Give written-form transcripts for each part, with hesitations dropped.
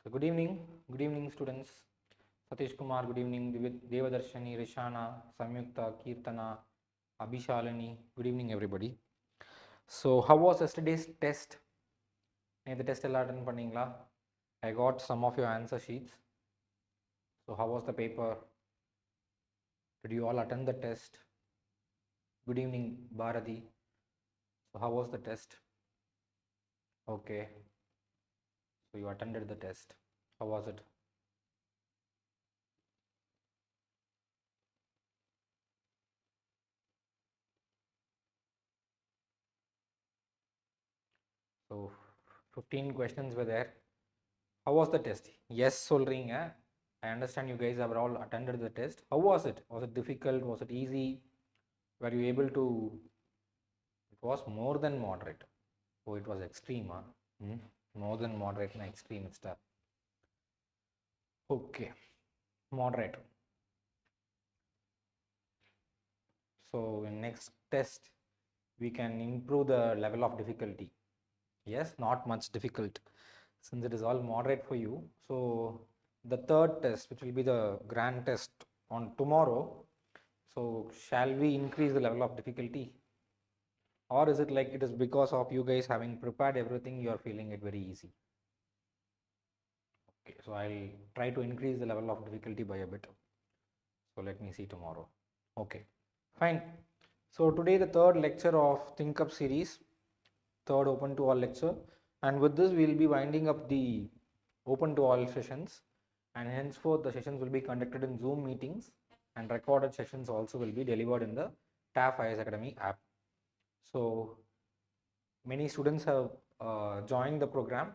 So good evening students. Satish Kumar, good evening. Devadarshani, Rishana, Samyukta, Kirtana, Abhishalini, good evening everybody. So how was yesterday's test? The test attend panningla? I got some of your answer sheets. So how was the paper? Did you all attend the test? Good evening Bharati. So how was the test? Okay. So you attended the test. How was it? So 15 questions were there. How was the test? Yes, சொல்றீங்க. I understand you guys have all attended the test. How was it? Was it difficult? Was it easy? Were you able to? It was more than moderate. Oh, it was extreme, huh? More than moderate and extreme stuff. Okay, moderate. So in next test, we can improve the level of difficulty. Yes, not much difficult since it is all moderate for you. So the third test, which will be the grand test on tomorrow. So shall we increase the level of difficulty? Or is it like it is because of you guys having prepared everything, you are feeling it very easy? Okay, so I'll try to increase the level of difficulty by a bit. So let me see tomorrow. Okay, fine. So today the third lecture of Think Up series, third open to all lecture, and with this we will be winding up the open to all sessions, and henceforth the sessions will be conducted in Zoom meetings, and recorded sessions also will be delivered in the TAF IS Academy app. So many students have joined the program.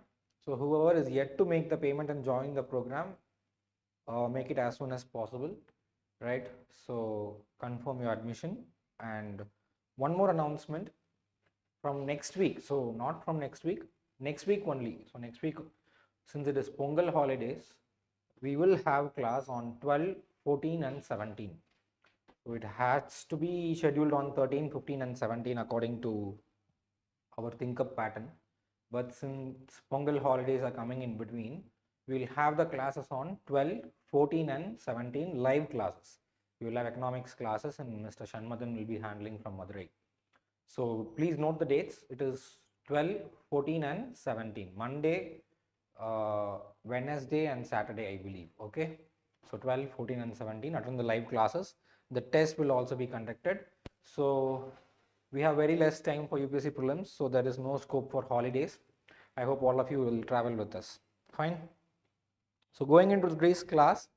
So whoever is yet to make the payment and join the program, make it as soon as possible, right? So confirm your admission. And one more announcement from next week. So not from next week only. So next week, since it is Pongal holidays, we will have class on 12, 14 and 17. So it has to be scheduled on 13, 15 and 17 according to our Think Up pattern. But since Pongal holidays are coming in between, we will have the classes on 12, 14 and 17 live classes. We will have economics classes and Mr. Shanmadan will be handling from Madurai. So please note the dates. It is 12, 14 and 17. Monday, Wednesday and Saturday, I believe. Okay. So 12, 14 and 17 attend the live classes. The test will also be conducted. So we have very less time for UPSC prelims, so there is no scope for holidays. I hope all of you will travel with us. Fine. So going into today's class,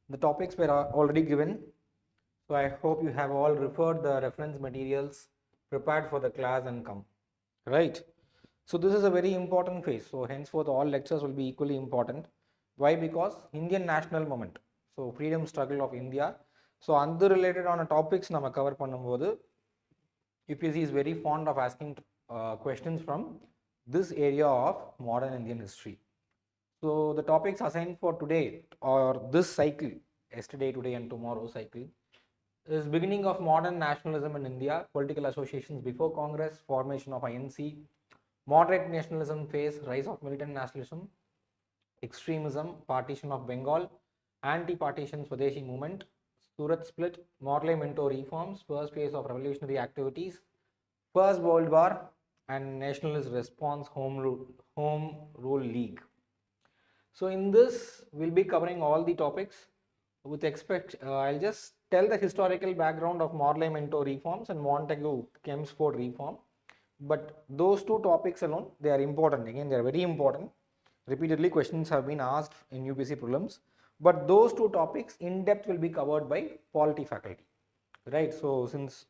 the topics were already given. So I hope you have all referred the reference materials, prepared for the class and come. Right. So this is a very important phase. So henceforth all lectures will be equally important. Why? Because Indian national movement. So freedom struggle of India. So under related on a topics nama cover பண்ணும்போது UPSC is very fond of asking questions from this area of modern Indian history. So the topics assigned for today or this cycle, yesterday, today and tomorrow cycle, is beginning of modern nationalism in India, political associations before Congress, formation of INC, moderate nationalism phase, rise of militant nationalism, extremism, partition of Bengal, anti-partition Swadeshi movement, Surat split, Morley Minto reforms, first phase of revolutionary activities, First World War, and nationalist response, Home Rule League. So in this, we'll be covering all the topics. With I'll just tell the historical background of Morley Minto reforms and Montagu Chelmsford reform. But those two topics alone, they are important. Again, they are very important. Repeatedly, questions have been asked in UPSC prelims. But those two topics in depth will be covered by polity faculty, right? So since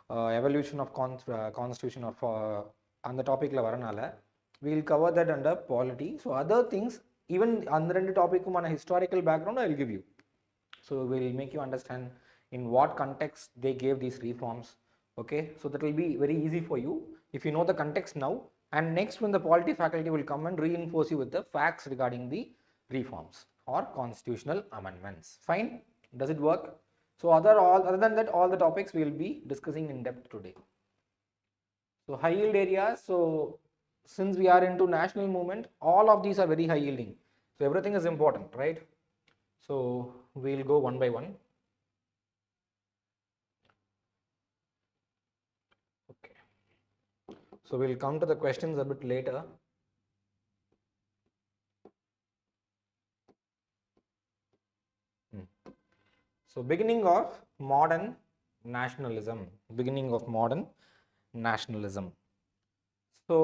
evolution of constitution or on the topic la we will cover that under polity. So other things, even under the topic historical background, I will give you. So we will make you understand in what context they gave these reforms. Okay, so that will be very easy for you if you know the context now. And next, when the polity faculty will come and reinforce you with the facts regarding the reforms or constitutional amendments. Fine, does it work? So other than that, all the topics we will be discussing in depth today. So high yield areas. So since we are into national movement, all of these are very high yielding. So everything is important, right? So we'll go one by one. Okay. So we'll come to the questions a bit later. So beginning of modern nationalism. Beginning of modern nationalism. So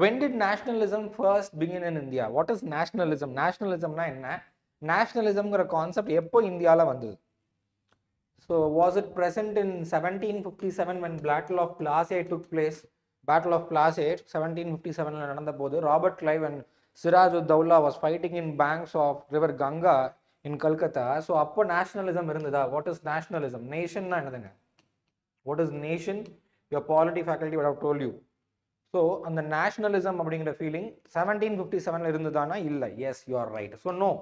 when did nationalism first begin in India? What is nationalism? Nationalism na enna? Nationalism ங்கிற concept எப்போ இந்தியால வந்தது? So was it present in 1757 when Battle of Plassey took place? Battle of Plassey 1757 ல நடந்த போது Robert Clive and Sirajuddaulah was fighting in banks of river Ganga in Calcutta. So அப்போ nationalism இருந்ததா? What is nationalism? Nation na என்னதுங்க? What is nation? Your polity faculty would have told you. So அந்த nationalism அப்படிங்கிற feeling 1757 இருந்ததானா? இல்லை. Yes, you are right. So no.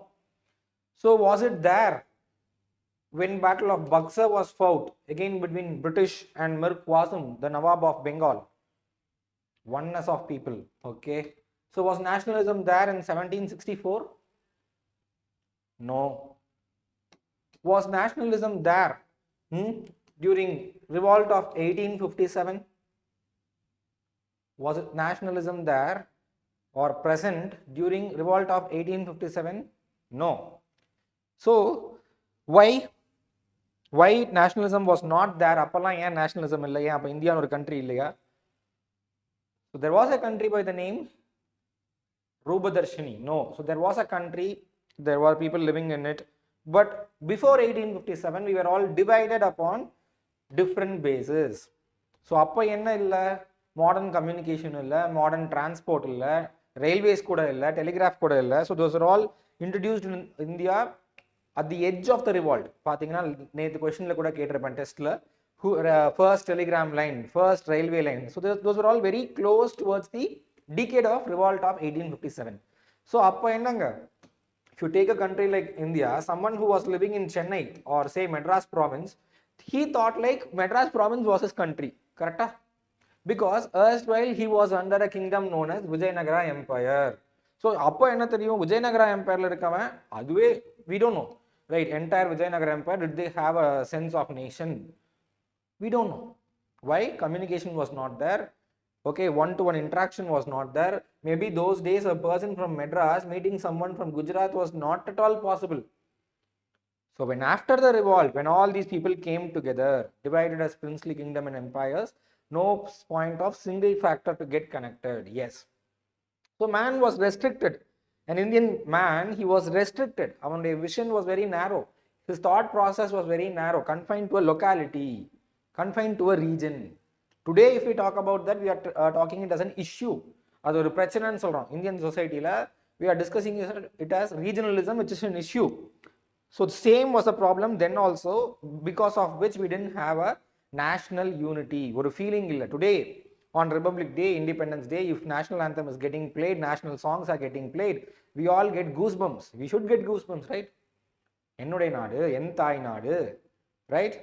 So was it there when Battle of Buxar was fought again between British and Mir Qasim, the Nawab of Bengal? Oneness of people. Okay. So was nationalism there in 1764? No. Was nationalism there during revolt of 1857? Was it nationalism there or present during revolt of 1857? No. So why nationalism was not there? அப்பெல்லாம் ஏன் nationalism இல்லையா? அப்ப India ஒரு country இல்லையா? So there was a country by the name Rubadarshini. No. So there was a country, there were people living in it, but before 1857 we were all divided upon different bases. So அப்ப என்ன இல்ல? Modern communication இல்ல, modern transport இல்ல, railways கூட இல்ல, telegraph கூட இல்ல. So those are all introduced in India at the edge of the revolt. பாத்தீங்கன்னா நேத்து क्वेश्चनல கூட கேட்டிருப்பேன் டெஸ்ட்ல, first telegram line, first railway line. So those were all very close towards the decade of revolt of 1857. So அப்ப என்னங்க, if you take a country like India, someone who was living in Chennai or say Madras province, he thought like Madras province was his country. Correct? Because erstwhile he was under a kingdom known as Vijayanagara Empire. So அப்போ என்ன தெரியும்? Vijayanagara Empireல இருக்கவன் அதுவே we don't know, right? Entire Vijayanagara Empire, did they have a sense of nation? We don't know. Why? Communication was not there. Okay, one-to-one interaction was not there. Maybe those days a person from Madras meeting someone from Gujarat was not at all possible. So when after the revolt, when all these people came together, divided as princely kingdom and empires, no point of single factor to get connected. Yes. So man was restricted. An Indian man, he was restricted. Our vision was very narrow. His thought process was very narrow, confined to a locality, confined to a region. Today, if we talk about that, we are talking it as an issue. அது ஒரு பிரச்சனைன்னு சொல்றோம். Indian society-ல we are discussing it as regionalism, which is an issue. So the same was a problem then also, because of which we didn't have a national unity. ஒரு feeling இல்ல. Today, on Republic Day, Independence Day, if national anthem is getting played, national songs are getting played, we all get goosebumps. We should get goosebumps, right? என்னுடைய நாடு, என் தாய் நாடு, right?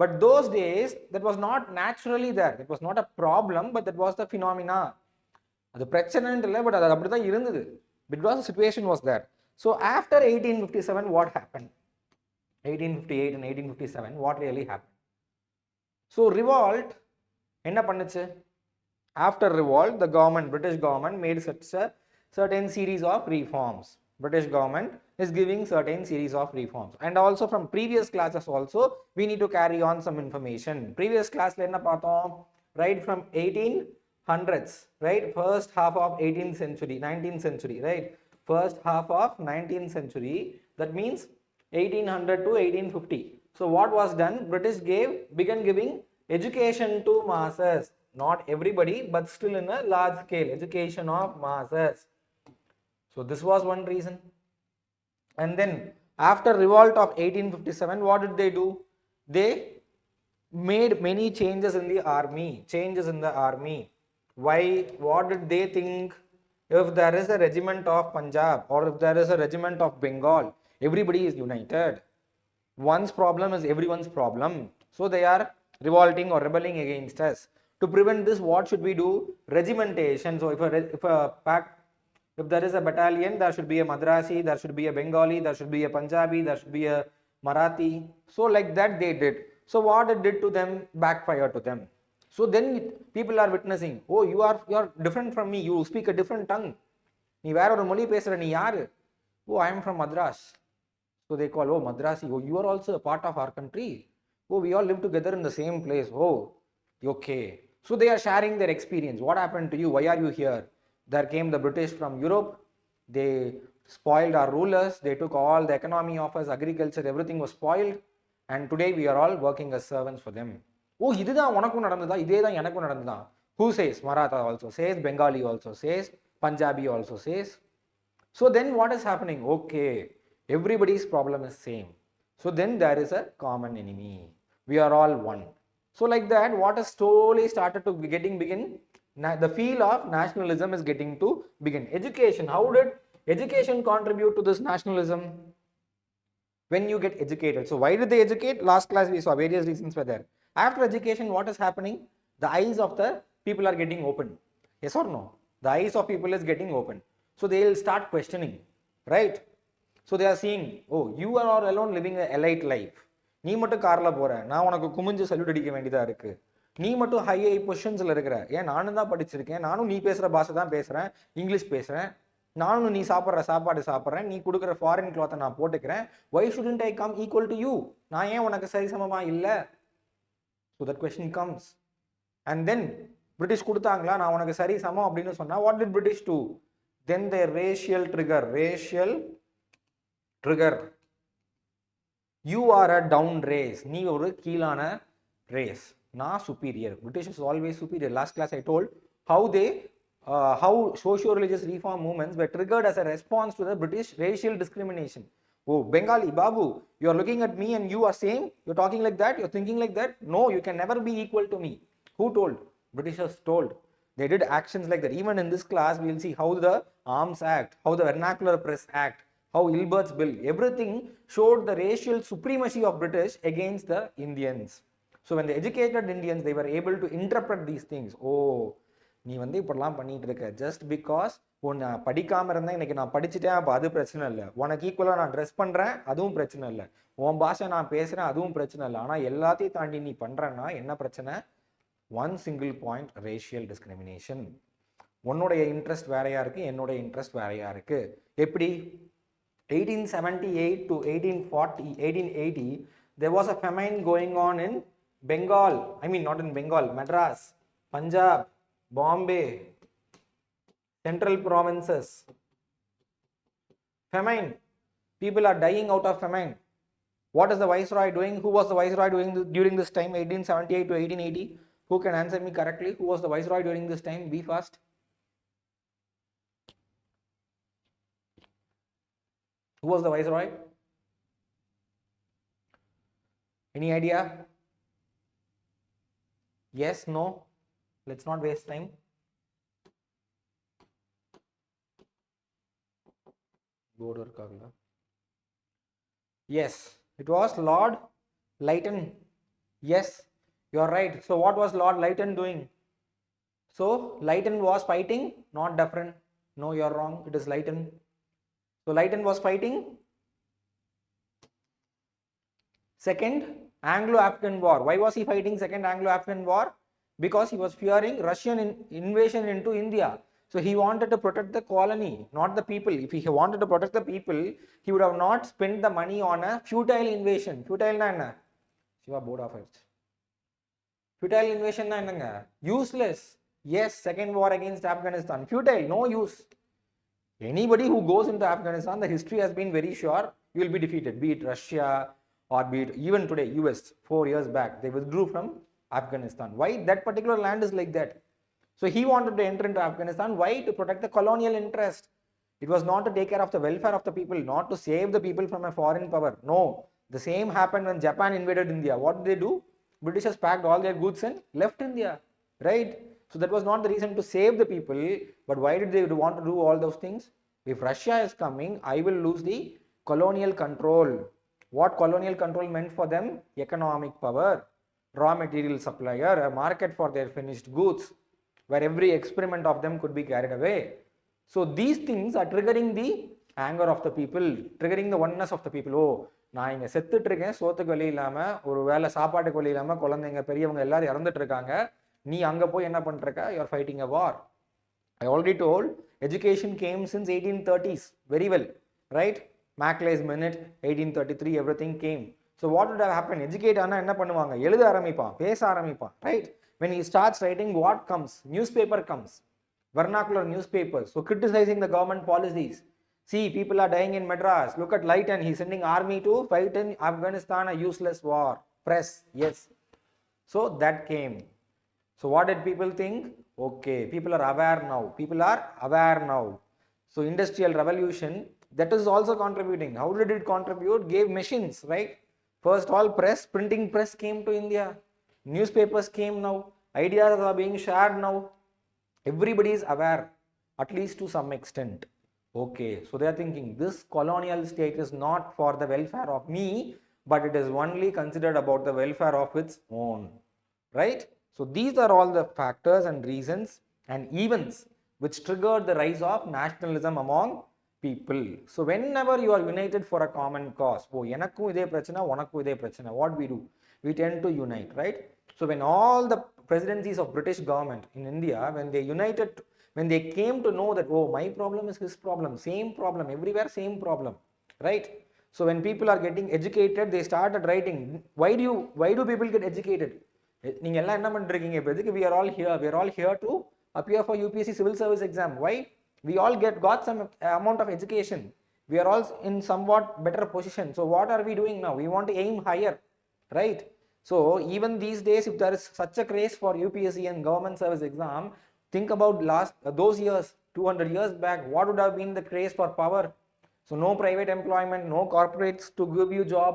But those days, that was not naturally there. It was not a problem, but that was the phenomena. அது பிரச்சனைன்னு இல்லை, but அது அப்படிதான் இருந்தது. Because the situation was there. So after 1857, what happened? 1858 and 1857, what really happened? So revolt, என்ன பண்ணுச்சு? After revolt, the government, British government, made such a certain series of reforms. British government is giving certain series of reforms. And also from previous classes also, we need to carry on some information. Previous class la enna paathom? Right from 1800s, right? First half of 18th century, 19th century, right? First half of 19th century, that means 1800 to 1850. So what was done? British began giving education to masses. Not everybody, but still in a large scale, education of masses. So this was one reason. And then after revolt of 1857, what did they do? They made many changes in the army. Why? What did they think If there is a regiment of Punjab or if there is a regiment of Bengal, everybody is united. One's problem is everyone's problem. So they are revolting or rebelling against us. To prevent this, what should we do? Regimentation. So if there is a battalion, there should be a Madrasi, there should be a Bengali, there should be a Punjabi, there should be a Marathi. So like that they did. So what it did to them backfired to them. So then people are witnessing, oh, you are different from me, you speak a different tongue. நீ வேற ஒரு மொழி பேசுற, நீ யாரு? Oh, I am from Madras. So they call, oh, Madrasi. Oh, you are also a part of our country. Oh, we all live together in the same place. Oh, okay. So they are sharing their experience. What happened to you? Why are you here? There came the British from Europe. They spoiled our rulers. They took all the economy of us, agriculture, everything was spoiled. And today we are all working as servants for them. Oh, இதுதான் உனக்கும் நடந்ததா? இதே தான் எனக்கும் நடந்ததா? Who says? Maratha also says, Bengali also says, Punjabi also says. So then what is happening? Okay, everybody's problem is same. So then there is a common enemy. We are all one. So like that, what has slowly started to begin? The feel of nationalism is getting to begin. Education. How did education contribute to this nationalism? When you get educated. So why did they educate? Last class we saw various reasons were there. After education, what is happening? The eyes of the people are getting open. Yes or no? The eyes of people is getting open. So they will start questioning, right? So they are seeing, oh, you are all alone living an elite life. நீ மட்டும் கார்ல போற, நான் உனக்கு குமிஞ்சு salute அடிக்க வேண்டியதா இருக்கு. நீ மட்டும் ஹை பொசிஷன்ஸ்ல இருக்கிற. ஏன் நானும் தான் படிச்சிருக்கேன், நானும் நீ பேசுற பாஷை தான் பேசுறேன், இங்கிலீஷ் பேசுறேன், நானும் நீ சாப்பிட்ற சாப்பாடு சாப்பிட்றேன், நீ கொடுக்குற ஃபாரின் கிளாத்தை நான் போட்டுக்கிறேன். why shouldn't I come equal to you? நான் ஏன் உனக்கு சரிசமமா இல்லை? So that question comes. And then British கொடுத்தாங்களா, நான் உனக்கு சரி சமம் அப்படின்னு சொன்னா, what did British do? Then the racial trigger. You are a down race. நீ ஒரு கீழான race. நான் superior. British is always superior. Last class I told how socio-religious reform movements were triggered as a response to the British racial discrimination. Oh, Bengali, Babu, you are looking at me and you are same? You are talking like that? You are thinking like that? No, you can never be equal to me. Who told? Britishers told. They did actions like that. Even in this class, we will see how the Arms Act, how the Vernacular Press Act, how Ilbert's Bill, everything showed the racial supremacy of British against the Indians. So when the educated Indians, they were able to interpret these things. Oh, நீ இப்படிலாம் பண்ணிட்டு இருக்க, just because நான் படிக்காம இருந்தேன், இன்னைக்கு நான் படிச்சுட்டேன், அப்போ அது பிரச்சனை இல்லை. உனக்கு ஈக்குவலாக நான் ட்ரெஸ் பண்ணுறேன், அதுவும் பிரச்சனை இல்லை. உன் பாஷை நான் பேசுகிறேன், அதுவும் பிரச்சனை இல்லை. ஆனால் எல்லாத்தையும் தாண்டி நீ பண்ணுறேன்னா என்ன பிரச்சனை? One single point, racial discrimination. உன்னுடைய இன்ட்ரெஸ்ட் வேறையா இருக்கு, என்னுடைய இன்ட்ரெஸ்ட் வேறையா இருக்கு. எப்படி? 1878 to 1880, there was a famine going on in Bengal. I mean, not in Bengal, Madras, Punjab, Bombay, central provinces. Famine. People are dying out of famine. What is the viceroy doing? Who was the viceroy doing during this time, 1878 to 1880? Who can answer me correctly? Who was the viceroy during this time? Be fast. Who was the viceroy? Any idea? Yes, no? Let's not waste time. Yes, it was Lord Lytton. Yes, you are right. So what was Lord Lytton doing? So Lytton was fighting, not Dufferin. No, you are wrong. It is Lytton. So Lytton was fighting Second Anglo-African War. Why was he fighting Second Anglo-African War? Because he was fearing Russian invasion into India. So he wanted to protect the colony, not the people. If he wanted to protect the people, he would have not spent the money on a futile invasion. Futile na enna? Shiva board of it. Futile invasion na enna? Useless. Yes, second war against Afghanistan. Futile, no use. Anybody who goes into Afghanistan, the history has been very sure, you will be defeated. Be it Russia or be it even today, US, 4 years back, they withdrew from Afghanistan. Why? That particular land is like that. So he wanted to enter into Afghanistan. Why? To protect the colonial interest. It was not to take care of the welfare of the people, not to save the people from a foreign power. No. The same happened when Japan invaded India. What did they do? Britishers packed all their goods and left India. Right? So that was not the reason to save the people, but why did they want to do all those things? If Russia is coming, I will lose the colonial control. What colonial control meant for them? Economic power, raw material supplier, a market for their finished goods, where every experiment of them could be carried away. So these things are triggering the anger of the people, triggering the oneness of the people. Oh, நான் இங்கே செத்துட்டு இருக்கேன், சோத்துக்கு வழி இல்லாமல், ஒரு வேளை சாப்பாட்டுக்கு வழி இல்லாமல், குழந்தைங்க பெரியவங்க எல்லாரும் இறந்துட்டு இருக்காங்க, நீ அங்கே போய் என்ன பண்ணிருக்க? You are fighting a war. I already told, education came since 1830s, very well, right? Maclay's minute, 1833, everything came. So what would have happened? Educate ஆனா என்ன பண்ணுவாங்க? எழுத ஆரம்பிப்பான், பேச ஆரம்பிப்பான், right? When he starts writing, what comes? Newspaper comes, vernacular newspapers. So criticizing the government policies. See, people are dying in Madras. Look at Lighton. He's sending army to fight in Afghanistan, a useless war. Press, yes. So that came. So what did people think? Okay, people are aware now. People are aware now. So industrial revolution, that is also contributing. How did it contribute? Gave machines, right? First all press, printing press came to India. Newspapers came now. Ideas are being shared now. Everybody is aware, at least to some extent. Okay, so they are thinking this colonial state is not for the welfare of me, but it is only considered about the welfare of its own, right? So these are all the factors and reasons and events which triggered the rise of nationalism among people. So whenever you are united for a common cause, oh enakku idhe prachana unakku idhe prachana, what we do? We tend to unite, right? So when all the presidencies of British government in India, when they united, when they came to know that, oh, my problem is his problem, same problem, everywhere same problem, right? So when people are getting educated, they started writing. Why do people get educated? நீங்க எல்லாம் என்ன பண்றீங்க இப்ப? எதுக்கு? we are all here to appear for UPSC civil service exam. Why? We all got some amount of education, we are all in somewhat better position. So what are we doing now? We want to aim higher, right? So even these days, if there is such a craze for UPSC and government service exam, think about those years, 200 years back, what would have been the craze for power? So no private employment, no corporates to give you job,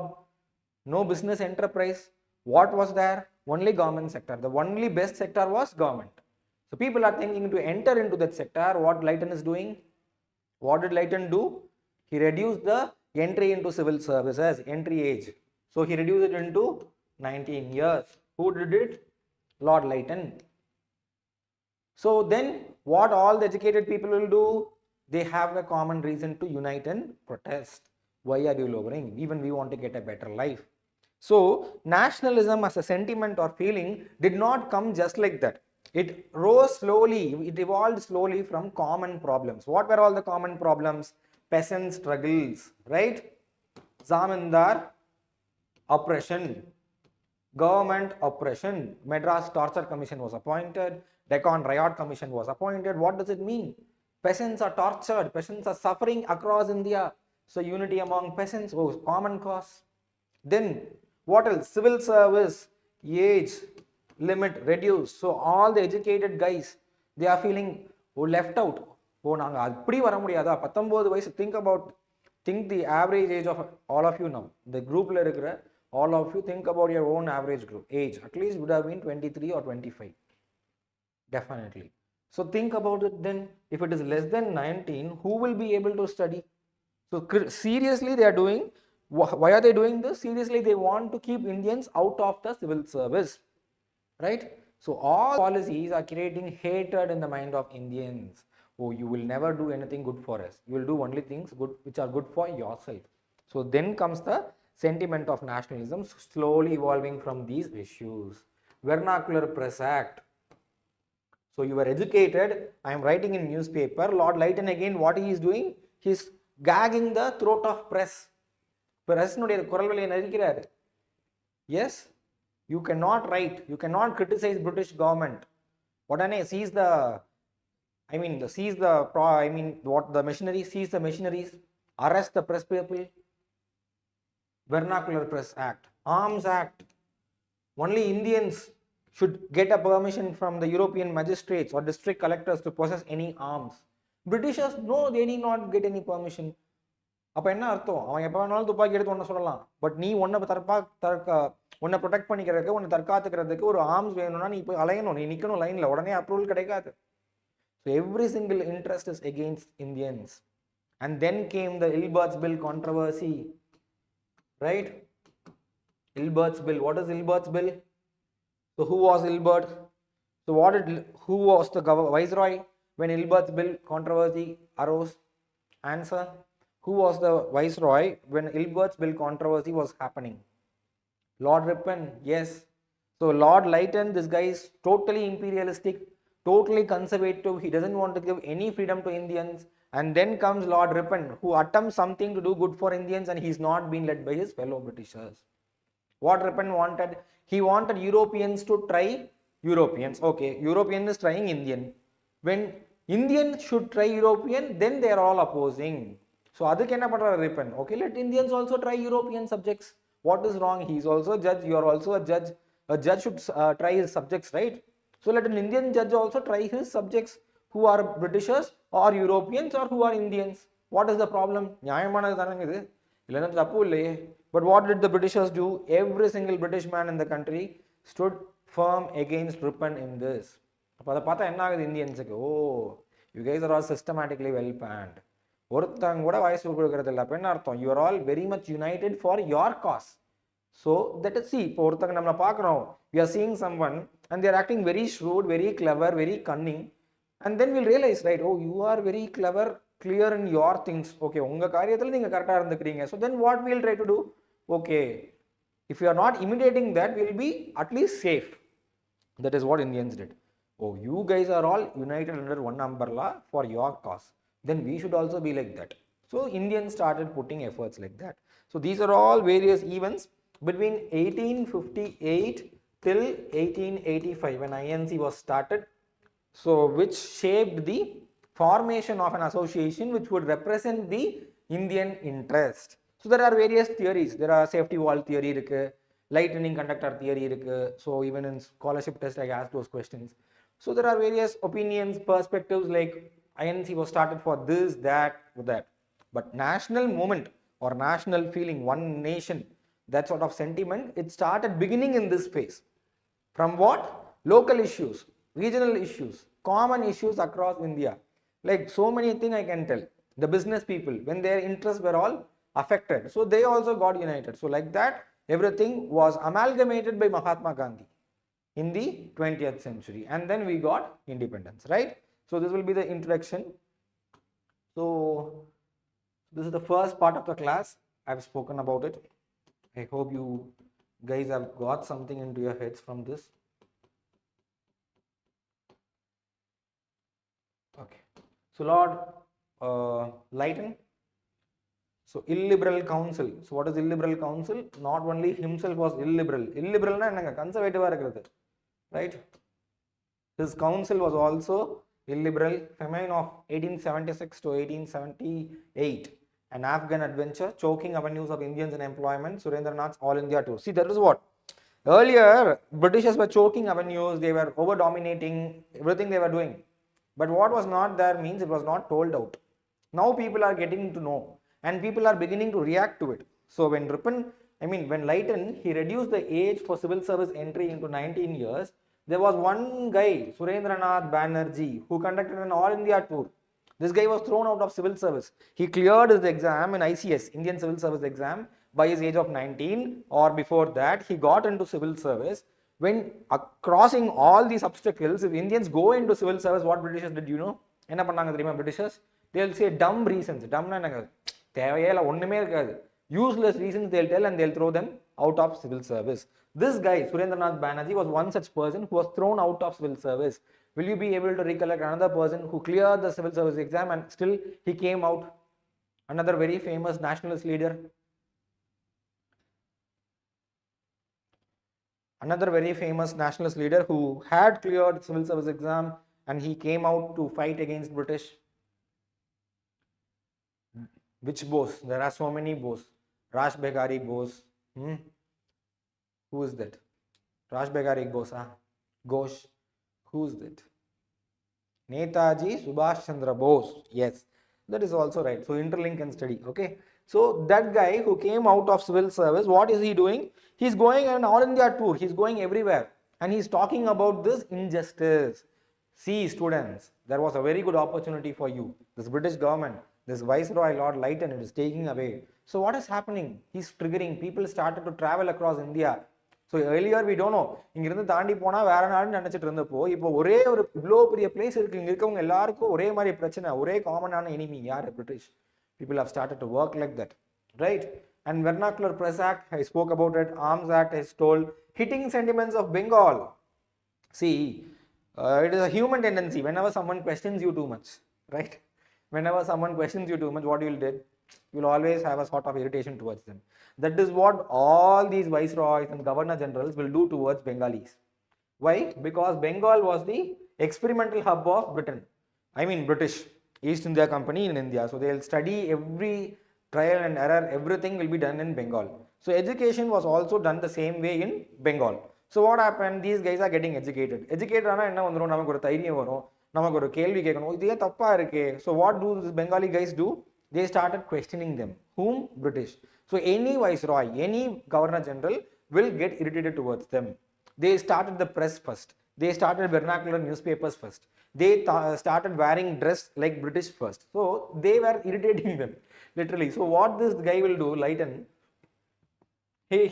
no business enterprise. What was there? Only government sector. The only best sector was government. So people are thinking to enter into that sector. What Lighton is doing? What did Lighton do? He reduced the entry into civil services, entry age. So he reduced it into 19 years. Who did it? Lord Lighton. So then what all the educated people will do? They have a common reason to unite and protest. Why are you lowering? Even we want to get a better life. So nationalism as a sentiment or feeling did not come just like that. It rose slowly, it evolved slowly from common problems. What were all the common problems? Peasant struggles, right? Zamindar oppression, government oppression. Madras Torture Commission was appointed, Deccan Riot Commission was appointed. What does it mean? Peasants are tortured, peasants are suffering across India. So unity among peasants, oh, common cause. Then what else? Civil service age limit reduced. So all the educated guys, they are feeling left out. Oh, naanga appadi vara mudiyada 19 vayas. Think the average age of all of you now, the group la irukra all of you, think about your own average group age. At least would have been 23 or 25, definitely. So think about it then. If it is less than 19, who will be able to study? So seriously they are doing. Why are they doing this? Seriously, they want to keep Indians out of the civil service, right? So all policies are creating hatred in the mind of Indians. Oh, you will never do anything good for us, you will do only things good which are good for yourself. So then comes the sentiment of nationalism, slowly evolving from these issues. Vernacular Press Act. So you are educated, I am writing in newspaper. Lord Lighton again, what he is doing? He is gagging the throat of press. பிரஸ்னுடைய குரல் வழியை நெருக்கிறாரு. Yes, you cannot write, you cannot criticize British government. உடனே seize the machineries, seize the machineries, arrest the press people. Vernacular Press Act, Arms Act. Only Indians should get a permission from the European magistrates or district collectors to possess any arms. Britishers, no, they need not get any permission. அப்போ என்ன அர்த்தம்? அவன் எப்போ வேணாலும் துப்பாக்கி எடுத்து ஒன்று சொல்லலாம், பட் நீ ஒன்றை உன்னை ப்ரொடெக்ட் பண்ணிக்கிறதுக்கு, உன்னை தற்காத்துக்கிறதுக்கு ஒரு ஆர்ம்ஸ் வேணும்னா நீ போய் அலையணும், நீ நிற்கணும் லைனில், உடனே அப்ரூவல் கிடைக்காது. So every single interest is against Indians. And then came the Ilbert's Bill controversy, right? Ilbert's Bill. What is Ilbert's Bill? So who was Ilbert? So who was the viceroy when Ilbert's Bill controversy arose? Answer: who was the viceroy when Ilbert's Bill controversy was happening? Lord Ripon. Yes. So Lord Lytton, this guy is totally imperialistic, totally conservative. He doesn't want to give any freedom to Indians. And then comes Lord Ripon, who attempts something to do good for Indians, and he's not been led by his fellow Britishers. What Ripon wanted? He wanted Europeans to try Europeans. Okay, European is trying Indian. When Indians should try European, then they are all opposing. So adukku enna pandra Ripon? Okay, let Indians also try European subjects. What is wrong? He is also a judge. You are also a judge. A judge should try his subjects, right? So let an Indian judge also try his subjects who are Britishers or Europeans or who are Indians. What is the problem? நியாயமானது தானங்க இது, இல்லைன்னா தப்பு இல்லையே. But what did the Britishers do? Every single British man in the country stood firm against Ripon in this. அப்போ அதை பார்த்தா என்ன ஆகுது இந்தியன்ஸுக்கு? Oh, you guys are all systematically well planned. ஒருத்தங்க கூட வாய்ஸ் கொடுக்கறது இல்லை. அப்போ என்ன அர்த்தம்? You are all very much united for your cause. So that is C. இப்போ ஒருத்தங்க நம்மளை பார்க்குறோம், we are seeing someone and they are acting very shrewd, very clever, very cunning, and then we'll realize, right, oh, you are very clever, clear in your things. Okay, unga karyathil neenga correct ah irundukringa. So then what we'll try to do? Okay, if you are not imitating that, we'll be at least safe. That is what Indians did. Oh, you guys are all united under one umbrella for your cause, then we should also be like that. So Indians started putting efforts like that. So these are all various events between 1858 till 1885 when INC was started, so which shaped the formation of an association which would represent the Indian interest. So there are various theories. There are safety wall theory irukku, lightning conductor theory irukku. So even in scholarship test I asked those questions. So there are various opinions, perspectives, like INC was started for this, that, that. But national movement or national feeling, one nation, that sort of sentiment, it started beginning in this phase. From what? Local issues, regional issues, common issues across India. Like so many things I can tell. The business people, when their interests were all affected, so they also got united. So like that, everything was amalgamated by Mahatma Gandhi in the 20th century, and then we got independence, right? So this will be the introduction. So this is the first part of the class. I have spoken about it. I hope you guys have got something into your heads from this. Okay, so Lord Lytton, so illiberal council. So what is illiberal council? Not only himself was illiberal. Illiberal na enanga conservative ah irukkuradhu, right? His council was also illiberal. Famine of 1876 to 1878, an Afghan adventure, choking avenues of Indians in employment, Surendranath's All India tour. See, that is what earlier Britishers were choking avenues, they were over dominating everything they were doing. But what was not there means it was not told out. Now people are getting to know and people are beginning to react to it. So when when Lytton, he reduced the age for civil service entry into 19 years, there was one guy, Surendranath Banerjee, who conducted an All India tour. This guy was thrown out of civil service. He cleared his exam in ICS, Indian Civil Service exam, by his age of 19, or before that, he got into civil service. When crossing all these obstacles, if Indians go into civil service, what Britishers did, you know? Enna pannanga theriyuma Britishers? They'll say dumb reasons. Dumb na enanga? Thevayela onnume irukadu. Useless reasons they'll tell and they'll throw them out of civil service. This guy, Surendranath Banerjee, was one such person who was thrown out of civil service. Will you be able to recollect another person who cleared the civil service exam and still he came out? Another very famous nationalist leader. Another very famous nationalist leader who had cleared civil service exam and he came out to fight against British. Which Bose? There are so many Bose. Rash Behari Bose. Who is that? Rash Behari Bose. Ghosh. Who is that? Netaji Subhash Chandra Bose. Yes, that is also right. So interlink and study. Okay. So that guy who came out of civil service, what is he doing? He's going an all India tour. He's going everywhere. And he's talking about this injustice. See, students, there was a very good opportunity for you. This British government, this Viceroy Lord Lytton, it is taking away. So what is happening? He's triggering. People started to travel across India. So earlier we don't know. இங்கிருந்து தாண்டி போனால் வேற நாடுன்னு நினச்சிட்டு இருந்தப்போ இப்போ ஒரே ஒரு இவ்வளோ பெரிய பிளேஸ் இருக்குது. இங்கே இருக்கவங்க எல்லாருக்கும் ஒரே மாதிரி பிரச்சனை, ஒரே காமனான எனிமி யார்? British. People have started to work like that, right? And Vernacular Press Act, I spoke about it. Arms Act is told. Hitting sentiments of Bengal. See, it is a human tendency. Whenever someone questions you too much, right? Whenever someone questions you too much, what you will do? You will always have a sort of irritation towards them. That is what all these viceroys and governor generals will do towards Bengalis. Why? Because Bengal was the experimental hub of Britain. I mean British East India Company in India. So they will study every trial and error, everything will be done in Bengal. So education was also done the same way in Bengal. So what happened? These guys are getting educated. Educated ஆனா என்ன வந்துரும்? நமக்கு ஒரு தைரியம் வரும், நமக்கு ஒரு கேள்வி கேட்கணும், இது ஏன் தப்பா இருக்கே. So what do these Bengali guys do? They started questioning them. Whom? British. So any viceroy, any governor general will get irritated towards them. They started the press first. They started vernacular newspapers first. They started wearing dress like British first. So they were irritating them, literally. So what this guy will do, Lytton,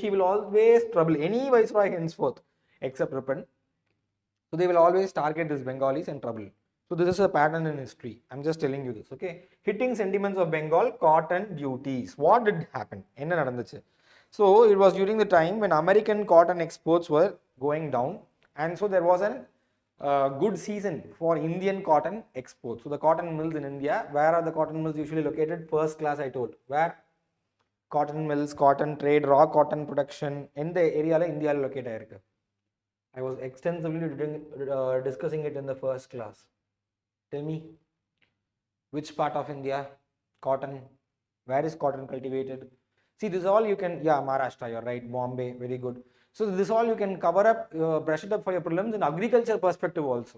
he will always trouble any viceroy henceforth, except Ripon. So they will always target these Bengalis and trouble. So this is a pattern in history. I'm just telling you this, okay? Hitting sentiments of Bengal, cotton duties. What did happen? Enna nadanduchu? So it was during the time when American cotton exports were going down, and so there was a good season for Indian cotton exports. So the cotton mills in India, where are the cotton mills usually located? First class, I told. Where? Cotton mills, cotton trade, raw cotton production in the area la India located aayirukku. I was extensively discussing it in the first class. Tell me, which part of India? Cotton. Where is cotton cultivated? See, this all you can, yeah, Maharashtra, you're right, Bombay, very good. So this all you can cover up, brush it up for your prelims in agriculture perspective also.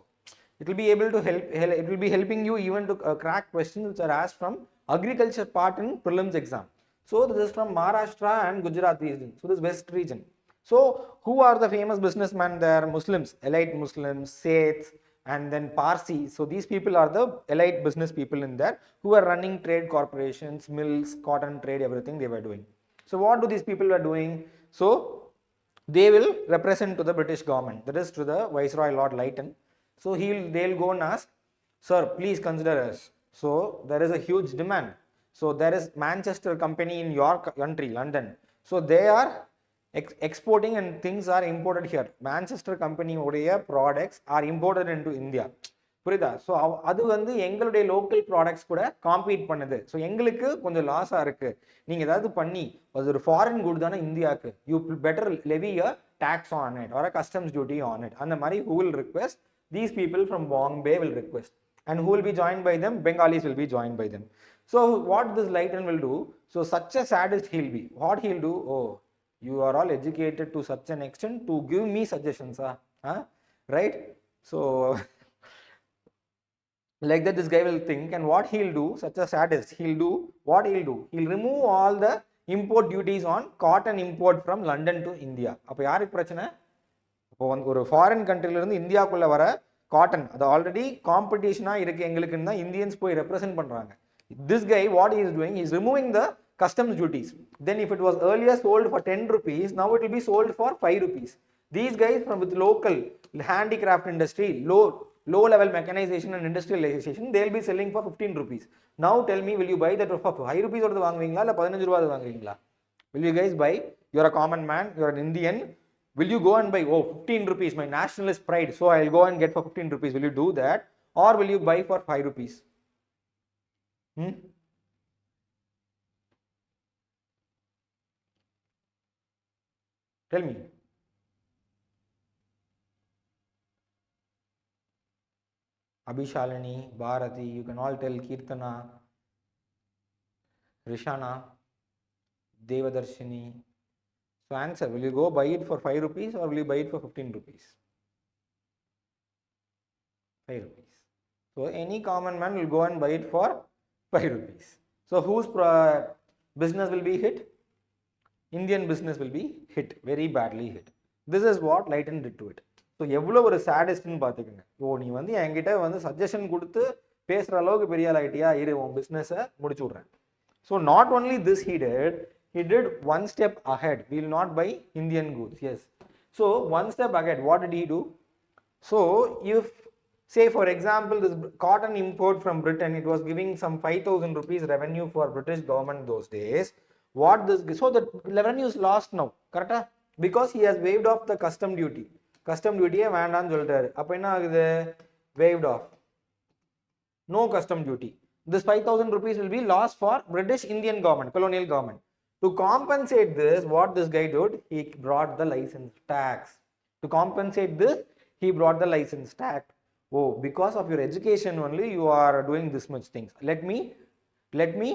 It will be able to it will be helping you even to crack questions which are asked from agriculture part in prelims exam. So this is from Maharashtra and Gujarat region. So this west region. So who are the famous businessmen there? Muslims, elite Muslims, Seths, and then Parsi. So these people are the elite business people in there who are running trade corporations, mills, cotton trade, everything they were doing. So what do these people were doing? So they will represent to the British government, that is to the Viceroy Lord Lytton. So they'll go and ask, sir, please consider us. So there is a huge demand. So there is Manchester company in your country, London. So they are exporting and things are imported here. Manchester company உடைய products are imported into India. புரியுதா? So அது வந்து எங்களுடைய local products கூட compete பண்ணுது. So எங்களுக்கு கொஞ்சம் லாஸாக இருக்குது. நீங்கள் ஏதாவது பண்ணி அது ஒரு ஃபாரின் குட் தானே இந்தியாவுக்கு, you better levy a tax on it or a customs duty on it. அந்த மாதிரி who will request? These people from Bombay will request. And who will be joined by them? Bengalis will be joined by them. So what this Lytton will do? So such a sadist he'll be. What he'll do? Oh, you are all educated to such an extent to give me suggestions, right? So like that this guy will think, and what he'll do, such a sadist, he'll remove all the import duties on cotton import from London to India. அப்போ யாருக்கு பிரச்சனை? இப்போ ஒரு foreign கண்ட்ரிலிருந்து இந்தியாவுக்குள்ளே வர cotton அது already காம்படிஷனாக இருக்குது எங்களுக்குன்னு தான் இந்தியன்ஸ் போய் ரெப்ரசென்ட் பண்ணுறாங்க. This guy, what he is doing, he is removing the customs duties. Then if it was earlier sold for 10 rupees, now it will be sold for 5 rupees. These guys from with local handicraft industry, low level mechanization and industrialization, they will be selling for 15 rupees. Now tell me, will you buy that for 5 rupees or வாங்குவீங்களா இல்ல 15 ரூபாய் வாங்குவீங்களா? Will you guys buy? You are a common man, you are an Indian. Will you go and buy, oh, 15 rupees, my nationalist pride, so I will go and get for 15 rupees. Will you do that? Or will you buy for 5 rupees? Tell me. Abhishalini, Bharati, you can all tell, Kirtana, Rishana, Devadarshini. So answer, will you go buy it for 5 rupees or will you buy it for 15 rupees? 5 rupees. So any common man will go and buy it for 5 rupees. So whose business will be hit? Indian business will be hit, very badly hit. This is what Leighton did to it. So எவ்வளோ ஒரு சேடஸ்ட்னு பார்த்துக்கோங்க. நீ வந்து என்கிட்ட வந்து suggestion கொடுத்து பேசுகிற அளவுக்கு பெரிய ஆள் ஆகிட்டியா, இரு உன் பிஸ்னஸை முடிச்சு விட்றேன். So not only this he did one step ahead. We will not buy Indian goods. Yes. So one step ahead, what did he do? So if, say for example, this cotton import from Britain, it was giving some 5,000 rupees revenue for British government those days. What this, so the revenue is lost now, correct? Because he has waived off the custom duty. Custom duty வேண்டாம்னு சொல்லிட்டாரு. அப்ப என்ன ஆகுது? Waived off. No custom duty. This 5,000 rupees will be lost for British Indian government, colonial government. To compensate this, what this guy did, he brought the license tax. To compensate this, he brought the license tax. Oh, because of your education only, you are doing this much things. Let me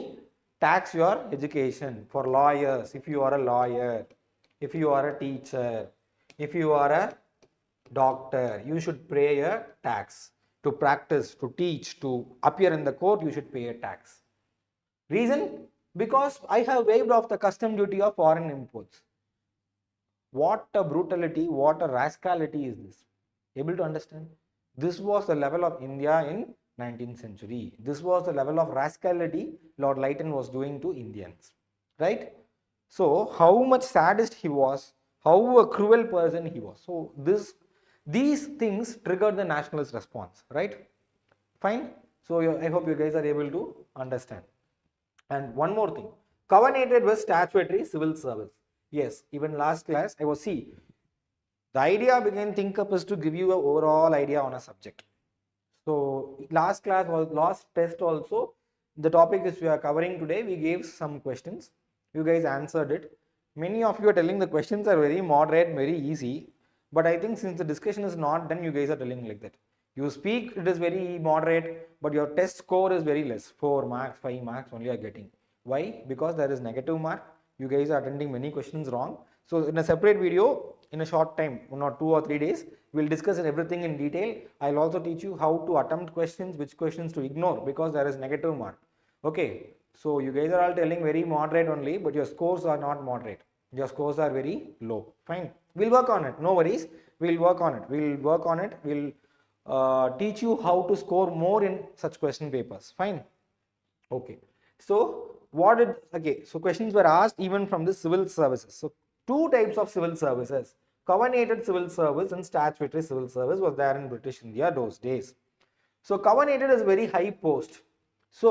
tax your education. For lawyers, if you are a lawyer, if you are a teacher, if you are a doctor, you should pay a tax. To practice, to teach, to appear in the court, you should pay a tax. Reason? Because I have waived off the custom duty of foreign imports. What a brutality, what a rascality is this? Able to understand? This was the level of India in 19th century. This was the level of rascality Lord Leighton was doing to Indians. Right? So, how much sadist he was, how a cruel person he was. So, these things triggered the nationalist response. Right? Fine? So, I hope you guys are able to understand. And one more thing, covenanted with statutory civil service. Yes, even last class I was the idea behind Think Up is to give you an overall idea on a subject. So last class was last test also, the topic which we are covering today, we gave some questions, you guys answered it. Many of you are telling the questions are very moderate, very easy, but I think since the discussion is not done, you guys are telling like that. You speak, it is very moderate, but your test score is very less. 4 marks, 5 marks only are getting. Why? Because there is negative mark. You guys are attending many questions wrong. So in a separate video, in a short time, 1 or 2 or 3 days, we will discuss everything in detail. I will also teach you how to attempt questions, which questions to ignore, because there is negative mark. Okay. So you guys are all telling very moderate only, but your scores are not moderate. Your scores are very low. Fine. We'll work on it. No worries. We'll work on it. We'll teach you how to score more in such question papers. Fine. Okay. So so questions were asked even from the civil services. So 2 types of civil services, covenanted civil service and statutory civil service was there in British India those days. So covenanted is very high post. So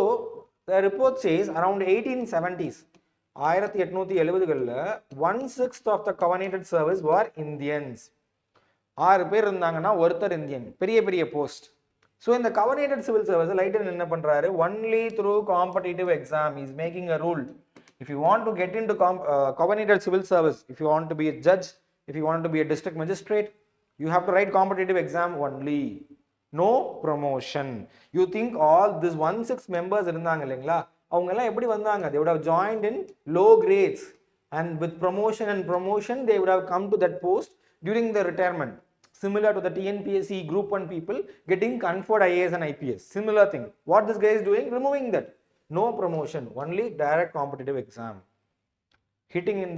the report says around 1870s, 1870களில் 1/6 of the covenanted service were Indians. 6 பேர் இருந்தாங்கன்னா ஒருத்தர் Indian, பெரிய பெரிய post. So இந்த கவர்னேட்டட் civil service Lytton என்ன பண்ணுறாரு, only through competitive exam is making a rule. If you want to get into covenanted civil service, if you want to be a judge, if you want to be a district magistrate, you have to write competitive exam only. No promotion. You think all this 1/6 members இருந்தாங்க இல்லைங்களா, அவங்க எல்லாம் எப்படி வந்தாங்க? They would have joined in low grades, and with promotion they would have come to that post during the retirement. Similar to the TNPSC group 1 people getting conferred IAS and IPS. Similar thing. What this guy is doing? Removing that. No promotion, only direct competitive exam. Hitting in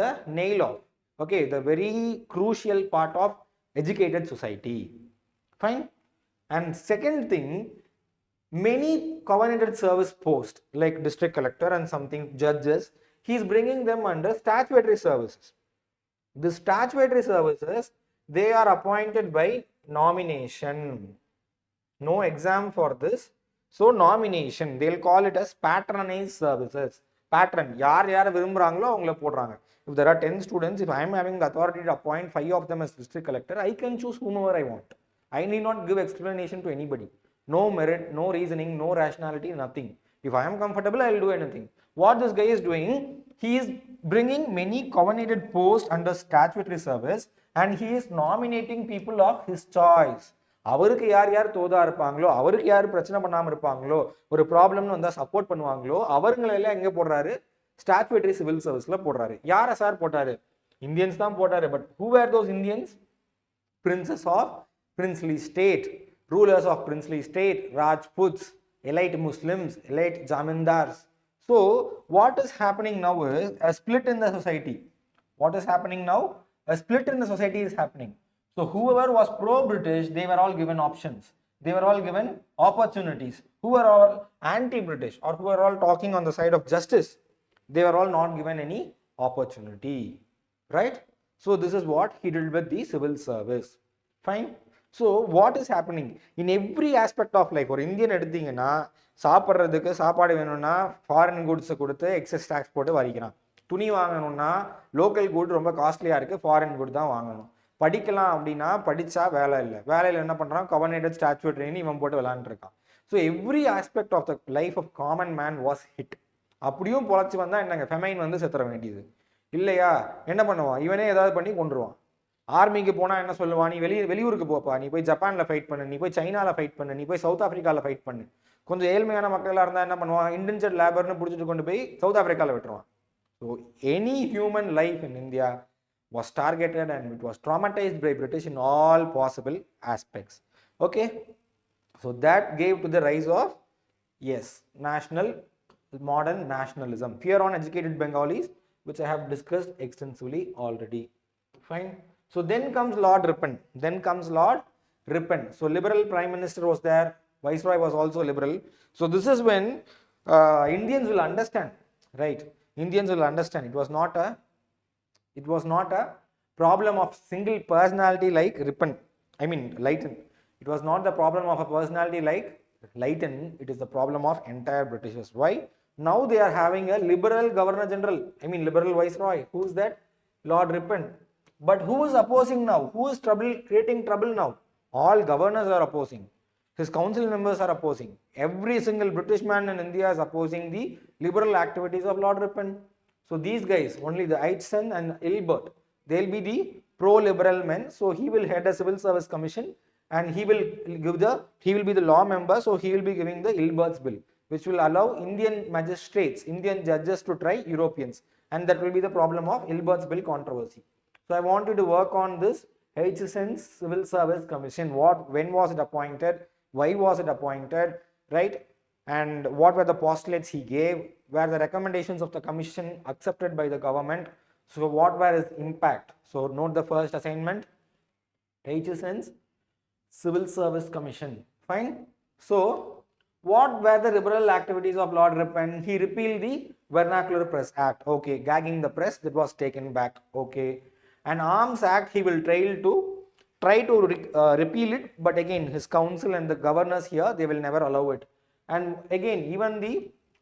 the nail of, okay, the very crucial part of educated society. Fine. And second thing, many covenanted service posts like district collector and something judges, he is bringing them under statutory services. The statutory services, they are appointed by nomination. No exam for this. So nomination, they'll call it as patronage services. Patron, யார் விரும்புறாங்களோ அவங்கள போடுறாங்க. If there are 10 students, if I am having the authority to appoint 5 of them as district collector, I can choose whomever I want. I need not give explanation to anybody. No merit, no reasoning, no rationality, nothing. If I am comfortable, I will do anything. What this guy is doing, he is bringing many covenanted posts under statutory service, and he is nominating people of his choice. அவருக்கு யார் தோதா இருப்பாங்களோ, அவருக்கு யார் பிரச்சனை பண்ணாமல் இருப்பாங்களோ, ஒரு ப்ராப்ளம்னு வந்தால் சப்போர்ட் பண்ணுவாங்களோ, அவங்களெல்லாம் எங்கே போடுறாரு? ஸ்டாச்சுட்டரி சிவில் சர்வீஸில் போடுறாரு. யாரை சார் போட்டாரு? இந்தியன்ஸ் தான் போட்டாரு. But who were those Indians? Princes of princely state, rulers of princely state, Rajputs, elite Muslims, elite Jamindars. So what is happening now is a split in the society. What is happening now? A split in the society is happening. So whoever was pro-British, they were all given options. They were all given opportunities. Who were all anti-British or who were all talking on the side of justice, they were all not given any opportunity, right? So this is what he did with the civil service. Fine. So what is happening in every aspect of life? ஒரு Indian எடுத்தீங்கன்னா சாப்பிட்றதுக்கு சாப்பாடு வேணும்னா foreign குட்ஸை கொடுத்து excess tax போட்டு வரிக்கிறான். துணி வாங்கணும்னா local good ரொம்ப காஸ்ட்லியாக இருக்குது, ஃபாரின் குட் தான் வாங்கணும். படிக்கலாம் அப்படின்னா படித்தா வேலை இல்லை, வேலையில் என்ன பண்ணுறான், கவர்னேட்டட் ஸ்டாச்சுவேட்டரின்னு இவன் போட்டு விளாண்டுருக்கான். So every aspect of the life of common man was hit. அப்படியும் பொழைச்சி வந்தால் என்னங்க, ஃபெமைன் வந்து செத்துற வேண்டியது இல்லையா? என்ன பண்ணுவான், இவனே ஏதாவது பண்ணி கொண்டுருவான். ஆர்மிக்கு போனால் என்ன சொல்லுவான், நீ வெளியூருக்கு போப்பா, நீ போய் ஜப்பானில் ஃபைட் பண்ணு, நீ போய் சைனாவில் ஃபைட் பண்ணு, நீ போய் சவுத் ஆஃப்ரிக்காவில் ஃபைட் பண்ணு. கொஞ்சம் ஏழ்மையான மக்களாக இருந்தால் என்ன பண்ணுவான், இண்டென்ஜர்ட் லேபர்னு பிடிச்சிட்டு கொண்டு போய் சவுத் ஆஃப்ரிக்காவில் விட்டுருவான். So any human life in India was targeted and it was traumatized by British in all possible aspects. Okay, so that gave to the rise of, yes, modern nationalism, fear on educated Bengalis, which I have discussed extensively already. Fine. So then comes Lord Ripon. So liberal prime minister was there, viceroy was also liberal. So this is when Indians will understand, right? Indians will understand it was not a problem of single personality like Lytton. It was not the problem of a personality like Lytton. It is the problem of entire Britishers. Why? Now they are having a liberal governor general, liberal viceroy. Who is that? Lord Ripon. But who is opposing now? Who is creating trouble now? All governors are opposing. His council members are opposing. Every single British man in India is opposing the liberal activities of Lord Ripon. So these guys, only the Aitchison and Ilbert, they will be the pro-liberal men. So he will head a civil service commission and he will be the law member. So he will be giving the Ilbert's bill, which will allow Indian magistrates, Indian judges to try Europeans. And that will be the problem of Ilbert's bill controversy. So I want you to work on this Aitchison's civil service commission. When was it appointed? Why was it appointed? Right? And what were the postulates he gave? Were the recommendations of the commission accepted by the government? So what were his impact? So note the first assignment, Aitchison's civil service commission. Fine. So what were the liberal activities of Lord Ripon? He repealed the Vernacular Press Act. Okay. Gagging the press, that was taken back. Okay. An Arms Act, he will try to repeal it, but again his council and the governors here, they will never allow it. And again, even the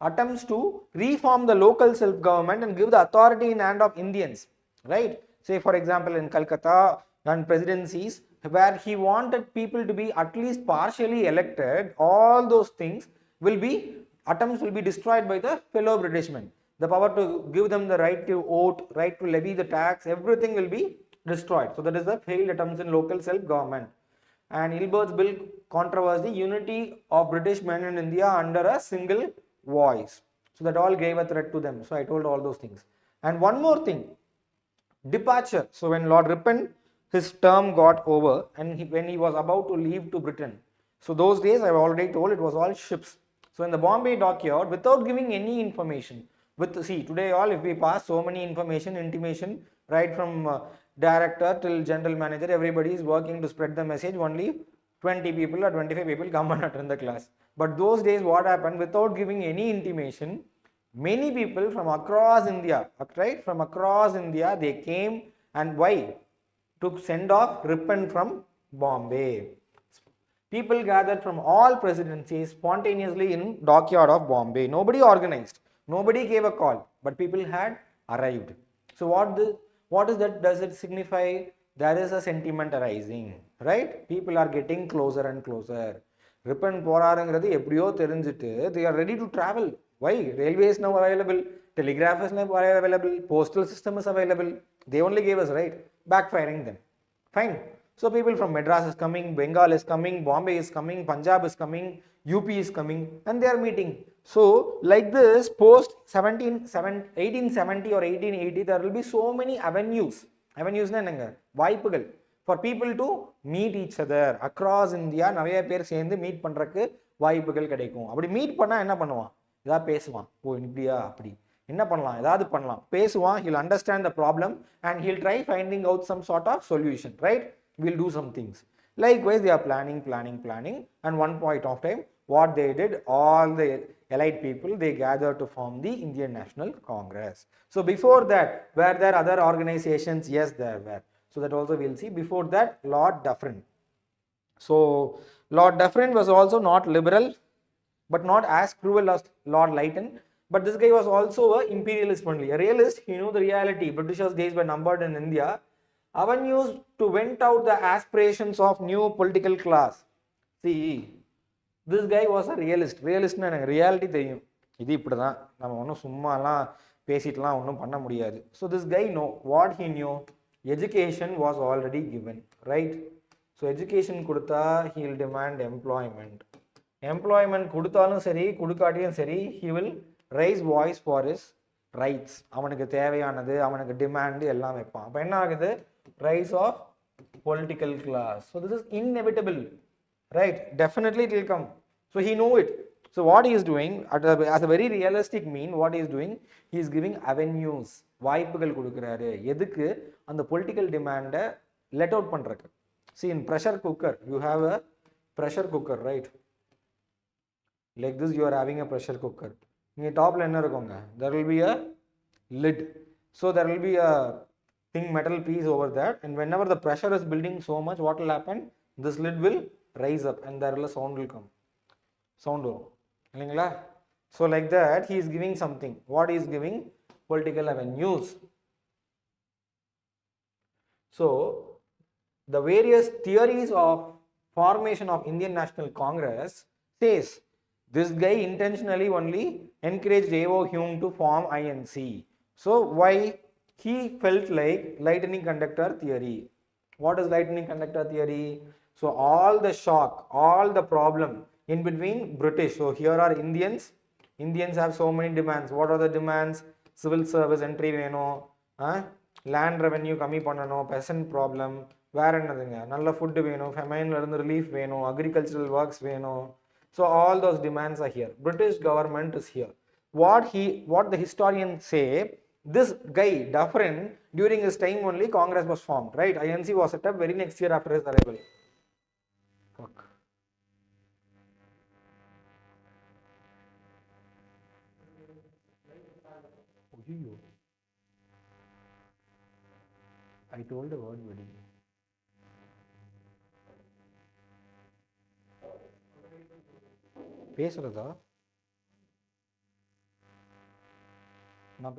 attempts to reform the local self-government and give the authority in hand of Indians, right? Say for example in Calcutta and presidencies where he wanted people to be at least partially elected, all those things attempts will be destroyed by the fellow Britishmen. The power to give them the right to vote, right to levy the tax, everything will be destroyed. So that is the failed attempts in local self-government. And Ilbert's bill controversy, unity of British men in India under a single voice. So that all gave a threat to them. So I told all those things. And one more thing, departure. So when Lord Ripon, his term got over and when he was about to leave to Britain. So those days I have already told it was all ships. So in the Bombay dockyard, without giving any information, today all if we pass so many intimation, right from director till general manager, everybody is working to spread the message. Only 20 people or 25 people come and attend the class. But those days what happened, without giving any intimation, many people from across India, right, from across India, they came. And why? To send off Ripon from Bombay. People gathered from all presidencies spontaneously in dockyard of Bombay. Nobody organized, nobody gave a call, but people had arrived. So what is that? Does it signify? There is a sentiment arising, right? People are getting closer and closer. Ripon போறாருங்கிறது எப்படியோ தெரிஞ்சிட்டு they are ready to travel. Why? Railway is now available, telegraph is now available, postal system is available. They only gave us, right? Backfiring them. Fine. So people from Madras is coming, Bengal is coming, Bombay is coming, Punjab is coming, UP is coming, and they are meeting. So like this, post 1870 or 1880, there will be so many avenues na enanga vaaipugal for people to meet each other across India. நிறைய பேர் சேர்ந்து meet பண்றதுக்கு வாய்ப்புகள் கிடைக்கும். அப்படி meet பண்ணா என்ன பண்ணுவான், ஏதாவது பேசுவான், ஓ இப்படியா அப்படி என்ன பண்ணலாம், ஏதாவது பண்ணலாம், பேசுவான், he'll understand the problem and he'll try finding out some sort of solution, right? We'll do some things. Likewise, they are planning, and one point of time, what they did, all the elite people, they gathered to form the Indian National Congress. So before that, were there other organizations? Yes, there were. So that also we'll see. Before that, Lord Dufferin. So Lord Dufferin was also not liberal, but not as cruel as Lord Lytton. But this guy was also an imperialist only, a realist. He knew the reality. Britishers' days were numbered in India. Avenues to vent out the aspirations of new political class. See, this guy was a realist. Realistனா எனக்கு reality தெரியும், இது இப்படி தான், நம்ம ஒன்றும் சும்மாலாம் பேசிட்டுலாம் ஒன்றும் பண்ண முடியாது. So this guy know what he knew, education was already given, right? So education கொடுத்தா ஹீல் டிமாண்ட் எம்ப்ளாய்மெண்ட். எம்ப்ளாய்மெண்ட் கொடுத்தாலும் சரி கொடுக்காட்டியும் சரி, he will raise voice for his rights. அவனுக்கு தேவையானது, அவனுக்கு டிமாண்டு எல்லாம் வைப்பான். அப்போ என்ன ஆகுது? Rise of political class. So this is inevitable, right? Definitely it will come. So he knew it. So what he is doing as a very realistic mean, what he is doing, he is giving avenues, வாய்ப்புகள் கொடுக்குறாரு. எதுக்கு? அந்த political டிமாண்டை let out பண்ணுறக்கு. See, in pressure cooker, you have a pressure cooker, right? Like this, you are having a pressure cooker. இங்கே டாப்ல என்ன இருக்குங்க? There will be a lid. So there will be a thin metal piece over that, and whenever the pressure is building so much, what will happen? This lid will rise up and there will a sound will come. Sound வரும் இல்லைங்களா? So like that, he is giving something. What he is giving? Political avenues. So the various theories of formation of Indian National Congress says this guy intentionally only encouraged A.O. Hume to form INC. So why? He felt like lightning conductor theory. What is lightning conductor theory? So all the shock, all the problem in between British. So here are Indians. Indians have so many demands. What are the demands? Civil service entry வேணும், land revenue கம்மி பண்ணணும், peasant problem, வேற என்னதுங்க, நல்ல food வேணும், ஃபெமைன்ல இருந்து relief வேணும், agricultural works வேணும். So all those demands are here. British government is here. What the historians say, this guy Dufferin, during his time only Congress was formed, right? INC was set up very next year after his arrival. Fuck. I told a word wedding. பேசுறதா நான்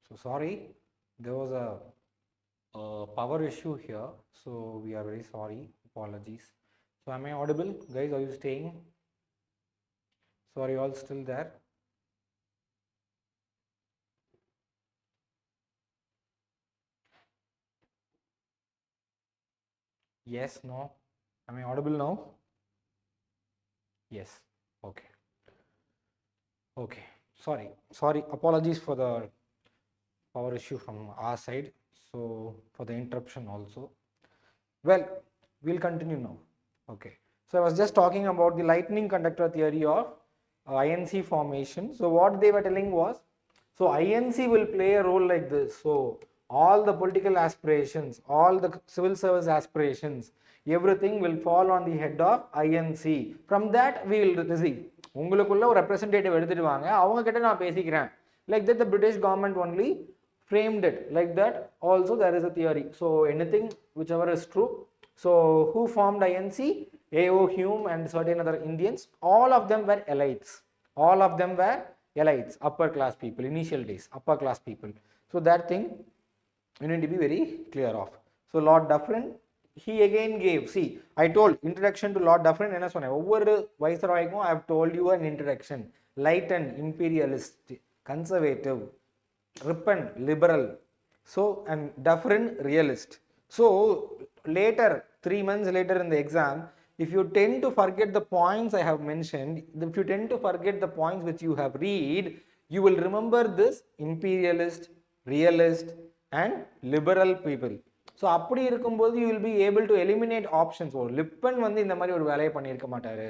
So sorry, there was a power issue here, so we are very sorry, apologies. So am I audible, guys? Are you staying? So are you all still there? Yes, no? Am I audible now? Yes. Okay. Okay. Sorry, apologies for the power issue from our side. So for the interruption also. Well, we'll continue now. Okay. So I was just talking about the lightning conductor theory of INC formation. So what they were telling was, so INC will play a role like this. So all the political aspirations, all the civil service aspirations, everything will fall on the head of INC. From that we will receive. உங்களுக்குள்ள ஒரு representative எடுத்துட்டு வாங்க, அவங்க கிட்ட நான் பேசிக்கிறேன். Like that the British government only framed it like that. Also there is a theory. So anything whichever is true. So who formed INC? A.O. Hume and certain other Indians. All of them were elites. All of them were elites, upper class people, initial days, upper class people. So that thing you need to be very clear of. So Lord Dufferin, he again gave, see, I told introduction to Lord Dufferin, என்ன சொன்னேன், ஒவ்வொரு வைஸ்ராய்க்கும் I have told you an introduction. Lighten, imperialist, conservative, Ripon, liberal, so, and Dufferin, realist. So later, 3 months later in the exam, if you tend to forget the points I have mentioned, if you tend to forget the points which you have read, you will remember this imperialist, realist and liberal people. So அப்படி இருக்கும்போது you will be able to eliminate options. ஓ லிப்பன் வந்து இந்த மாதிரி ஒரு வேலையை பண்ணியிருக்க மாட்டாரு,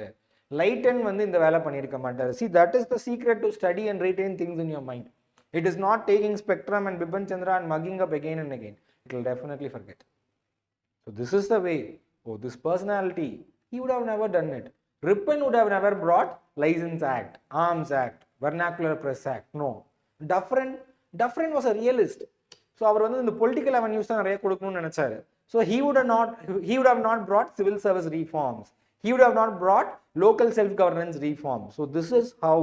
lighten வந்து இந்த வேலை பண்ணியிருக்க மாட்டாரு. See, that is the secret to study and retain things in your mind. It is not taking spectrum and Biban Chandra and mugging up again and again. It will definitely forget. So this is the way. Oh, this personality, he would have never done it. Ripon would have never brought License Act, Arms Act, Vernacular Press Act. No. Dufferin was a realist. So அவர் வந்து இந்த political avenues தான் நிறைய கொடுக்கணும்னு நினைச்சாரு. So he would have not brought civil service reforms. He would have not brought local self-governance reforms. So this is how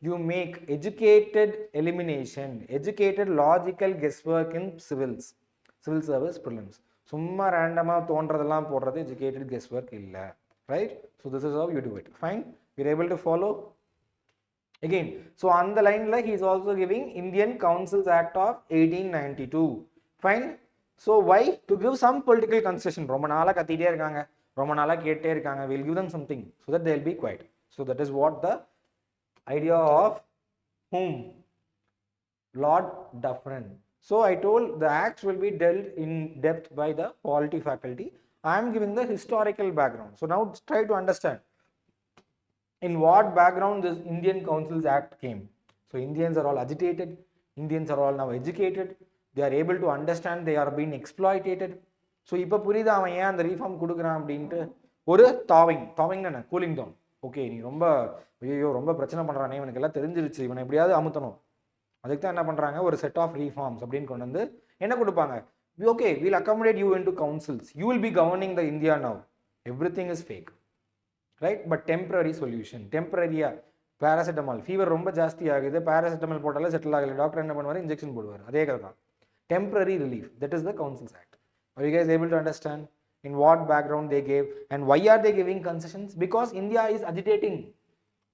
you make educated elimination, educated logical guesswork in civil service prelims. சும்மா ரேண்டமா தோன்றதெல்லாம் போடுறது educated guesswork இல்ல, right? So this is how you do it. Fine, you're able to follow again. So on the line like he is also giving Indian Councils Act of 1892. Fine. So why? To give some political concession. ரொம்ப நாளா கத்திட்டே இருக்காங்க, ரொம்ப நாளா கேட்டே இருக்காங்க, we'll give them something so that they'll be quiet. So that is what the idea of whom? Lord Dufferin. So I told the acts will be dealt in depth by the polity faculty. I am giving the historical background. So now try to understand in what background this Indian Councils Act came. So Indians are all agitated, Indians are all now educated, they are able to understand they are being exploited. So இப்போ புரியுதா அவன் ஏன் அந்த reform கொடுக்குறான் அப்படின்ட்டு. ஒரு தாவிங் என்ன cooling down. Okay, நீ ரொம்ப ஐயோ ரொம்ப பிரச்சனை பண்ணுறானே, இவனுக்கு எல்லாம் தெரிஞ்சிருச்சு, இவனை எப்படியாவது அமுத்தணும், அதுக்கு தான் என்ன பண்ணுறாங்க, ஒரு செட் ஆஃப் ரீஃபார்ம்ஸ் அப்படின்னு கொண்டு வந்து என்ன கொடுப்பாங்க, okay will accommodate you into councils, you will be governing the India now, everything is fake, right? But temporary solution, டெம்பரரியாக பேராசிட்டமால் ஃபீவர் ரொம்ப ஜாஸ்தி ஆகுது, பேராசிட்டமால் போட்டாலும் செட்டில் ஆகலை, டாக்டர் என்ன பண்ணுவார், இன்ஜெக்ஷன் போடுவார், அதே கதை தான். Temporary relief, that is the Councils Act. Are you guys able to understand in what background they gave and why are they giving concessions? Because India is agitating,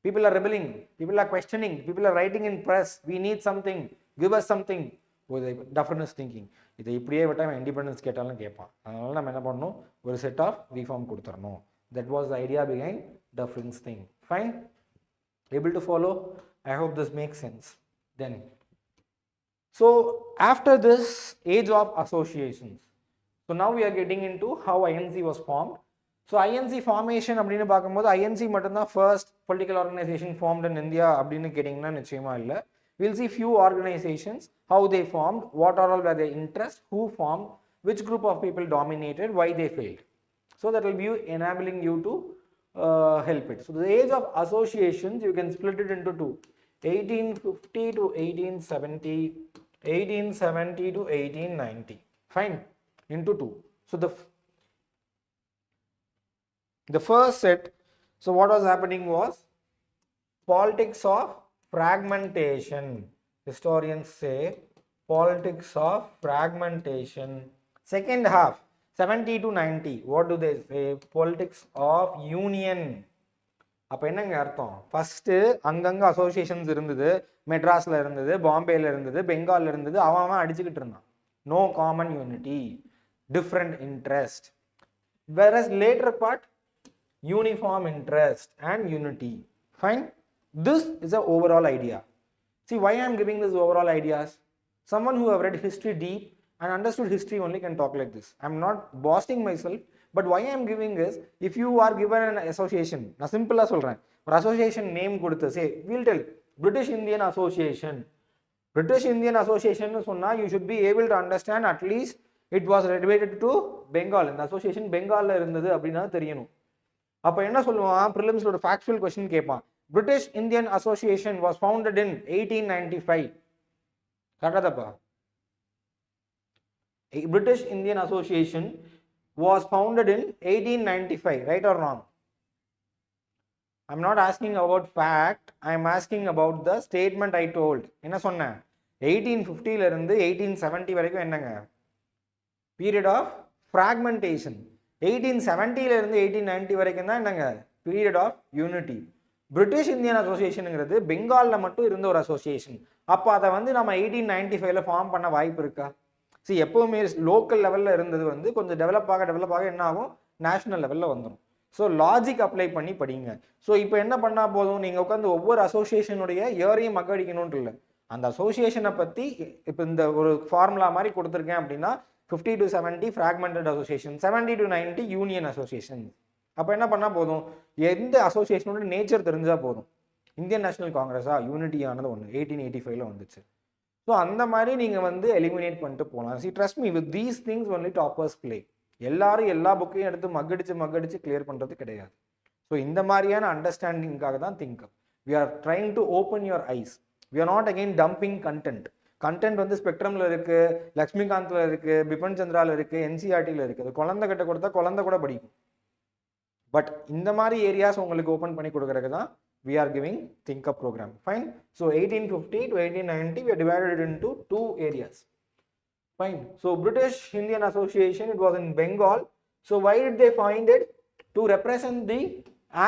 people are rebelling, people are questioning, people are writing in press, we need something, give us something. Dufferin is thinking, இதை இப்படியே விட்டால் independence கேட்டாலும் கேட்பான், அதனால நம்ம என்ன பண்ணணும், ஒரு செட் ஆஃப் ரீஃபார்ம் கொடுத்துடணும். That was the idea behind Dufferin's thing. Fine, able to follow? I hope this makes sense. Then so after this age of associations, so now we are getting into how INC was formed. So INC formation அப்படின்னு பார்க்கும்போது INC மட்டும்தான் first political organization formed in India அப்படின்னு கேட்டிங்கன்னா நிச்சயமா இல்லை. We'll see few organizations, how they formed, what all were their interests, who formed, which group of people dominated, why they failed. So that will be enabling you to help it. So the age of associations, you can split it into two, 1850 to 1870, 1870 to 1890. Fine, into two. So the first set, so what was happening was politics of fragmentation. Historians say Politics of fragmentation. Second half 70 to 90. What do they say? Politics of union. அப்போ என்னங்க அர்த்தம்? First அங்கங்கே associations இருந்தது, மெட்ராஸில் இருந்தது, பாம்பேயில் இருந்தது, பெங்காலில் இருந்தது, அவன் அடிச்சுக்கிட்டு இருந்தான். No common unity, different interest. Whereas later part, uniform interest and unity. Fine. This is the overall idea. See why I am giving this overall ideas. Someone who have read history deep and understood history only can talk like this. I am not boasting myself, but why I am giving is, if you are given an association, na simple ah solren, or association name koduthu, say we'll tell British Indian Association. British Indian Association nu sonna, you should be able to understand at least it was related to Bengal. இந்த association பெங்காலில் இருந்தது அப்படின்னா தெரியணும். அப்போ என்ன சொல்லுவான், ப்ரிலிம்ஸில் ஒரு factual question கேட்பான். British Indian association was founded இன் 1895. கரெக்டாக தப்பா? British Indian Association was founded in 1895, right or wrong? I'm not asking about fact, I'm asking about the statement I told. என்ன சொன்னேன்? 1850 இருந்து 1870 வரைக்கும் என்னங்க? Period of fragmentation. 1870 இருந்து 1890 வரைக்கும் தான் என்னங்க? Period of unity. British Indian அசோசியேஷனுங்கிறது பெங்காலில் மட்டும் இருந்த ஒரு அசோசியேஷன். அப்போ அதை வந்து நம்ம 1895 ஃபார்ம் பண்ண வாய்ப்பு இருக்கா? சரி, எப்போவுமே லோக்கல் லெவலில் இருந்தது வந்து கொஞ்சம் டெவலப் ஆக என்ன ஆகும், நேஷனல் லெவலில் வந்துடும். ஸோ லாஜிக் அப்ளை பண்ணி படிங்க. ஸோ இப்போ என்ன பண்ணால் போதும், நீங்கள் உட்காந்து ஒவ்வொரு அசோசியேஷனுடைய இயரையும் மக்கடிக்கணும்னு இல்லை, அந்த அசோசியேஷனை பற்றி இப்போ இந்த ஒரு ஃபார்முலா மாதிரி கொடுத்துருக்கேன் அப்படின்னா 50 to 70 fragmented association, 70 to 90 union association. அப்போ என்ன பண்ணால் போதும், எந்த அசோசியேஷனோட நேச்சர் தெரிஞ்சால் போதும். இந்தியன் நேஷனல் காங்கிரஸா யூனிட்டியானது ஒன்று 1885 வந்துச்சு. ஸோ அந்த மாதிரி நீங்கள் வந்து எலிமினேட் பண்ணிட்டு போகலாம். C trust me, with these things only toppers play. எல்லாரும் எல்லா புக்கையும் எடுத்து மக்கடிச்சு கிளியர் பண்ணுறது கிடையாது. ஸோ இந்த மாதிரியான அண்டர்ஸ்டாண்டிங்காக தான் think. We are trying to open your eyes. We are not again dumping content. Content வந்து ஸ்பெக்ட்ரமில் இருக்குது, லக்ஷ்மிகாந்தில் இருக்குது, பிபன் சந்திராவில் இருக்குது, என்சிஆர்டியில் இருக்குது. குழந்தை கிட்ட கொடுத்தா குழந்தை கூட படிக்கும். பட் இந்த மாதிரி ஏரியாஸ் உங்களுக்கு ஓப்பன் பண்ணி கொடுக்கறதுக்கு தான் we are giving think up program. Fine. So 1850 to 1890 we are divided it into two areas. Fine. So British Indian Association, it was in Bengal. So why did they find it? To represent the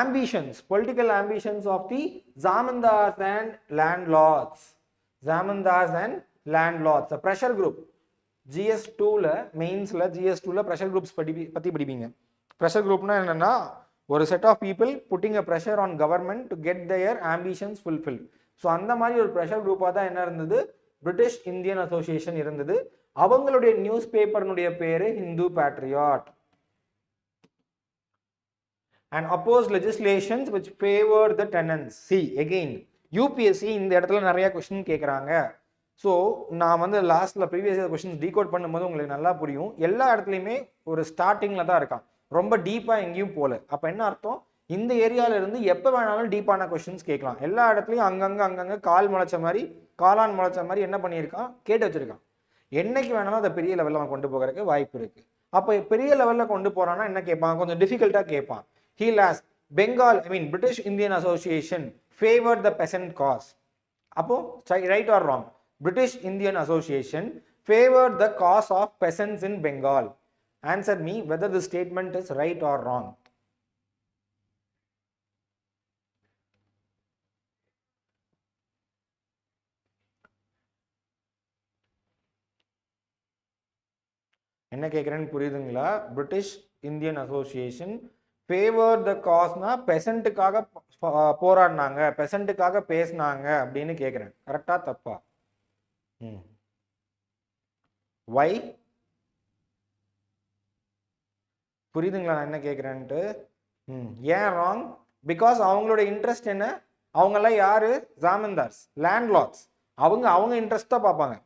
ambitions, political ambitions of the zamindars and landlords. Zamindars and landlords, a pressure group. GS2 la mains la GS2 la pressure groups பத்தி படிப்பீங்க. pressure groupனா என்னன்னா, ஒரு set of people putting a pressure on government to get their ambitions fulfil. So அந்த மாதிரி ஒரு pressure குரூப்பாக தான் என்ன இருந்தது, பிரிட்டிஷ் இந்தியன் அசோசியேஷன் இருந்தது. அவங்களுடைய நியூஸ் பேப்பர்னுடைய பேர் Hindu patriot. And oppose legislations which favour the டெனன்ஸ். C again UPSC இந்த இடத்துல நிறைய கொஸ்டின் கேட்குறாங்க. ஸோ நான் வந்து லாஸ்ட்டில் ப்ரீவியஸ் இயர் கொஸ்டின்ஸ் டீகோட் பண்ணும்போது உங்களுக்கு நல்லா புரியும். எல்லா இடத்துலையுமே ஒரு ஸ்டார்டிங்கில் தான் இருக்கான், ரொம்ப டீப்பாக எங்கேயும் போகல. அப்போ என்ன அர்த்தம், இந்த ஏரியாவிலேருந்து எப்போ வேணாலும் டீப்பான கொஸ்டின்ஸ் கேட்கலாம். எல்லா இடத்துலையும் அங்கங்கே காளான் முளைச்ச மாதிரி என்ன பண்ணியிருக்கான், கேட்டு வச்சுருக்கான். என்னைக்கு வேணாலும் அதை பெரிய லெவலில் அவன் கொண்டு போகிறதுக்கு வாய்ப்பு இருக்குது. அப்போ பெரிய லெவலில் கொண்டு போகிறான்னா என்ன கேட்பான், கொஞ்சம் டிஃபிகல்ட்டாக கேட்பான். Heal as Bengal, British Indian Association favour the peasant cause. அப்போது right or wrong, British Indian Association favour the cause of peasants in Bengal. Answer me whether the statement is right or wrong. என்ன கேட்குறேன்னு புரியுதுங்களா? British Indian Association favour the காஸ்னா பெசண்ட்டுக்காக போராடினாங்க, பெசண்ட்டுக்காக பேசினாங்க அப்படின்னு கேட்குறேன். கரெக்டா தப்பா? வை? புரியுதுங்களா நான் என்ன கேட்குறேன்ட்டு? ஏன் ராங்? பிகாஸ் அவங்களோட இன்ட்ரெஸ்ட் என்ன, அவங்கெல்லாம் யாரு, ஜாமீன்தார்ஸ், லேண்ட்லார்ட்ஸ். அவங்க இன்ட்ரெஸ்ட் தான் பார்ப்பாங்க.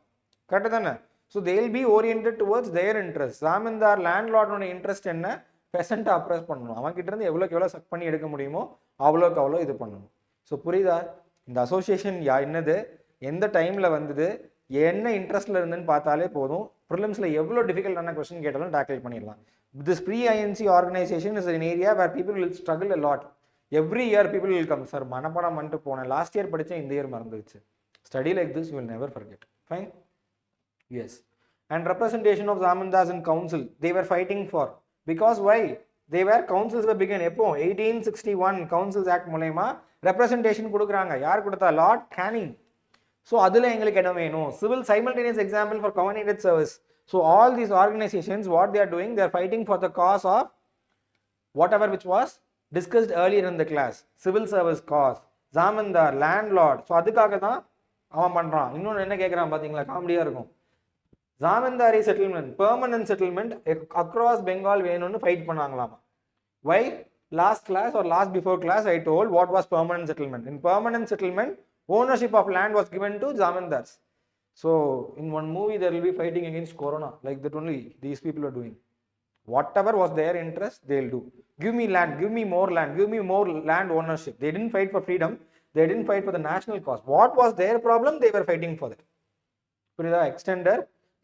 கரெக்டு தானே? So they will be oriented towards their interest. Zamindar லேண்ட்லார்டோட இன்ட்ரெஸ்ட் என்ன, பெசண்ட்டை அப்ரெஸ் பண்ணணும். அவங்ககிட்ட இருந்து எவ்வளோக்கு எவ்வளோ சக் பண்ணி எடுக்க முடியுமோ அவ்வளோக்கு அவ்வளோ இது பண்ணணும். ஸோ புரியுதா? இந்த அசோசியேஷன் என்னது, எந்த டைமில் வந்தது, என்ன இன்ட்ரெஸ்ட்டில் இருந்துன்னு பார்த்தாலே போதும். ப்ரிலிம்ஸில் எவ்வளோ டிஃபிகல்ட்டான கொஸ்டின் கேட்டாலும் டேக்கிள் பண்ணிடலாம். This pre-INC organization is an area where people will struggle a lot. Every year people will come, sir, மனப்பாடம் பண்ணிட்டு போனேன், லாஸ்ட் இயர் படித்தேன், இந்த year மறந்துடுச்சு. Study like this, you will never forget. Fine. Yes. And representation of Zamindars in council, they were fighting for. Because why? They were councils were began. 1861 Councils Act மூலமா representation கொடுக்குறாங்க. யார் கொடுத்தா? Lord Canning. So அதில் எங்களுக்கு இடம் வேணும். Civil simultaneous example for coordinated service. So all these organizations, what they are doing, they are fighting for the cause of whatever which was discussed earlier in the class. Civil service cause, Zamindar, landlord. So அதுக்காக தான் அவன் பண்றான். இன்னொன்று என்ன கேட்குறான் பார்த்தீங்களா? காமெடியாக இருக்கும். Zamindari settlement, permanent settlement across Bengal வேணும்னு fight பண்ணாங்களாமா. Why? Last class or last before class I told what was permanent settlement. In permanent settlement, ownership of land was given to Zamindars. So in one movie there will be fighting against Corona, like that only these people are doing. Whatever was their interest, they'll do. Give me land, give me more land, give me more land ownership. They didn't fight for freedom, they didn't fight for the national cause. What was their problem? They were fighting for that. புரியுதா? Extender,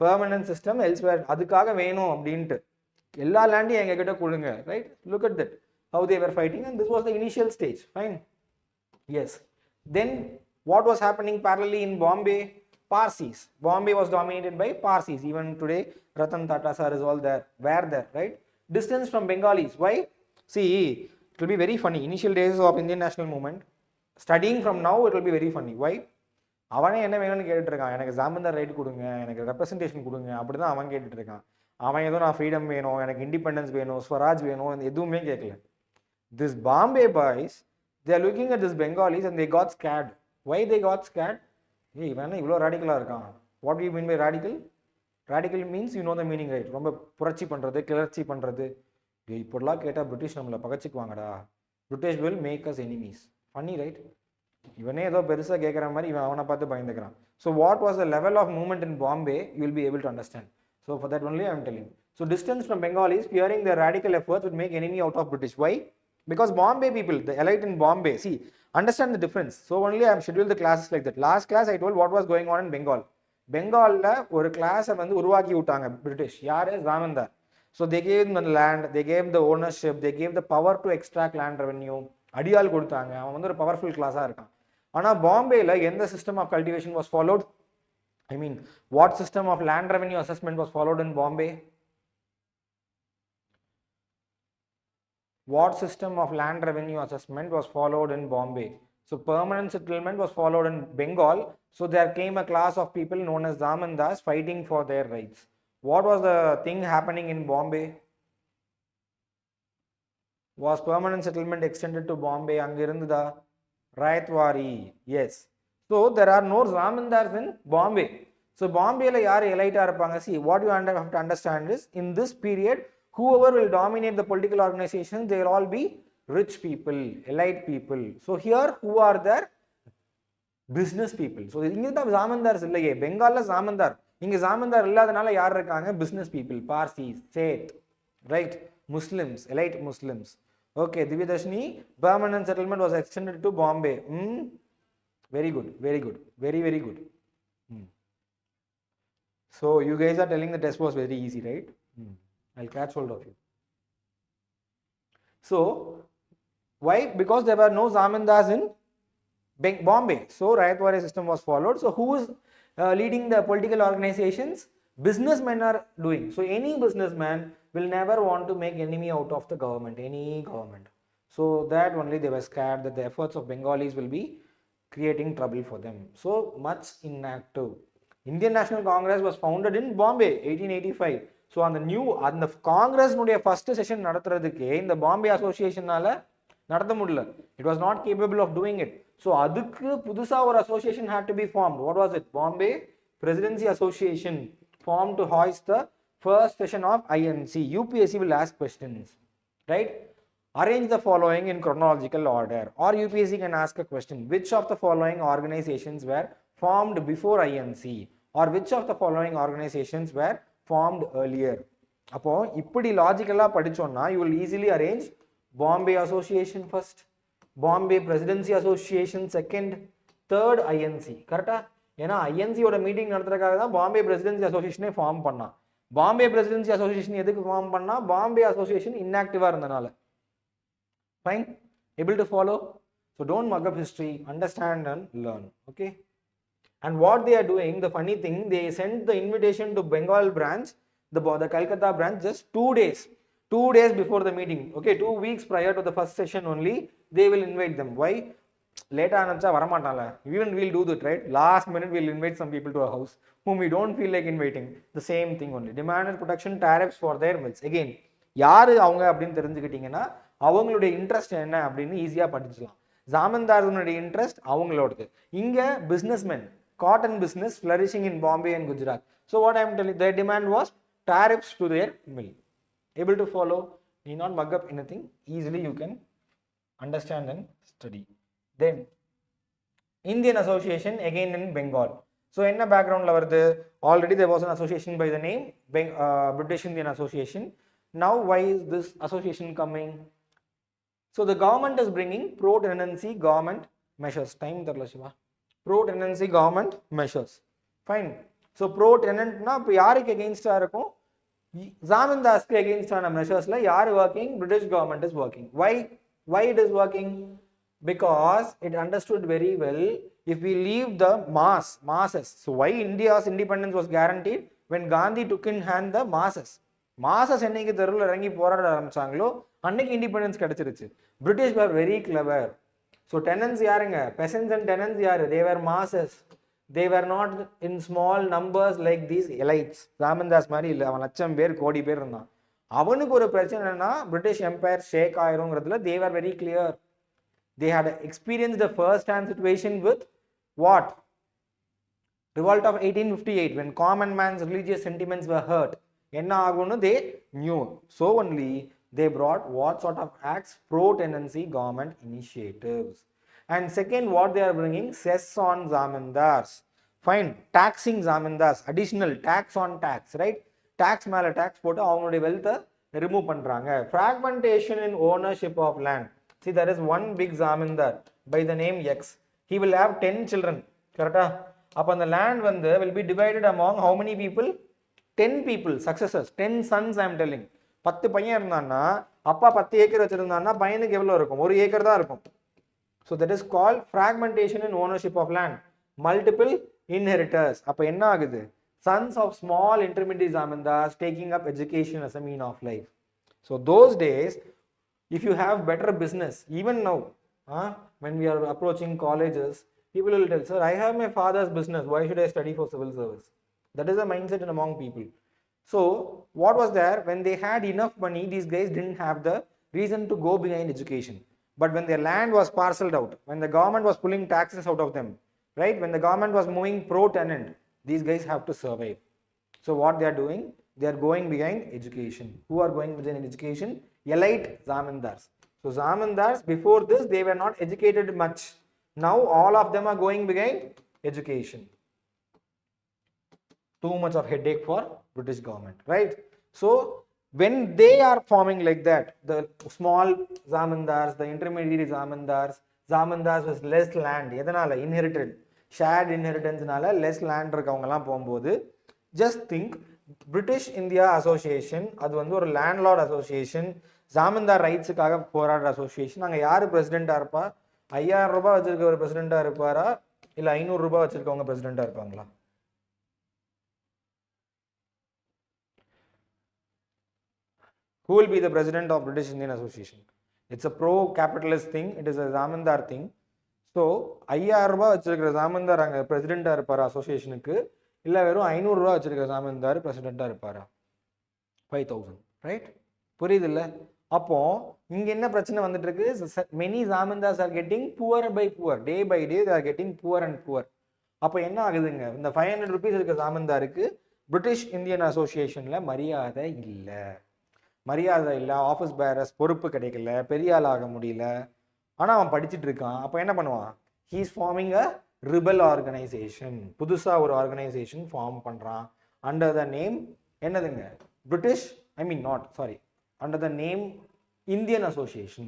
permanent system elsewhere, அதுக்காக வேணும் அப்படின்ட்டு எல்லா லேண்டையும் எங்க கிட்ட கொடுங்க. Right? Look at that, how they were fighting, and this was the initial stage. Fine. Yes. Then what was happening parallelly in Bombay? Parsis. Bombay was dominated by Parsis. Even today, Ratan Tata sir is all there. Where there, right? Distance from Bengalis. Why? See, it will be very funny. Initial days of Indian national movement. Studying from now, it will be very funny. Why? அவனே என்ன வேணும்னு கேட்டுட்டு இருக்கான். எனக்கு ஜாமீன்தார் right கொடுங்க, எனக்கு representation கொடுங்க, அப்படிதான் அவன் கேட்டுட்டு இருக்கான். அவன் ஏதோ நான் ஃப்ரீடம் வேணும், எனக்கு இண்டிபெண்டன்ஸ் வேணும், ஸ்வராஜ் வேணும், எதுவுமே கேட்கல. This Bombay boys, they are looking at this Bengalis and they got scared. Why they got scared? ஏய் இவன் இவ்வளோ ரேடிக்கலாக இருக்கான். What you mean by radical? Radical means you know the meaning, right? ரொம்ப புரட்சி பண்ணுறது, கிளர்ச்சி பண்ணுறது. இப்படிலாம் கேட்டால் பிரிட்டிஷ் நம்மளை பகச்சிக்குவாங்கடா. British will make us enemies. Funny, right? இவனே ஏதோ பெருசாக கேட்குற மாதிரி இவன் அவனை பார்த்து பயந்துக்கிறான். So what was the level of movement in Bombay, you will be able to understand. So for that only I am telling. So distance from Bengalis fearing the radical efforts would make enemy out of British. Why? Because Bombay people, the elite in Bombay, see, understand the difference. So only I have scheduled the classes like that. Last class I told what was going on in Bengal. பெங்காலில் ஒரு கிளாஸை வந்து உருவாக்கி விட்டாங்க British. யார்? Zamindar. So they gave them the land, they gave the ownership, they gave the power to extract land revenue. அடியால் கொடுத்தாங்க. அவன் வந்து ஒரு பவர்ஃபுல் கிளாஸாக இருக்கான். ஆனால் பாம்பேல எந்த system of cultivation was followed? I mean what system of land revenue assessment was followed in Bombay? What system of land revenue assessment was followed in Bombay? So permanent settlement was followed in Bengal. So there came a class of people known as Zamindars fighting for their rights. What was the thing happening in Bombay? Was permanent settlement extended to Bombay? Angirundha Rayatwari. Yes. So there are no Zamindars in Bombay. So Bombay la yaar elite irupanga. See, what you have to understand is, in this period, whoever will dominate the political organizations, they will all be rich people, elite people. So here, who are there? Business people. So இங்க தான் ஜாமீன்தார்ஸ் இல்லையே. பெங்கால்ல ஜாமீன்தார், இங்க ஜாமீன்தார் இல்லாதனால யார் இருக்காங்க? Business people, Parsis, Seth, right? Muslims, elite Muslims. Okay, Divyadashini, permanent settlement was extended to Bombay. Very good, very good, very, very good. So you guys are telling the test was very easy, right? I'll catch hold of you. So why? Because there were no zamindars in Bombay. So Rayatwari system was followed. So who is leading the political organizations? Businessmen are doing. So any businessman will never want to make enemy out of the government, any government. So that only they were scared that the efforts of Bengalis will be creating trouble for them. So much inactive. Indian National Congress was founded in Bombay, 1885. So அந்த காங்கிரஸ்னுடைய first session நடத்துறதுக்கே இந்த பாம்பே அசோசியேஷனால நடத்த முடியல. It was not capable of doing it. So அதுக்கு புதுசாக ஒரு association had to be formed. What was it? Bombay Presidency Association form to hoist the first session of INC. UPSC will ask questions, right? Arrange the following in chronological order, or UPSC can ask a question: which of the following organizations were formed before INC, or which of the following organizations were formed earlier? அப்போ இப்படி லாஜிக்கலாக படிச்சோம்னா you will easily arrange Bombay Association first, Bombay Presidency Association second, third INC. கரெக்டா? ஏன்னா ஐஎன்சியோட meeting நடத்துறதுக்காக தான் Bombay presidency அசோசியேஷனே form பண்ணா. Bombay Presidency association எதுக்கு form பண்ணா? Bombay association இன்ஆக்டிவா இருந்தனால. Fine? Able to follow? So don't mug up history, understand and learn. Okay? And what they are doing, the funny thing, they sent the invitation to Bengal branch, the Calcutta branch, just 2 days before the meeting. Okay, 2 weeks prior to the first session only, they will invite them. Why? Later anamcha varamatala. Even we'll do that, right? Last minute we'll invite some people to our house whom we don't feel like inviting. The same thing only. Demand and protection tariffs for their mills. Again, யாரு அவங்க அப்படின்னு தெரிஞ்சுக்கிட்டீங்கன்னா அவங்களுடைய interest என்ன அப்படின்னு ஈஸியா படிச்சுக்கலாம். ஜாமீன்தார்களுடைய interest அவங்களோடது. இங்க பிசினஸ்மென், cotton business flourishing in Bombay and Gujarat. So what I am telling, their demand was tariffs to their mill. Able to follow? Need not mug up anything. Easily you can understand and study. Then Indian Association again in Bengal. So in the background already there was an association by the name British Indian Association. Now why is this association coming? So the government is bringing pro-tenancy government measures. Time tharla Shiva. Pro-tenancy government measures. Fine. So pro-tenant na இப்போ யாருக்கு against-ஆ இருக்கும்? ஜாமீன்தார்ஸ்க்கு against-ஆன measuresல யார் working? British government is working. Why it is working? Because it understood very well, if we leave the masses. So why India's independence was guaranteed? When Gandhi took in hand the masses என்னைக்கு தெருவில் இறங்கி போராட ஆரம்பிச்சாங்களோ அன்னைக்கு independence கிடைச்சிருச்சு. British were very clever. So tenants யாருங்க? Peasants and tenants யாரு? They were masses. They were not in small numbers like these elites. ஜாமீன்தாஸ் மாதிரி இல்லை, அவன் லட்சம் பேர் கோடி பேர் இருந்தான். அவனுக்கு ஒரு பிரச்சனைனா பிரிட்டிஷ் எம்பையர் ஷேக் ஆயிருங்கிறதுல they were very clear. They had experienced the first-hand situation with what? Revolt of 1858, when common man's religious sentiments were hurt. Enna agunu they knew. So only they brought what sort of acts? Pro-tenancy government initiatives. And second, what they are bringing? Cess on zamindars. Fine. Taxing zamindars. Additional tax on tax, right? Tax மேல tax போட்டு அவங்களுடைய wealth remove பண்றாங்க. Fragmentation in ownership of land. See, there is one big zamindar by the name X. He will have 10 children. Correct? Upon the land will be divided among how many people? 10 people, successors, 10 sons I am telling. 10 பையன் இருந்தான்னா அப்பா 10 acre வச்சிருந்தான்னா பையனுக்கு எவ்வளவு இருக்கும்? 1 acre தான் இருக்கும். So that is called fragmentation in ownership of land. Multiple inheritors. அப்ப என்ன ஆகுது? Sons of small intermediate zamindars taking up education as a mean of life. So those days, if you have better business, even now, when we are approaching colleges, people will tell, sir, I have my father's business, why should I study for civil service? That is the mindset among people. So what was there? When they had enough money, these guys didn't have the reason to go behind education. But when their land was parceled out, when the government was pulling taxes out of them, right, when the government was moving pro-tenant, these guys have to survive. So what they are doing? They are going behind education. Who are going behind education? Elite zamindars. So zamindars, before this, they were not educated much. Now all of them are going behind education. Too much of headache for British government, right? So when they are forming like that, the small zamindars, the intermediate zamindars with less land, எதனால? Inherited, shared inheritance நால less land இருக்கவங்கலாம் போகும்போது, just think, British India Association, அது ஒரு landlord association, ஜாமீன்தார் ரைட்ஸுக்காக போராடுற association. அங்கே யார் பிரசிடென்டா இருப்பா? 5000 ரூபாய் வச்சிருக்க ஒரு பிரசிடென்டா இருப்பாரா, இல்லை 500 ரூபாய் வச்சிருக்கவங்க பிரசிடென்டா இருப்பாங்களா? Who will be the president of British Indian Association? It's a pro-capitalist thing. It is a zamindar thing. So 5000 ரூபாய் வச்சிருக்கிற ஜாமீன்தார் அங்கே பிரசிடென்டா இருப்பாரா அசோசியேஷனுக்கு, இல்லை வெறும் 500 ரூபாய் வச்சிருக்கிற ஜாமீன்தார் பிரசிடென்டா இருப்பாரா? 5000, ரைட்? புரியுது இல்லை? அப்போ இங்க என்ன பிரச்சனை வந்துட்டு இருக்கு? many zamindars are getting poor by poor, day by day they are getting poor and poor. அப்போ என்ன ஆகுதுங்க? இந்த 500 rupees இருக்க ஜாமீன்தாருக்கு பிரிட்டிஷ் இந்தியன் அசோசியேஷன்ல மரியாதை இல்லை. ஆஃபீஸ் பேரஸ் பொறுப்பு கிடைக்கல, பெரிய ஆள் ஆக முடியல. ஆனா அவன் படிச்சுட்டு இருக்கான். அப்போ என்ன பண்ணுவான்? he is forming a rebel organization. புதுசா ஒரு ஆர்கனைசேஷன் ஃபார்ம் பண்றான். under the name என்னதுங்க? British, under the name Indian Association.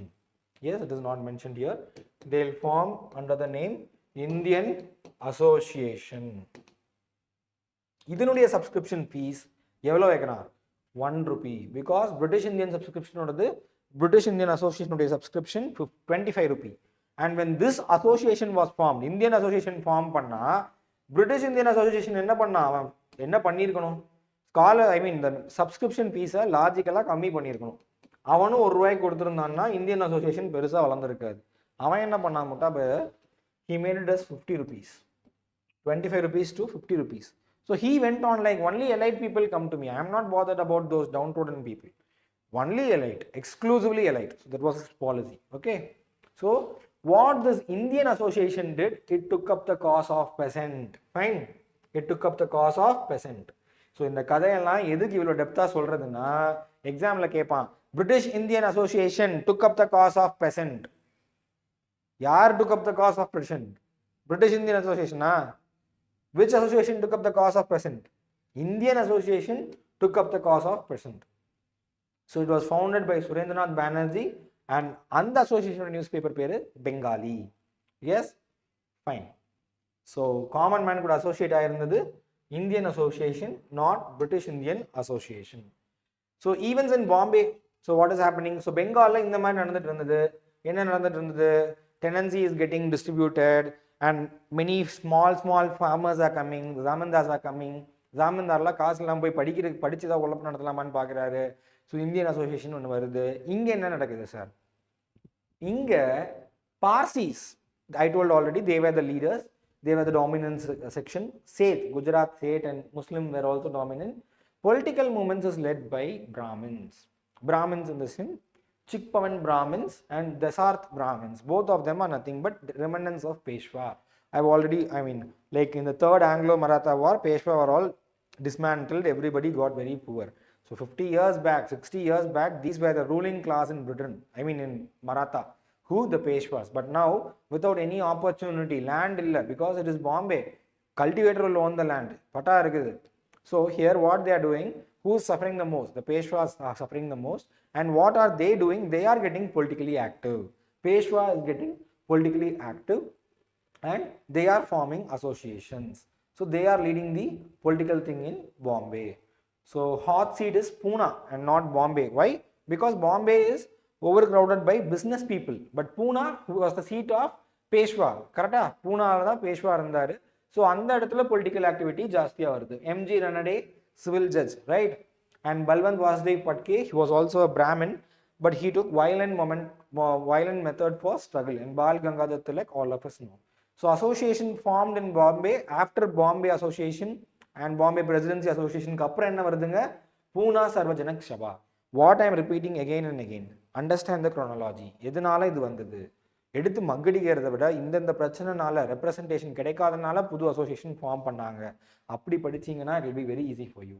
Yes, it is not mentioned here. They will form under the name Indian Association. இதனுடைய subscription fees எவ்வளோ வைக்கிறான்? 1 rupee. Because British Indian subscription ஓடது, British Indian Association உடைய subscription 25 rupee. And when this association was formed, Indian Association form பண்ணா, British Indian Association என்ன பண்ணா அவன் என்ன பண்ணியிருக்கணும், ஸ்காலர் இந்த சப்ஸ்கிரிப்ஷன் ஃபீஸை லாஜிக்கலாக கம்மி பண்ணியிருக்கணும். அவனும் ₹1 கொடுத்துருந்தான்னா இந்தியன் அசோசியேஷன் பெருசாக வளர்ந்துருக்காது. அவன் என்ன பண்ணான் முட்டா he made it as 50 rupees, 25 rupees to 50 rupees. So he went on like, only elite people come to me, I am not bothered about those downtrodden people, only elite, exclusively elite. So that was his policy. Okay, so what this Indian association did, it took up the cause of peasant. Fine, it took up the cause of peasant. So இந்த கதையெல்லாம் எதுக்கு இவ்வளோ டெப்த்தாக சொல்கிறதுன்னா, எக்ஸாமில் கேட்பான், British Indian Association took up the cause of peasant. யார் took up the cause of peasant? British Indian Association. Which association took up the cause of peasant? Indian Association took up the cause of peasant. So it was founded by Surendranath Banerjee and அந்த association newspaper பேரு Bengali. Yes, fine. So common man could associate ஆயிருந்தது Indian Association, not British Indian Association. So events in Bombay. So what is happening? So Bengal இந்த மாதிரி நடந்துட்டு இருந்தது. என்ன நடந்துட்டு இருந்தது? Tenancy is getting distributed and many small farmers are coming, zamindars are coming. ஜாமீன்தார்லாம் காசுலாம் போய் படிச்சுதான் உழப்பு நடத்தலாமான்னு பார்க்குறாரு. ஸோ இந்தியன் அசோசியேஷன் ஒன்று வருது. இங்கே என்ன நடக்குது சார்? இங்கே Parsis, I told already, they were the leaders, they were the dominant section. Seth, Gujarat Seth and Muslim were also dominant. Political movements is led by Brahmins. Brahmins in the sense, Chikpavan Brahmins and Dasarth Brahmins. Both of them are nothing but remnants of Peshwa. I've already, like in the third Anglo-Maratha war, Peshwa were all dismantled, everybody got very poor. So 50 years back, 60 years back, these were the ruling class in Britain, in Maratha. Who? The Peshwas. But now, without any opportunity, land illa, because it is Bombay, cultivator will own the land. Pata irukudhu. So here what they are doing, who is suffering the most? The Peshwas are suffering the most. And what are they doing? They are getting politically active. Peshwa is getting politically active and they are forming associations. So they are leading the political thing in Bombay. So hot seat is Pune and not Bombay. Why? Because Bombay is overcrowded by business people. But Pune was the seat of Peshwa. Correct? Pune da Peshwa irundaru. So அந்த இடத்துல political activity ஜாஸ்தியா வருது. MG Ranade, civil judge, right? And Balwant Vasudev Patke, he was also a Brahmin, but he took violent method for struggle. And Bal Gangadhar Tilak, all of us know. So association formed in Bombay. After Bombay Association and Bombay Presidency Association kapra enna varudunga, Pune Sarvajanak Sabha. What I am repeating again and again, understand the chronology. எதனால இது வந்தது? எடுத்து மggடிக்கிறத விட இந்த பிரச்சனைனால representation கிடைக்காதனால புது association form பண்ணாங்க. அப்படி படிச்சீங்கன்னா it will be very easy for you.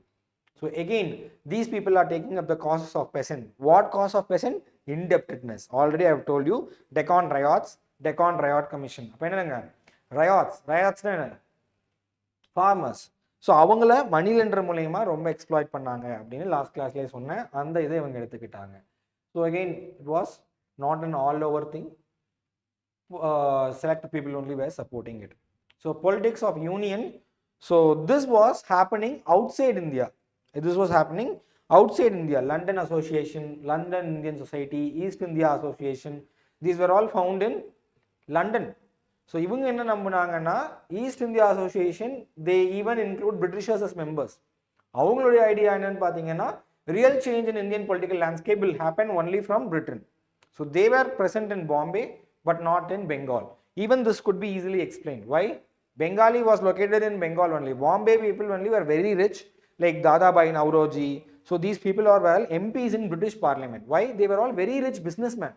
So again, these people are taking up the causes of peasant. What cause of peasant? Indebtedness. Already I have told you, Deccan riots, Deccan riot commission. அப்ப என்னங்க? riots என்ன? farmers. So அவங்கள மணி lender மூலயமா ரொம்ப exploit பண்ணாங்க அப்படின்னு last கிளாஸ்லேயே சொன்னேன். அந்த இதை இவங்க எடுத்துக்கிட்டாங்க. So again it was not an all over think. Select people only were supporting it. So politics of union. So this was happening outside India. This was happening outside India. London Association, London Indian Society, East India Association. These were all found in London. So இவங்க என்ன நம்புனாங்கன்னா, East India Association they even include Britishers as members. அவங்களுடைய idea என்னன்னு பார்த்தீங்கன்னா, real change in Indian political landscape will happen only from Britain. So they were present in Bombay but not in Bengal. Even this could be easily explained. Why? Bengali was located in Bengal only. Bombay people only were very rich, like Dadabhai Nauroji. So these people are well MPs in British Parliament. Why? They were all very rich businessmen.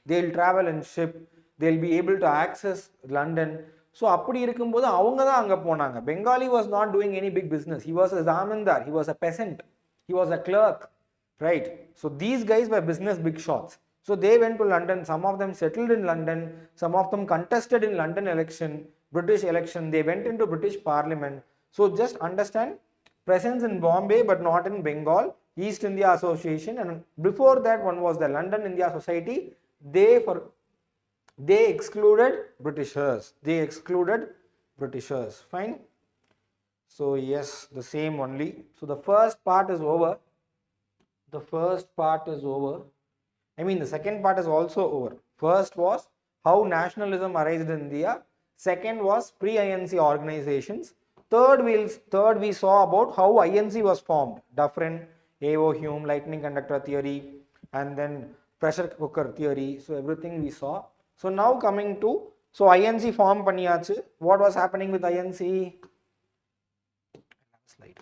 They will travel in ship. They will be able to access London. So அப்படி இருக்கும்போது அவங்க தான் அங்கே போனாங்க. Bengali was not doing any big business. He was a zamindar. He was a peasant. He was a clerk. Right? So these guys were business big shots. So they went to London. Some of them settled in London. Some of them contested in London election, British election. They went into British Parliament. So just understand, presence in Bombay but not in Bengal. East India Association, and before that one was the London India Society. They excluded Britishers. Fine. So yes, the same only. So the first part is over. The second part is also over. First was how nationalism arose in India. Second was pre-INC organizations. third we saw about how INC was formed. Dufferin, AO Hume, lightning conductor theory, and then pressure cooker theory. So everything we saw. So now coming to, so INC form பண்ணியாச்சு. What was happening with INC? Slide.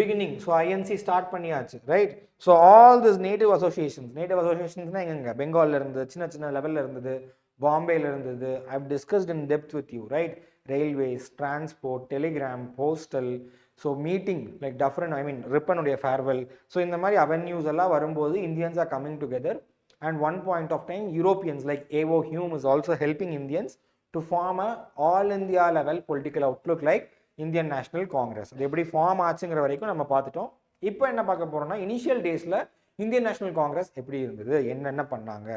Beginning. So INC start பண்ணியாச்சு, right? So all these native associations na enga Bengal la irundhu, chinna level la irundhu, Bombay la irundhu. I've discussed in depth with you, right? Railways, transport, telegram, postal. So meeting like different, I mean Ripon uடைய farewell. So இந்த மாதிரி avenues எல்லாம் வரும்போது Indians are coming together, and one point of time Europeans like AO Hume is also helping Indians to form a all India level political outlook like Indian National Congress. அது எப்படி form ஆச்சுங்கிற வரைக்கும் நம்ம பார்த்துட்டோம். இப்போ என்ன பார்க்க போறோம்னா இனிஷியல் டேஸ்ல இந்தியன் நேஷனல் காங்கிரஸ் எப்படி இருந்தது, என்னென்ன பண்ணாங்க.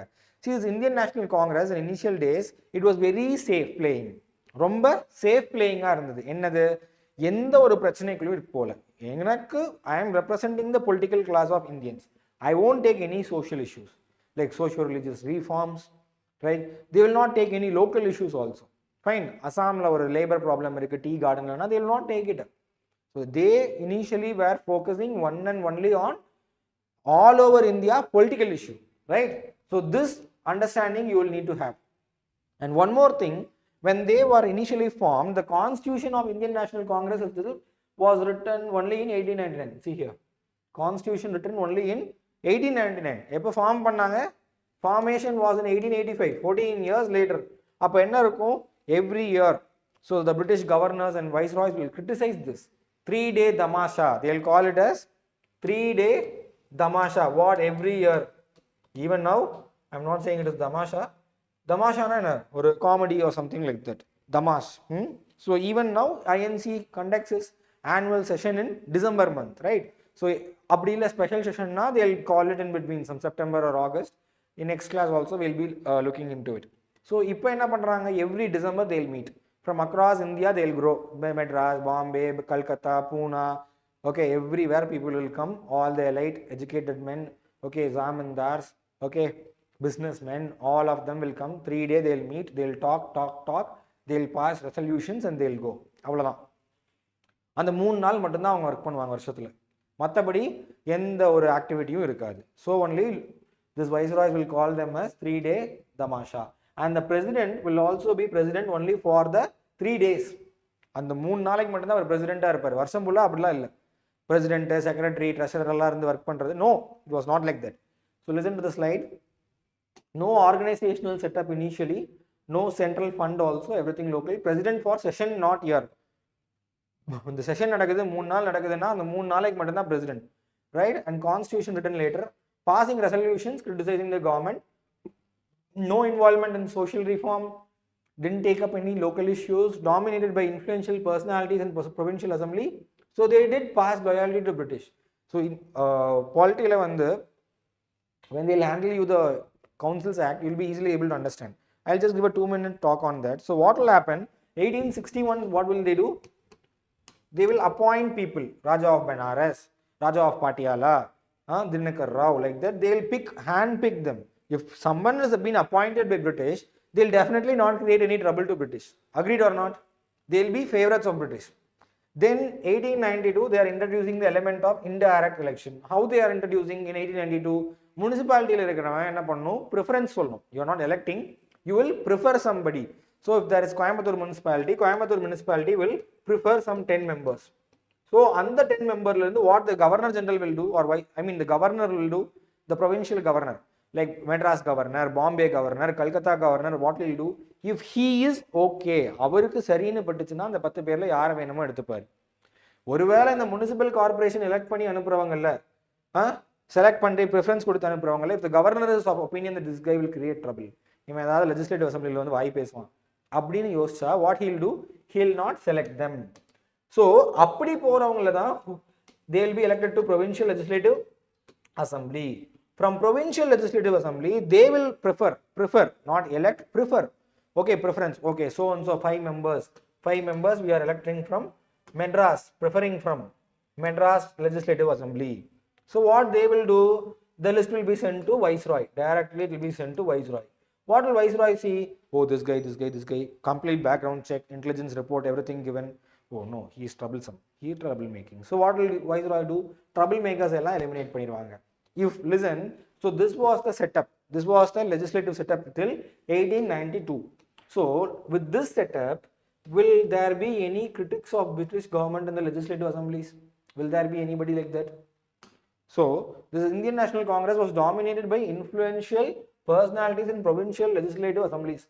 See, this Indian National Congress in initial days it was very safe playing. ரொம்ப சேஃப் பிளேயிங்காக இருந்தது. என்னது, எந்த ஒரு பிரச்சனைக்குள்ளும் போல. எனக்கு I am representing the political class of Indians. I won't take any social issues like socio religious reforms, right? They will not take any local issues also. Fine, Assamla ஒரு லேபர் ப்ராப்ளம் இருக்கு, tea கார்டன்லனா they will not take it up. So they initially were focusing one and only on all over India political issue, right? So this understanding you will need to have. And one more thing, when they were initially formed, the constitution of Indian National Congress was written only in 1899. See here, constitution written only in 1899. எப்போ form பண்ணாங்க? Formation was in 1885, 14 years later. அப்போ என்ன இருக்கும்? Every year, so the British governors and viceroys will criticize this 3-day tamasha. They'll call it as 3-day tamasha. What? Every year. Even now, I'm not saying it is tamasha. Tamasha na enna, or comedy or something like that. Damash. So even now, INC conducts its annual session in December month, right? So அப்படி இல்லை special செஷன்னா they'll call it in between some September or August. In next class also we'll be looking into it. So இப்போ என்ன பண்றாங்க? Every December they'll meet. From across India they'll grow. Madras, Bombay, Calcutta, Pune. Okay, everywhere people will come. All the elite, educated men. Okay, zamindars. Okay, businessmen. All of them will come. 3 days they'll meet. They'll talk. They'll pass resolutions and they'll go. அவ்வளோதான். அந்த 3 நாள் மட்டும்தான் அவங்க work பண்ணுவாங்க வருஷத்துல. மற்றபடி எந்த ஒரு ஆக்டிவிட்டியும் இருக்காது. So only this viceroy will call them as 3-day tamasha. And the president will also be president only for the 3 days. அந்த 3 நாளைக்கு மட்டும்தான் அவர் பிரசிடென்ட்டாக இருப்பார். வருஷம் ஃபுல்லாக அப்படிலாம் இல்லை. பிரசிடென்ட், செக்ரட்டரி, ட்ரெஷரர் எல்லாம் இருந்து ஒர்க் பண்ணுறது. No, it was not like that. So listen to the slide. No organisational setup initially, no central fund also, every thing local. President for session not year. இந்த session நடக்குது 3 நாள் நடக்குதுன்னா அந்த 3 நாளைக்கு மட்டும்தான் president, right? And constitution written later, passing resolutions criticising the government. No involvement in social reform, didn't take up any local issues, dominated by influential personalities in provincial assembly. So they did pass loyalty to British. So in polity when they'll handle you the Councils Act, you'll be easily able to understand. I'll just give a 2-minute talk on that. So what will happen? 1861, what will they do? They will appoint people, Raja of Benares, Raja of Patiala, Dinakar Rao, like that. They'll hand-pick them. If someone has been appointed by British, they'll definitely not create any trouble to British. Agreed or not? They'll be favorites of British. Then 1892, they are introducing the element of indirect election. How they are introducing in 1892? Municipality preference. You are not electing, you will prefer somebody. So if there is Coimbatore municipality will prefer some 10 members. So on the 10 members, what the Governor General will do, or the Governor will do, the provincial governor, like Madras governor, Bombay governor, Calcutta governor, what will he do? If he is okay, அவருக்கு சரின்னு பட்டுச்சுன்னா அந்த 10 பேர்ல யாரை வேணுமோ எடுத்துப்பாரு. ஒருவேளை இந்த municipal corporation elect பண்ணி அனுப்புறவங்கல்ல, செலக்ட் பண்ணி ப்ரிஃபரன்ஸ் கொடுத்து அனுப்புறவங்கல்ல, if the governor is of opinion that this guy will create trouble, இவன் ஏதாவது லெஜிஸ்லேட்டிவ் அசம்பிளியில் வந்து வாய் பேசுவான் அப்படின்னு யோசிச்சா, what he'll do? He'll not select them. So அப்படி போறவங்கள தான் they will be elected to provincial legislative assembly. From provincial legislative assembly, they will prefer, not elect, prefer. Okay, preference. Okay, so and so 5 members we are electing from Madras, preferring from Madras legislative assembly. So what they will do? The list will be sent to Viceroy. Directly it will be sent to Viceroy. What will Viceroy see? Oh, this guy, complete background check, intelligence report, everything given. Oh no, he is troublesome, he is troublemaking. So what will Viceroy do? Troublemakers ella eliminate panniruvanga. If listen, so this was the setup, this was the legislative setup till 1892. So with this setup, will there be any critics of British government in the legislative assemblies? Will there be anybody like that? So this Indian National Congress was dominated by influential personalities in provincial legislative assemblies.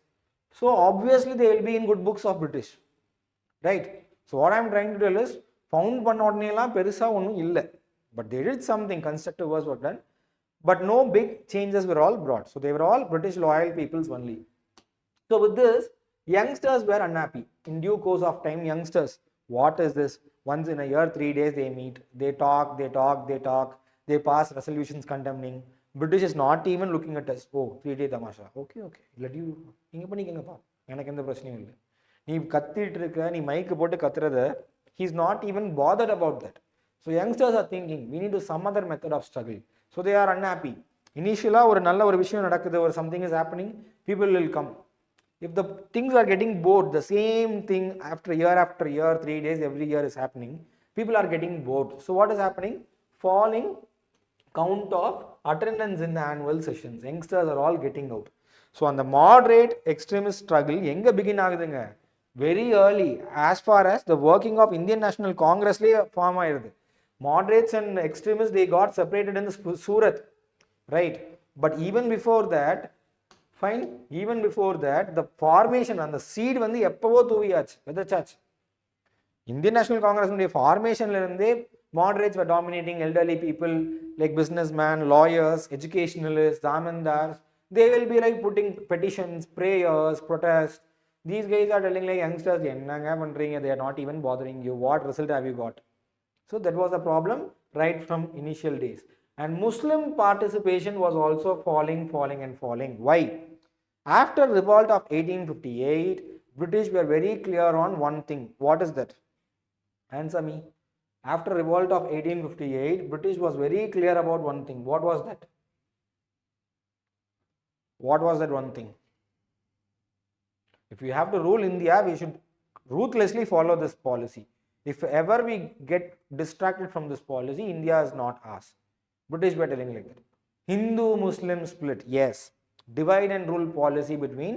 So obviously they will be in good books of British, right? So what I am trying to tell is, found panna odnela perusa onnum illa, but they did something, constructive work was done, but no big changes were all brought. So they were all British loyal peoples only. So with this, youngsters were unhappy. In due course of time, youngsters, what is this? Once in a year, 3 days they meet, they talk, they pass resolutions condemning. British is not even looking at us. Oh, 3-day tamasha. Okay, let you inga panikengappa, எனக்கு எந்த பிரச்சனையும் இல்லை. நீ கத்திட்டு இருக்க, நீ மைக்கு போட்டு கத்துறத, he is not even bothered about that. So youngsters are thinking we need to some other method of struggle. So they are unhappy. Initially ஒரு நல்ல ஒரு விஷயம் நடக்குது, or something is happening, people will come. If the things are getting bored, the same thing after year, 3 days, every year is happening, people are getting bored. So what is happening? Falling count of attendance in the annual sessions. Youngsters are all getting out. So on the moderate extremist struggle, enga begin agudunga? Very early, as far as the working of Indian National Congress le form ayirudhu. Moderates and extremists, they got separated in the Surat, right? But even before that, fine, even before that, the formation and the seed வந்து எப்பவோ தூவியாச்சு, விதைச்சாச்சு. Indian National Congress உடைய ஃபார்மேஷன்ல இருந்தே moderates were dominating, elderly people like businessmen, lawyers, educationalists, zamindars. They will be like putting petitions, prayers, protests. These guys are telling like youngsters, என்னங்க பண்றீங்க, they are not even bothering you, what result have you got? So that was a problem right from initial days. And Muslim participation was also falling. Why? After revolt of 1858, British were very clear on one thing. What is that? Answer me. After revolt of 1858, British was very clear about one thing. What was that? What was that one thing? If we have to rule India, we should ruthlessly follow this policy. If ever we get distracted from this policy, India is not ours. British were telling like that. Hindu-Muslim split, yes. Divide and rule policy between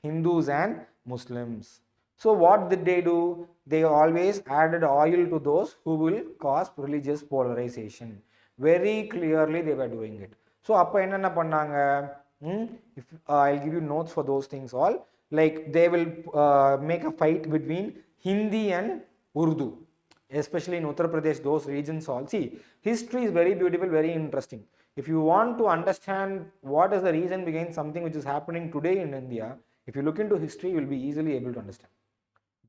Hindus and Muslims. So what did they do? They always added oil to those who will cause religious polarization. Very clearly they were doing it. So appa enna pannanga? If I'll give you notes for those things all. Like they will make a fight between Hindi and Urdu, especially in Uttar Pradesh, those regions all. See, history is very beautiful, very interesting. If you want to understand what is the reason behind something which is happening today in India, if you look into history, you will be easily able to understand.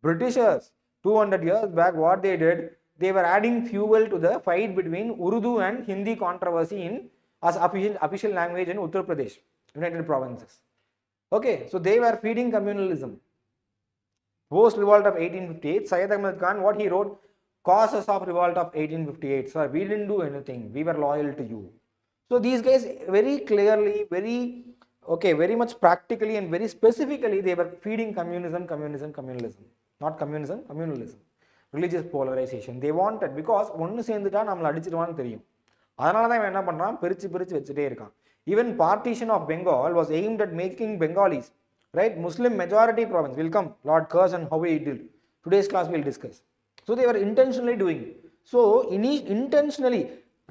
Britishers, 200 years back, what they did, they were adding fuel to the fight between Urdu and Hindi controversy as official language in Uttar Pradesh, United Provinces. Okay, so they were feeding communalism. Post revolt of 1858, Syed Ahmad Khan, what he wrote? Causes of revolt of 1858. Sir, we didn't do anything. We were loyal to you. So these guys very clearly, very much practically and very specifically, they were feeding communism. Not communism, communalism. Religious polarization. They wanted, because ஒன்னு சேர்ந்துட்டா நம்மள அடிச்சிடுவான்னு தெரியும். அதனால தான் இவன் என்ன பண்றான், பிரிச்சு வச்சிட்டே இருக்கான். Even partition of Bengal was aimed at making Bengalis, right, Muslim majority province. Will come Lord Curzon, how he did. Today's class we'll discuss. So they were intentionally doing. So intentionally,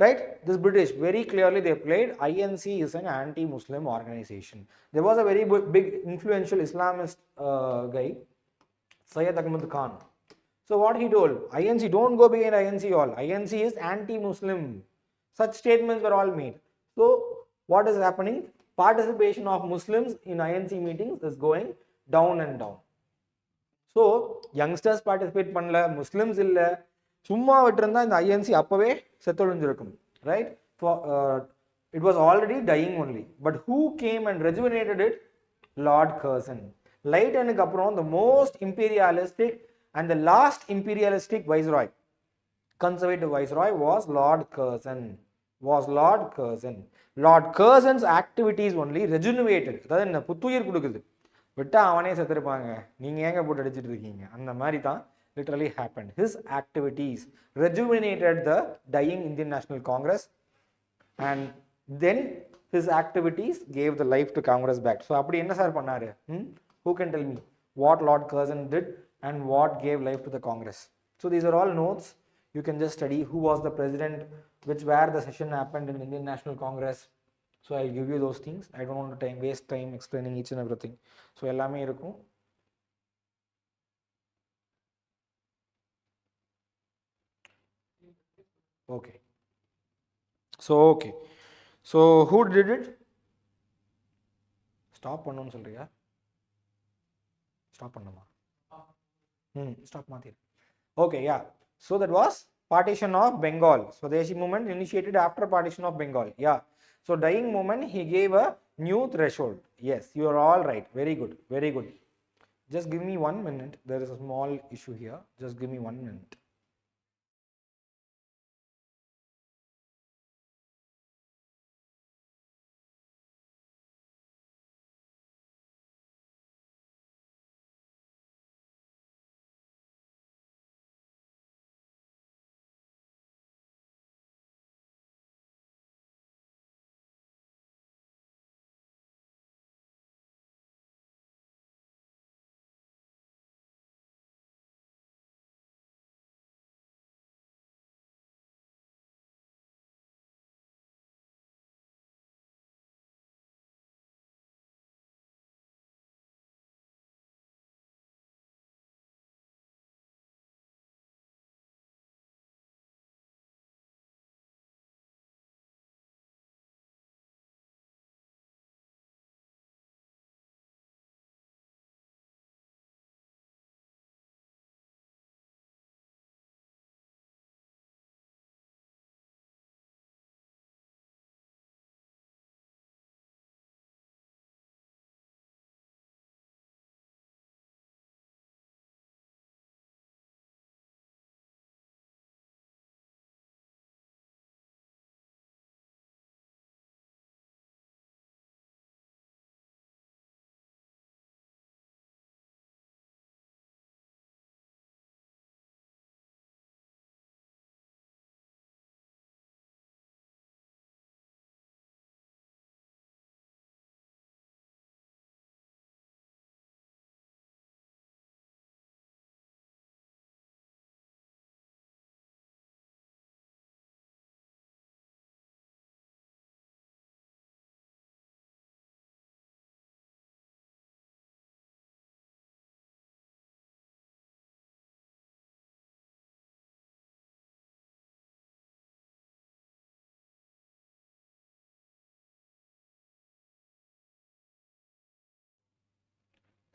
right, this British very clearly they played. INC is an anti-Muslim organization. There was a very big influential Islamist guy, Syed Ahmad Khan. So what he told, INC, don't go behind INC all. INC is anti-Muslim. Such statements were all made. So what is happening? Participation of Muslims in INC meetings is going down and down. So youngsters participate பண்ணல, Muslims இல்ல, சும்மா விட்டுருந்தா இந்த INC அப்பவே செத்தொழிஞ்சிருக்கும், right? It was already dying only. But who came and rejuvenated it? Lord Curzon. Light and அப்புறம் the most imperialistic and the last imperialistic viceroy, conservative viceroy, was Lord Curzon. was Lord Curzon. Lord Curzon's activities only rejuvenated. அதாவது இந்த புத்துயிர் கொடுக்குது. விட்டா அவனே செத்துருப்பாங்க, நீங்க ஏங்க போட்டு அடிச்சிட்டு இருக்கீங்க, அந்த மாதிரி தான் literally happened. His activities rejuvenated the dying Indian National Congress, and then his activities gave the life to Congress back. So அப்படி என்ன சார் பண்ணாரு? Who can tell me what Lord Curzon did and what gave life to the Congress? So these are all notes. You can just study who was the president, where the session happened in Indian National Congress. So I'll give you those things. I don't want to waste time explaining each and everything. So எல்லாமே இருக்கும். Okay. So who did it? Stop பண்ணனும் சொல்றியா? Stop பண்ணுமா? Stop மாத்திரு. Okay, yeah. So that was partition of Bengal. Swadeshi movement initiated after partition of Bengal. Yeah. So dying movement, he gave a new threshold. Yes, you are all right. Very good. Very good. Just give me 1 minute. There is a small issue here. Just give me 1 minute.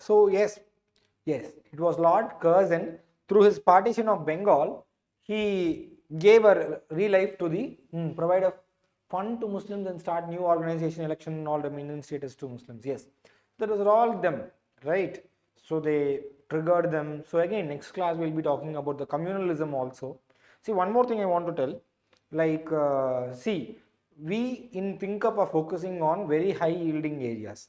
So yes, it was Lord Curzon. Through his partition of Bengal, he gave a relife to the provide a fund to Muslims and start new organization, election, and all dominion status to Muslims. Yes, that was all them, right? So they triggered them. So again, next class we'll be talking about the communalism also. See, one more thing I want to tell, like see, we in ThinkUp are focusing on very high yielding areas.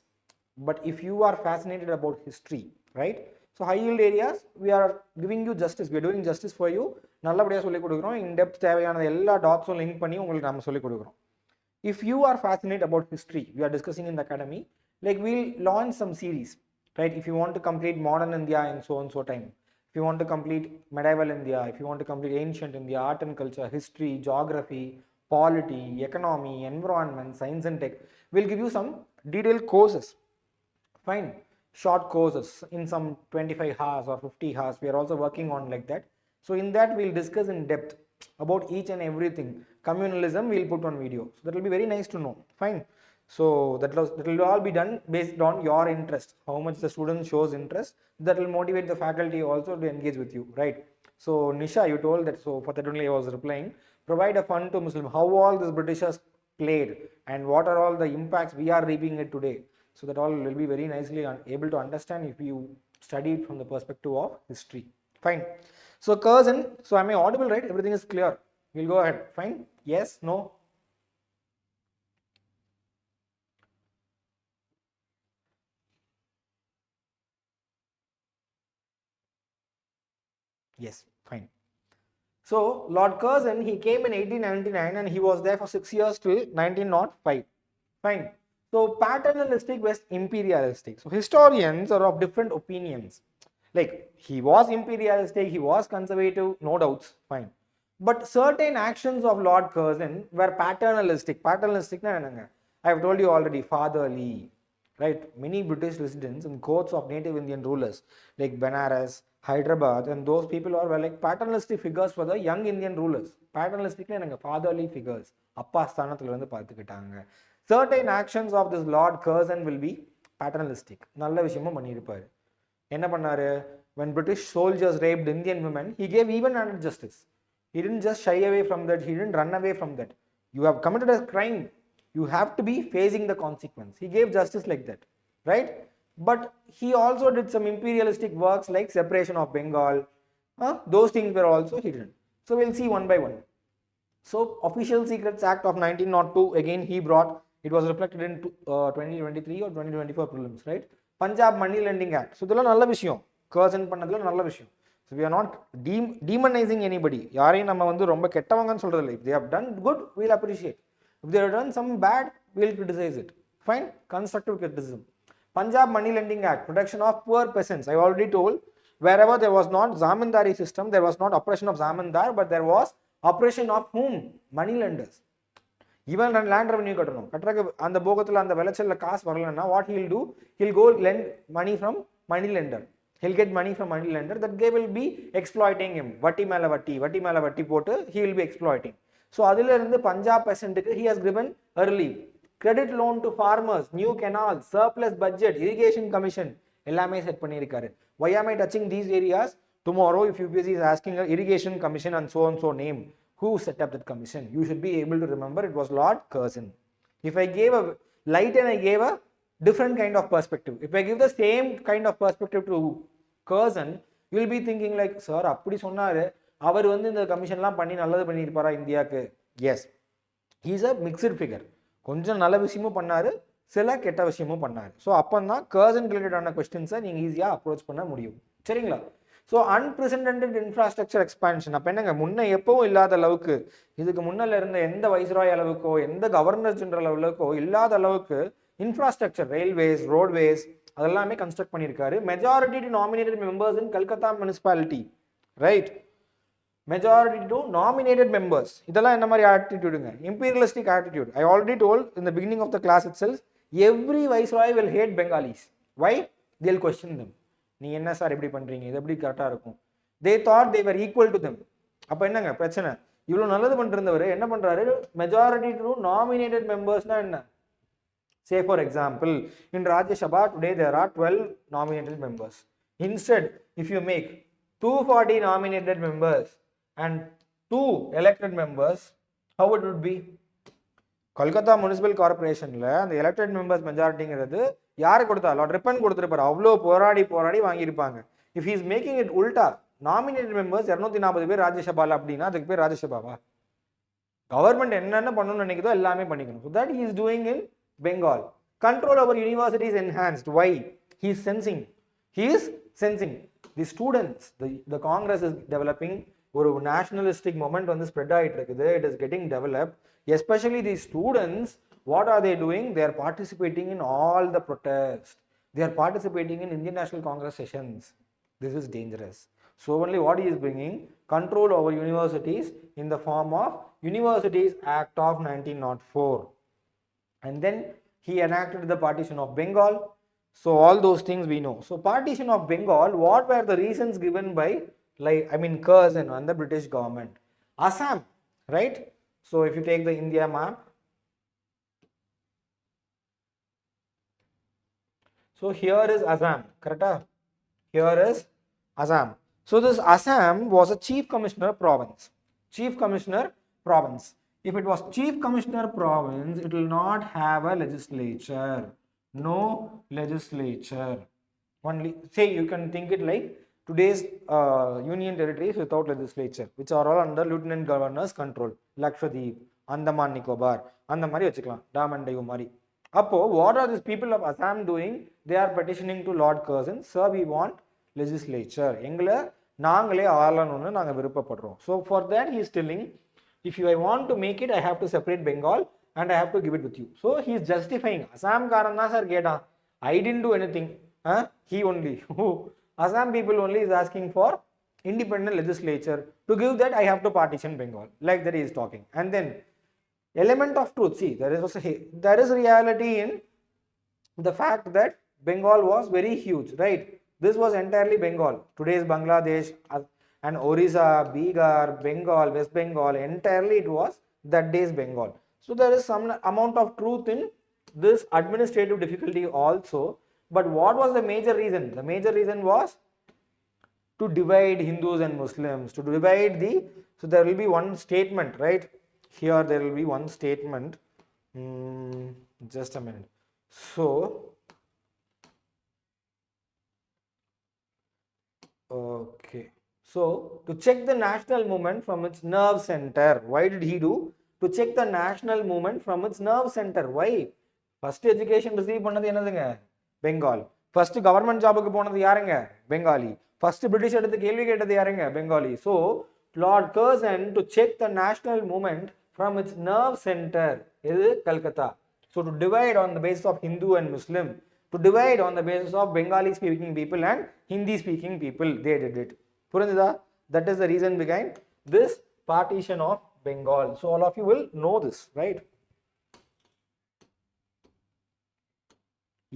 But if you are fascinated about history, right? So high yield areas, we are giving you justice. We are doing justice for you. நல்லபடியா சொல்லி கொடுக்கிறோம். In depth தேவையான எல்லா டாட்ஸும் link பண்ணி உங்களுக்கு நாம சொல்லி கொடுக்கிறோம். If you are fascinated about history, we are discussing in the academy, like we'll launch some series, right? If you want to complete modern India in so and so time, if you want to complete medieval India, if you want to complete ancient India, art and culture, history, geography, polity, economy, environment, science and tech, we'll give you some detailed courses. Fine, short courses in some 25 hours or 50 hours. We are also working on like that. So in that we'll discuss in depth about each and everything. Communalism we'll put on video. So that will be very nice to know. Fine. So that will all be done based on your interest. How much the student shows interest, that will motivate the faculty also to engage with you, right? So Nisha, you told that, so for that only I was replying. Provide a fund to Muslim. How all these Britishers played and what are all the impacts we are reaping it today. So that all will be very nicely able to understand if you study it from the perspective of history. Fine. So Curzon, so am I audible, right? Everything is clear. We'll go ahead. Fine. Yes, no. Yes, fine. So Lord Curzon, he came in 1899 and he was there for 6 years till 1905. Fine. So paternalistic versus imperialistic. So historians are of different opinions. Like he was imperialistic, he was conservative, no doubts, fine. But certain actions of Lord Curzon were paternalistic. Paternalistic, I have told you already, fatherly, right? Many British residents in courts of native Indian rulers like Benares, Hyderabad, and those people were like paternalistic figures for the young Indian rulers. Paternalistic, fatherly figures. Appa ஸ்தானத்துல இருந்து பார்த்துக்கிட்டாங்க. Certain actions of this Lord Curzon will be paternalistic. நல்ல விஷயமும் பண்ணியிருப்பாரு. என்ன பண்ணாரு? When British soldiers raped Indian women, he gave even-handed justice. He didn't just shy away from that. He didn't run away from that. You have committed a crime. You have to be facing the consequence. He gave justice like that, right? But he also did some imperialistic works like separation of Bengal. Those things were also hidden. So we'll see one by one. So Official Secrets Act of 1902, again he brought, it was reflected in 2023 or 2024 prelims, right? Punjab Money Lending Act. So இதெல்லாம் நல்ல விஷயம். Curzon பண்ணதுல நல்ல விஷயம். So we are not demonizing anybody. யாரையும் நம்ம வந்து ரொம்ப கெட்டவங்கன்னு சொல்றது இல்லை. If they have done good, we'll appreciate. If they have done some bad, we'll criticize it. Fine, constructive criticism. Punjab Money Lending Act, protection of poor peasants. I already told, wherever there was not zamindari system, there was not oppression of zamindar, but there was oppression of whom? Money lenders. Even land revenue கட்டணும். கட்டறக்கு அந்த போகத்துல அந்த விளைச்சல்ல காசு வரலன்னா what he'll do? He'll go lend money from money lender. He'll get money from money lender. That guy will be exploiting him. வட்டி மேல வட்டி போட்டு he will be exploiting. So அதில இருந்து Punjab பெசன்ட்க்கு he has given early credit loan to farmers, new canals, surplus budget, irrigation commission எல்லாமே set பண்ணியிருக்காரு. Why am I touching these areas? Tomorrow if UPSC is asking a irrigation commission and so name, who set up that commission? You should be able to remember it was Lord Curzon. If I gave a light and I gave a different kind of perspective, if I give the same kind of perspective to Curzon, you will be thinking like, sir, அப்படி சொன்னாரு, அவர் வந்து இந்த கமிஷன்லாம் பண்ணி நல்லது பண்ணியிருப்பாரா இந்தியாவுக்கு? Yes, he is a mixed figure. கொஞ்சம் நல்ல விஷயமும் பண்ணாரு, சில கெட்ட விஷயமும் பண்ணாரு. ஸோ அப்போ தான் Curzon ரிலேட்டடான கொஸ்டின்ஸை நீங்கள் ஈஸியாக அப்ரோச் பண்ண முடியும். சரிங்களா? So unprecedented infrastructure expansion. அப்போ என்னங்க, முன்ன எப்பவும் இல்லாத அளவுக்கு, இதுக்கு முன்னில் இருந்த எந்த வைஸ்ராய் அளவுக்கோ எந்த கவர்னர் ஜெனரல் அளவுக்கோ இல்லாத அளவுக்கு இன்ஃப்ராஸ்ட்ரக்சர், ரயில்வேஸ், ரோட்வேஸ் அதெல்லாமே கன்ஸ்ட்ரக்ட் பண்ணியிருக்காரு. Majority to nominated members in Calcutta municipality, right? Majority to nominated members. இதெல்லாம் என்ன மாதிரி ஆட்டிடியூடுங்க? imperialistic attitude. I already told in the beginning of the class itself, every viceroy will hate Bengalis. Why? They'll question them. நீ என்ன sir எப்படி பண்றீங்க, இது எப்படி கரெக்டா இருக்கும்? They thought they were equal to them. அப்ப என்னங்க பிரச்சனை? இவ்வளவு நல்லது பண்றவர் என்ன பண்றாரு? majority to nominated members-னா என்ன? Say for example, in Rajya Sabha today there are 12 nominated members. Instead, if you make 240 nominated members and 2 elected members, how it would be? Kolkata Municipal Corporation la and the elected members majority ங்கிறது யாரு கொடுத்தா? Lord Ripon கொடுத்திருப்பாரு. அவ்வளோ போராடி வாங்கியிருப்பாங்க. if he is making it ulta, nominated members 240 பேர் ராஜ்யசபால அப்படின்னா அதுக்கு பேர் ராஜ்யசபாவா? கவர்மெண்ட் என்னென்ன பண்ணணும்னு நினைக்குதோ எல்லாமே பண்ணிக்கணும். so that he is doing in Bengal. Control over universities enhanced. Why? He is sensing the students, the Congress is developing ஒரு nationalistic moment வந்து spread ஆயிட்டு இருக்குது. It is getting developed. Especially the students, what are they doing? They are participating in all the protests. They are participating in Indian National Congress sessions. This is dangerous. So only what he is bringing? Control over universities in the form of Universities Act of 1904. And then he enacted the partition of Bengal. So all those things we know. So partition of Bengal, what were the reasons given by Curzon and the British government? Assam, right? So if you take the India map, so here is Assam, correct? Here is Assam. So this Assam was a chief commissioner province. Chief commissioner province. If it was chief commissioner province, it will not have a legislature. No legislature. Only, say you can think it like today's union territories without legislature, which are all under lieutenant governor's control. Lakshadweep, Andaman Nicobar, அந்த மாதிரி வச்சுக்கலாம், டாமன் டையூ மாதிரி. அப்போ what are these people of Assam doing? They are petitioning to Lord Curzon, sir, we want legislature. எங்களை நாங்களே ஆளணும்னு நாங்கள் விருப்பப்படுறோம். So for that he is telling, if I want to make it, I have to separate Bengal and I have to give it with you. So he is justifying. Assam karan da sir keta, I didn't do anything. He only. Assam people only is asking for independent legislature. To give that, I have to partition Bengal. Like that he is talking. And then element of truth. See, there is reality in the fact that Bengal was very huge, right? This was entirely Bengal. Today's Bangladesh and Orissa, Bihar, Bengal, West Bengal, entirely it was that day's Bengal. So there is some amount of truth in this administrative difficulty also. But what was the major reason? The major reason was to divide Hindus and Muslims, to divide so there will be one statement, right? Here there will be one statement. Just a minute. So, okay. So, to check the national movement from its nerve center, why did he do? To check the national movement from its nerve center. Why? First education receive பண்ணது என்னதுங்க? Bengal. First government jobக்கு போனது யாருங்க? Bengali. First British எடுத்து கேள்வி கேட்டது யாருங்க? Bengali. So, Lord Curzon to check the national movement from its nerve center is Calcutta. So, to divide on the basis of Hindu and Muslim, to divide on the basis of Bengali speaking people and Hindi speaking people, they did it. That is the reason behind this partition of Bengal. So all of you will know this, right?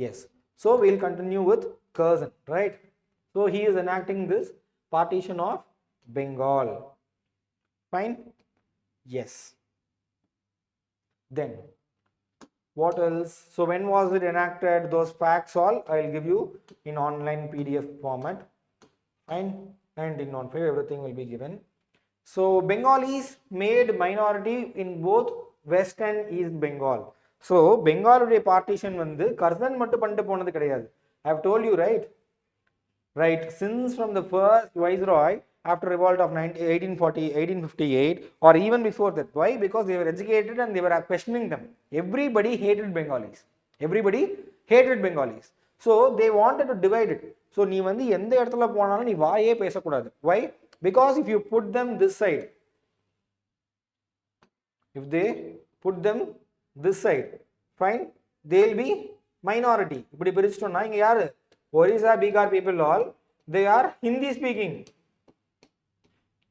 Yes. So we will continue with Curzon, right? So he is enacting this partition of Bengal. Fine? Yes. Then what else? So when was it enacted? Those facts all I will give you in online PDF format. Fine? 1905, everything will be given. So Bengalis made minority in both West and East Bengal. So Bengal partition வந்து Curzon மட்டும் பண்ணிட்டு போனது கிடையாது. I have told you, right? Right. Since from the first viceroy after revolt of 1858 or even before that. Why? Because they were educated and they were questioning them. Everybody hated Bengalis. Everybody hated Bengalis. So they wanted to divide it. So நீ வந்து எந்த இடத்துல போனாலும் நீ வாயே பேசக்கூடாது. Why? Because if you put them this side, if they put them this side, fine, they will be minority. இப்படி பிரிச்சிட்டோம்னா இங்க யாரு? Orissa, Bihar people all, they are Hindi speaking.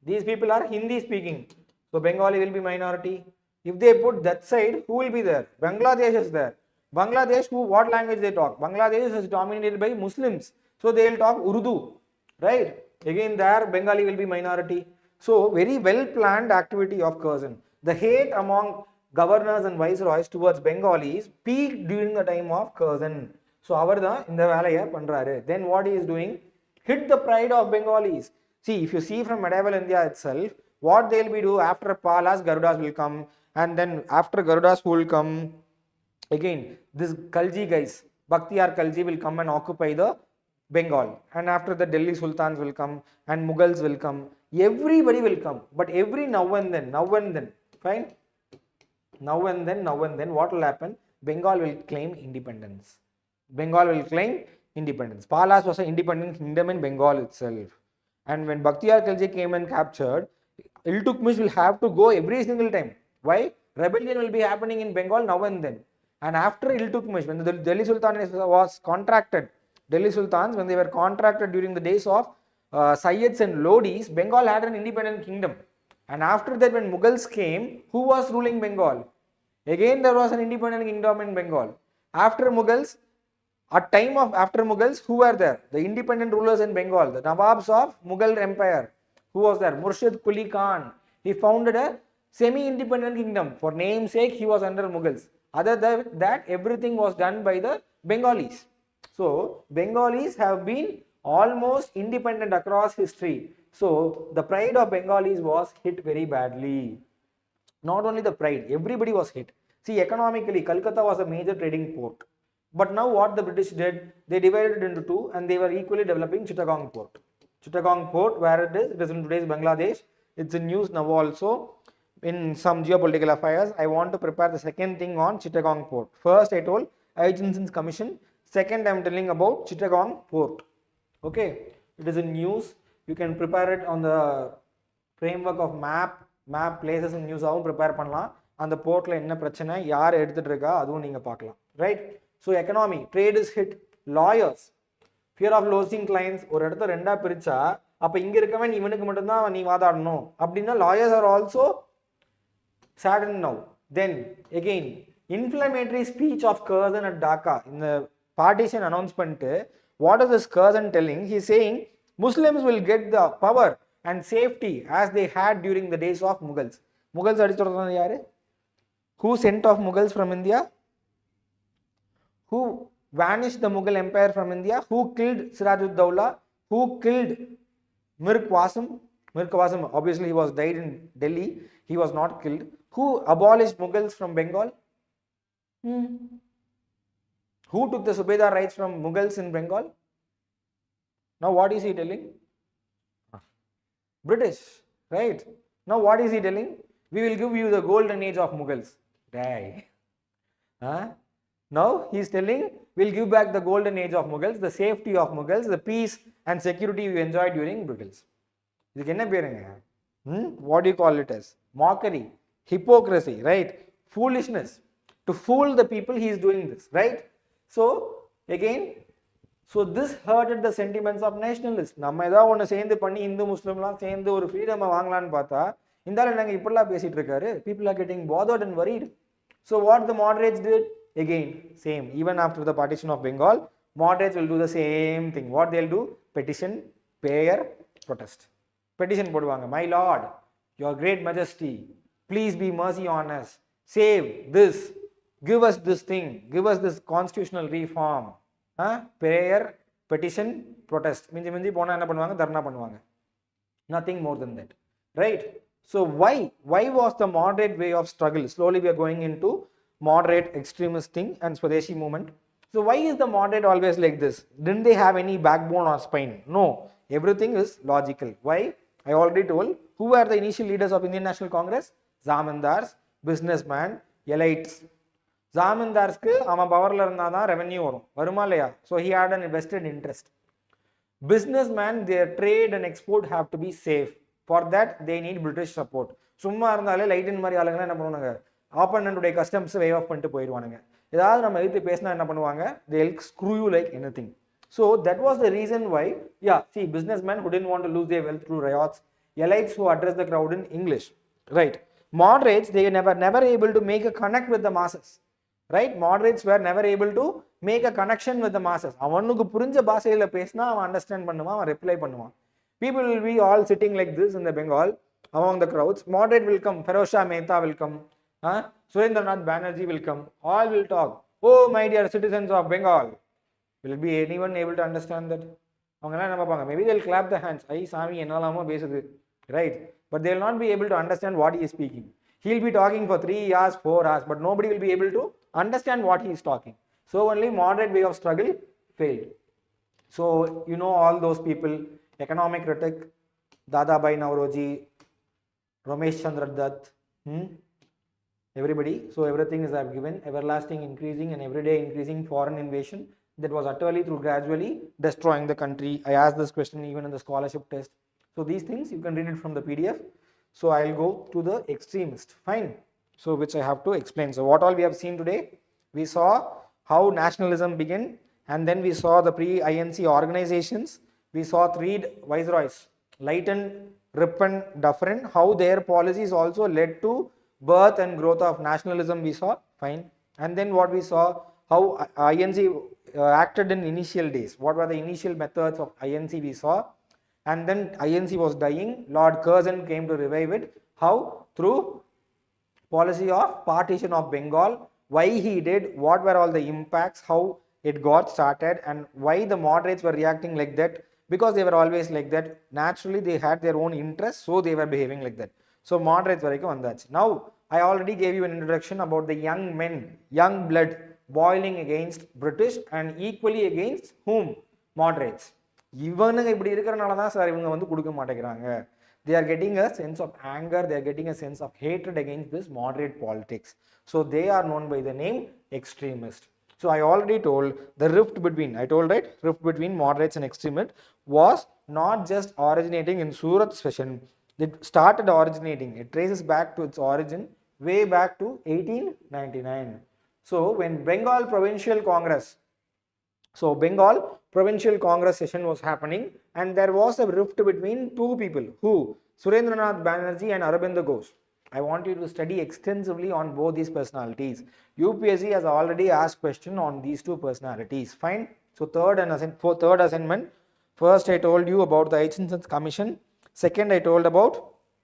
These people are Hindi speaking. So Bengali will be minority. If they put that side, who will be there? Bangladesh is there. Bangladesh, what language they talk? Bangladesh is dominated by Muslims. So they will talk Urdu, right? Again there Bengali will be minority. So very well planned activity of Curzon. The hate among governors and viceroys towards Bengalis peaked during the time of Curzon. So avarda indha velaya pandறாரு. Then what he is doing? Hit the pride of Bengalis. See, if you see from medieval India itself, what they will be do after Palas, Garudas will come, and then after Garudas who will come, again this Khalji guys, Bakhtiyar Khalji will come and occupy the Bengal, and after the Delhi Sultans will come and Mughals will come. Everybody will come, but every now and then, fine? Now and then, what will happen? Bengal will claim independence. Bengal will claim independence. Palas was an independent kingdom in Bengal itself. And when Bakhtiyar Khalji came and captured, Iltutmish will have to go every single time. Why? Rebellion will be happening in Bengal now and then. And after Iltutmish, when the Delhi Sultan was contracted, Delhi Sultans, when they were contracted during the days of Sayyids and Lodis, Bengal had an independent kingdom. And after that, when Mughals came, who was ruling Bengal? Again, there was an independent kingdom in Bengal. After Mughals, after Mughals, who were there? The independent rulers in Bengal, the Nawabs of Mughal Empire. Who was there? Murshid Quli Khan. He founded a semi-independent kingdom. For namesake, he was under Mughals. Other than that, everything was done by the Bengalis. So, Bengalis have been almost independent across history. So, the pride of Bengalis was hit very badly. Not only the pride, everybody was hit. See, economically, Calcutta was a major trading port. But now what the British did, they divided it into two and they were equally developing Chittagong port. Chittagong port, where it is in today's Bangladesh. It's in news now also. In some geopolitical affairs, I want to prepare the second thing on Chittagong port. First, I told Aitchinson's commission. Second, I am telling about Chittagong port. Okay, it is in news. you can prepare it on the framework of map places in news ஆவும் prepare பண்ணலாம். அந்த போர்ட்ல என்ன பிரச்சனை, யார் எடுத்துட்டு இருக்கா, அதுவும் நீங்க பார்க்கலாம். Right? So economy, trade is hit, lawyers, fear of losing clients. ஒரு இடத்த ரெண்டா பிரிச்சா அப்ப இங்க இருக்கவன் இவனுக்கு மட்டும்தான் நீ வாதாடணும் அப்படின்னா lawyers are also saddened now. Then again, inflammatory speech of Curzon at Dhaka. In the partition announcement, what is this Curzon telling? He is saying Muslims will get the power and safety as they had during the days of Mughals. Mughals adichodradhu yaru? Who sent off Mughals from India? Who vanished the Mughal empire from India? Who killed Sirajud-Dawla? Who killed Mir Qasim? Mir Qasim, obviously he was died in Delhi. He was not killed. Who abolished Mughals from Bengal? Who took the Subedar rights from Mughals in Bengal? Now what is he telling? British, right? Now what is he telling? We will give you the golden age of Mughals. Die. Now he is telling we'll give back the golden age of Mughals, the safety of Mughals, the peace and security we enjoyed during Mughals. இதுக்கு என்ன பேருங்க? What do you call it as? Mockery, hypocrisy, right? Foolishness. To fool the people he is doing this, right? So again, so this hurted the sentiments of nationalists. நம்ம ஏதாவது ஒன்று சேர்ந்து பண்ணி இந்து முஸ்லிம்லாம் சேர்ந்து ஒரு ஃப்ரீடம் வாங்கலான்னு பார்த்தா இந்த ஆள் நாங்கள் இப்படிலாம் பேசிட்டு இருக்காரு. People are getting bothered and worried. So what the moderates did? Again, same. Even after the partition of Bengal, moderates will do the same thing. What they'll do? Petition, prayer, protest. Petition போடுவாங்க. My Lord, Your Great Majesty, please be mercy on us. Save this. Give us this thing. Give us this constitutional reform. Prayer, petition, protest. மிஞ்சி போனா என்ன பண்ணுவாங்க? தர்ணா பண்ணுவாங்க. Nothing more than that. Right? So why was the moderate way of struggle? Slowly we are going into moderate extremist thing and Swadeshi movement. So why is the moderate always like this? Didn't they have any backbone or spine? No. Everything is logical. Why? I already told. Who were the initial leaders of Indian National Congress? Zamindars, businessman, elites. Zamindarsku அவன் பவர்ல இருந்தா தான் revenue வரும். வருமா இல்லையா? So he had an vested interest. Businessman, their trade and export have to be safe. For that they need British support. சும்மா இருந்தாலே லைட்டின் மாதிரி ஆளுங்க என்ன பண்ணுவாங்க? ஆப்போனன்ட்டுடைய கஸ்டம்ஸ் வேவ் ஆஃப் பண்ணிட்டு போயிடுவானுங்க. ஏதாவது நம்ம எதிர்த்து பேசினா என்ன பண்ணுவாங்க? They'll screw you like anything. So that was the reason why, see, businessmen who didn't want to lose their wealth through riots, elites who address the crowd in English, right? Moderates, they never able to make a connect with the masses, right? Moderates were never able to make a connection with the masses. அவனுக்கு புரிஞ்ச பாஷையில பேசினா அவன் understand பண்ணுவான், அவன் reply பண்ணுவான். People will be all sitting like this in the Bengal among the crowds. Moderate will come, Feroz Shah Mehta will come, Surendranath Banerjee will come, all will talk. Oh my dear citizens of Bengal. Will be anyone able to understand that? அவங்க என்ன நினைப்பாங்க? Maybe they'll clap the hands. ஐ சாமி என்னலாமோ பேசுது, right? But they will not be able to understand what he is speaking. He'll be talking for 3 hours, 4 hours, but nobody will be able to understand what he is talking. So only moderate way of struggle failed. So you know all those people, economic critic, Dadabhai Nauroji, Ramesh Chandra Dutt, everybody. So everything is I've given, everlasting increasing and everyday increasing foreign invasion that was utterly through gradually destroying the country. I asked this question even in the scholarship test. So these things you can read it from the PDF. So I'll go to the extremist. Fine. So which I have to explain. So what all we have seen today, we saw how nationalism began, and then we saw the pre-INC organizations. We saw 3 viceroys, Lytton, Ripon, Dufferin, how their policies also led to birth and growth of nationalism. We saw. Fine. And then what we saw, how INC acted in initial days. What were the initial methods of INC we saw? And then INC was dying. Lord Curzon came to revive it. How? Through policy of partition of Bengal. Why he did, what were all the impacts, how it got started, and why the moderates were reacting like that? Because they were always like that. Naturally they had their own interests, so they were behaving like that. So moderates வரைக்கும் வந்தாச்சு. Now I already gave you an introduction about the young men, young blood boiling against British and equally against whom? Moderates. இவனுங்க இப்படி இருக்கிறனால தான் sir இவங்க வந்து கொடுக்க மாட்டேங்கிறாங்க. They are getting a sense of anger, they are getting a sense of hatred against this moderate politics. So they are known by the name extremist. So I already told the rift between, I told right, rift between moderates and extremists. was not just originating in Surat session. It started originating. It traces back to its origin way back to 1899. So when Bengal Provincial Congress session was happening, and there was a rift between two people. Who? Surendranath Banerjee and Aurobindo Ghosh. I want you to study extensively on both these personalities. UPSC has already asked question on these two personalities. Fine. So third assignment. First I told you about the Hutchinson's Commission. Second I told about,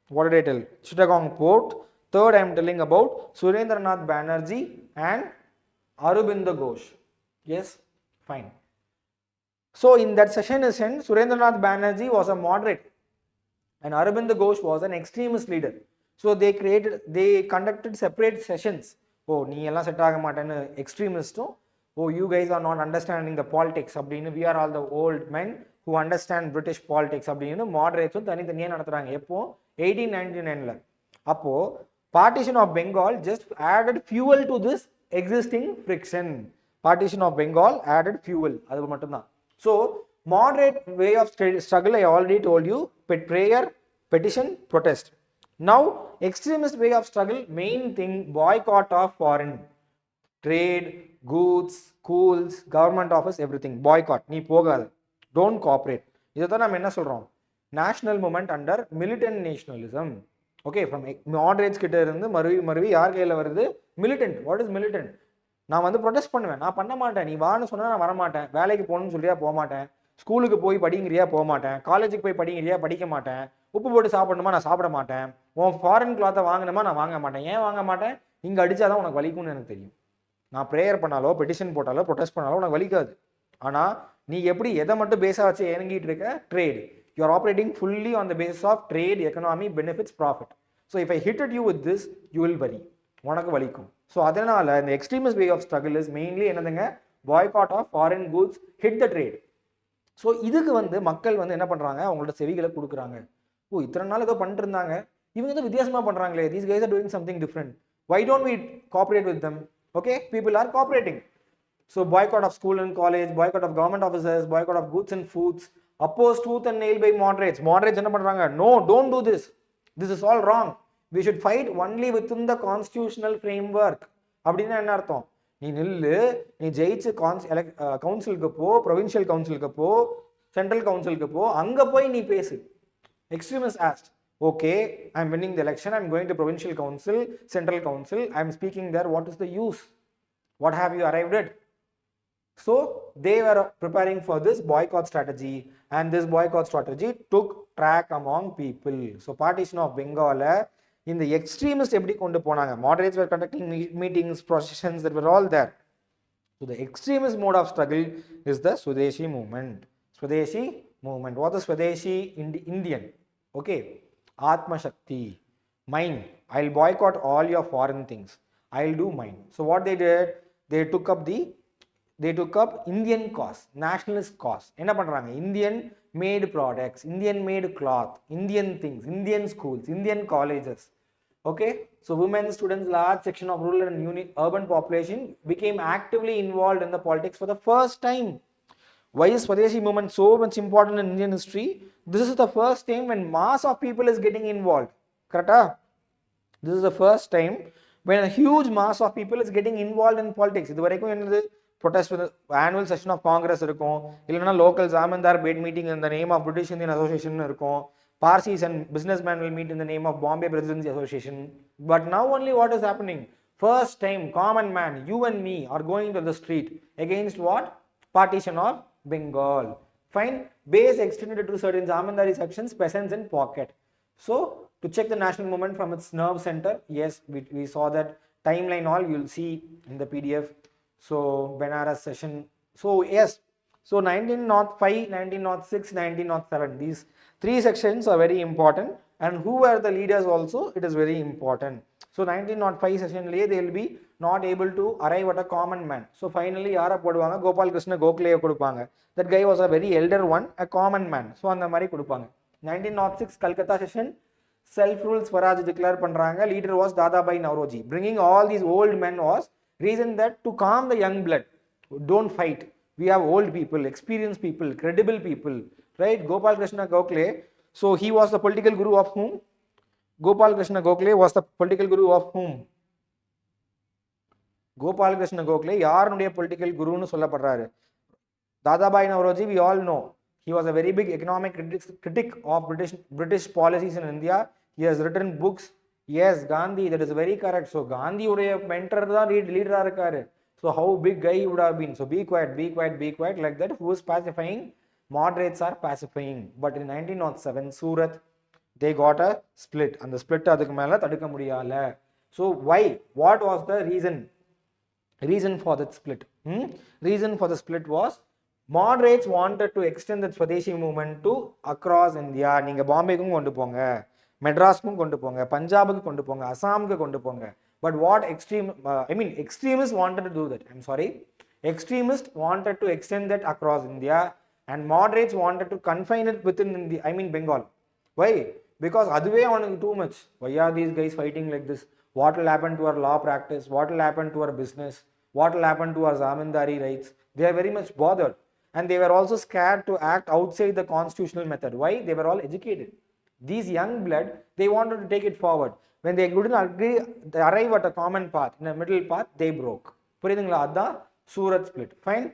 what did I tell? Chittagong Port. Third I am telling about Surendranath Banerjee and Aurobindo Ghosh. Yes, fine. So in that session, Surendranath Banerjee was a moderate and Aurobindo Ghosh was an extremist leader. So they conducted separate sessions. Oh, nee ella set aga maatanu extremist. Oh, you guys are not understanding the politics. We are all the old men who understand British politics. Moderates தனித்தனியா நடத்துறாங்க. எப்போ 1899ல. அப்போ partition of Bengal just added fuel to this existing friction. Partition of Bengal added fuel. அது மட்டும்தான். So moderate way of struggle, I already told you, prayer, petition, protest. Now extremist way of struggle, main thing, boycott of foreign trade, goods, schools, government office, everything. Boycott. நீ போகாத. Don't cooperate. இதைத்தான் நம்ம என்ன சொல்றோம்? National movement under militant nationalism. Okay, from moderates கிட்ட இருந்து மறுவி யார் கையில வருது? Militant. What is militant? நான் வந்து ப்ரொடெஸ்ட் பண்ணுவேன். நான் பண்ண மாட்டேன். நீ வான்னு சொன்னா நான் வரமாட்டேன். வேலைக்கு போகணும்னு சொல்லியா போக மாட்டேன். ஸ்கூலுக்கு போய் படிங்கிறியா போக மாட்டேன். காலேஜுக்கு போய் படிங்கிறியா படிக்க மாட்டேன். உப்பு போட்டு சாப்பிடணுமா நான் சாப்பிட மாட்டேன். உன் ஃபாரின் கிளாத்தை வாங்கணுமா நான் வாங்க மாட்டேன். ஏன் வாங்க மாட்டேன்? இங்கே அடிச்சாதான் உனக்கு வலிக்கும்னு எனக்கு தெரியும். நான் ப்ரேயர் பண்ணாலோ பெட்டிஷன் போட்டாலோ ப்ரொடெஸ்ட் பண்ணாலோ உனக்கு வலிக்காது. ஆனால் நீ எப்படி எதை மட்டும் பேஸாக வச்சு இறங்கிட்டு இருக்க? Trade. You are operating fully on the base of trade, economy, benefits, profit. So if I hitted you with this, you will worry. உனக்கு வலிக்கும். ஸோ அதனால் இந்த extremist way of struggle is mainly என்னதுங்க? Boycott of foreign goods, hit the trade. So இதுக்கு வந்து மக்கள் வந்து என்ன பண்ணுறாங்க? அவங்களோட செவிகளை கொடுக்குறாங்க. ஓ, இத்தனை நாள் ஏதோ பண்ணிட்டு இருந்தாங்க, இவங்க ஏதோ வித்தியாசமாக பண்ணுறாங்களே, these guys are doing something different, why don't we cooperate with them? Okay, people are cooperating. So boycott of school and college, boycott of government officers, boycott of goods and foods, oppose tooth and nail by moderates. Moderates என்ன பண்ணுறாங்க? No, don't do this, this is all wrong, we should fight only within the constitutional framework. அப்படின்னா என்ன அர்த்தம்? நீ நில்லு, நீ ஜெயிச்சு கவுன்சிலுக்கு போ, ப்ரொவின்ஷியல் கவுன்சிலுக்கு போ, சென்ட்ரல் கவுன்சிலுக்கு போ, அங்கே போய் நீ பேசு. Extremist asked, okay, I am winning the election, I am going to provincial council, central council, I am speaking there, what is the use? What have you arrived at? So they were preparing for this boycott strategy, and this boycott strategy took track among people. So partition of Bengal, இந்த extremist எப்படி கொண்டு போனாங்க? Moderates were conducting meetings, processions, that were all there. So the extremist mode of struggle is the Swadeshi movement. Swadeshi movement. What is Swadeshi? Indian. Okay. Atma Shakti. Mine. I'll boycott all your foreign things. I'll do mine. So what they did? They took up Indian cause, nationalist cause. என்ன பண்றாங்க? Indian made products, Indian made cloth, Indian things, Indian schools, Indian colleges. Okay, so women, students, large section of rural and urban population became actively involved in the politics for the first time. Why is Swadeshi movement so much important in Indian history? This is the first time when mass of people is getting involved. Correct? This is the first time when a huge mass of people is getting involved in politics. இது வரைக்கும் என்னது? protest with annual session of Congress இருக்கும், இல்லைன்னா local Zamindar bid meeting in the name of British Indian Association இருக்கும், Parsis and businessmen will meet in the name of Bombay Presidency Association. But now only what is happening? First time common man, you and me, are going to the street against what? Partition of Bengal. Fine. Base extended to certain Zamindari sections, peasants in pocket. So to check the national movement from its nerve center, yes, we saw that timeline all, you will see in the PDF. So Benares session. So yes, so 1905, 1906, 1907, these three sections are very important, and who were the leaders also, it is very important. So 1905 session they will be not able to arrive at a common man. So finally யாரை போடுவாங்க? கோபால் கிருஷ்ண கோகலே கொடுப்பாங்க. That guy was a very elder one, a common man. So அந்த மாதிரி கொடுப்பாங்க. 1906 Calcutta session, self rule Swaraj declare பண்றாங்க. Leader was Dadabhai Nauroji. Bringing all these old men was reason that to calm the young blood, don't fight. We have old people, experienced people, credible people. right? Gopal Krishna Gokhale. So he was the political guru of whom? Gopal Krishna Gokhale was the political guru of whom? Gopal Krishna Gokhale யாருடைய political குருன்னு சொல்லப்படுறாரு? Dadabhai Naoroji, we all know. He was a very big economic critic of British policies in India. He has written books. Yes, Gandhi, that is very correct. So Gandhi உடைய mentor தான் leader இருக்காரு. So how big guy he would have been? So be quiet, be quiet, be quiet, like that. Who is pacifying? Moderates are pacifying. But in 1907, Surat, they got a split. And the split அதுக்கு மேல தடுக்க முடியல. So why? What was the reason for that split? Reason for the split was moderates wanted to extend the Swadeshi movement to across India. நீங்க பாம்பேக்கும் கொண்டு போங்க, மெட்ராஸ்க்கும் கொண்டு போங்க, பஞ்சாபுக்கு கொண்டு போங்க, அசாமுக்கு கொண்டு போங்க. But what extremists wanted to do that. I'm sorry. Extremists wanted to extend that across India, and moderates wanted to confine it within Bengal. Why? Because aduve avanukku too much. Why are these guys fighting like this? What will happen to our law practice? What will happen to our business? What will happen to our zamindari rights? They are very much bothered, and they were also scared to act outside the constitutional method. Why? They were all educated. These young blood, they wanted to take it forward. When they couldn't agree, they arrive at a common path, in a middle path, they broke. புரியுதுங்களா? அதான் Surat split. Fine.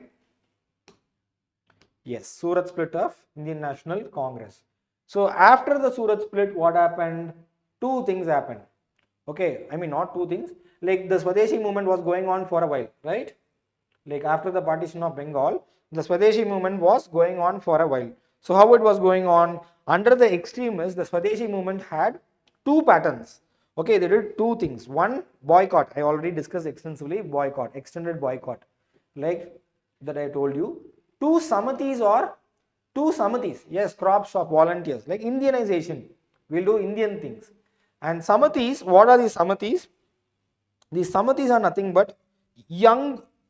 Yes, Surat split of Indian National Congress. So after the Surat split, what happened? Two things happened. Okay, not two things. Like the Swadeshi movement was going on for a while, right? Like after the partition of Bengal, the Swadeshi movement was going on for a while. So how it was going on? Under the extremists, the Swadeshi movement had two patterns. Okay, they did two things. One, boycott. I already discussed extensively boycott, extended boycott, like that I told you. Two samatis, yes, crops of volunteers, like Indianization. We'll do Indian things. And samatis, what are these samatis? These samatis are nothing but young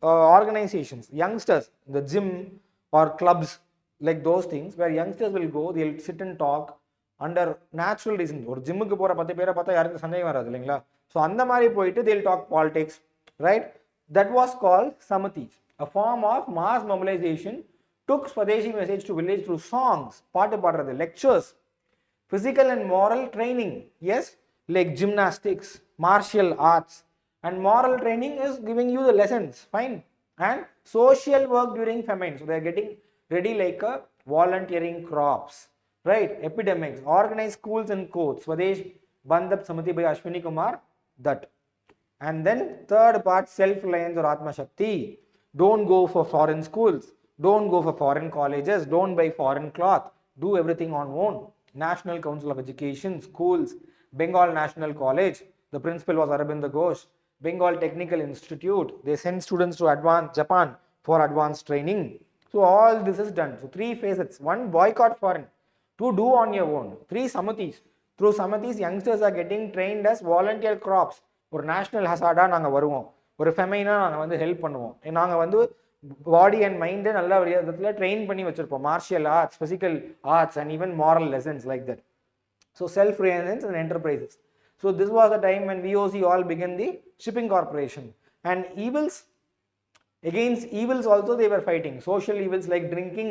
organizations, youngsters, the gym or clubs, like those things, where youngsters will go, they'll sit and talk under natural reasons. Or ஜிம்முக்கு போற 10 பேரை பார்த்தா யாருக்கு சந்தேகம் வராது இல்லைங்களா? So அந்த மாதிரி போயிட்டு they'll talk politics, right? That was called samatis. A form of mass mobilization took Swadeshi message to village through songs, பாட்டு பாடுறது, lectures, physical and moral training, yes, like gymnastics, martial arts, and moral training is giving you the lessons, fine, and social work during famine. So they are getting ready like a volunteering crops, right? Epidemics, organized schools and courts. Swadesh Bandhap Samiti by Ashwini Kumar Dutt. And then third part, self-reliance or Atma Shakti. Don't go for foreign schools, don't go for foreign colleges, don't buy foreign cloth, do everything on own. National Council of Education, schools, Bengal National College, the principal was Arvind Ghosh. Bengal Technical Institute, they send students to Japan for advanced training. So all this is done. So three facets. One, boycott foreign. Two, do on your own. Three, samatis. Through samatis, youngsters are getting trained as volunteer crops. ஒரு national ஹசார்டா நாங்கள் வருவோம், ஒரு ஃபெமைனாக நாங்கள் வந்து help பண்ணுவோம். நாங்கள் வந்து body and மைண்டை நல்ல விதத்தில் ட்ரெயின் பண்ணி வச்சுருப்போம். Martial arts, physical arts and even moral lessons like that. So self Reliance and enterprises. So this was the time when VOC all began the shipping corporation. And evils, against evils also they were fighting. Social evils like drinking,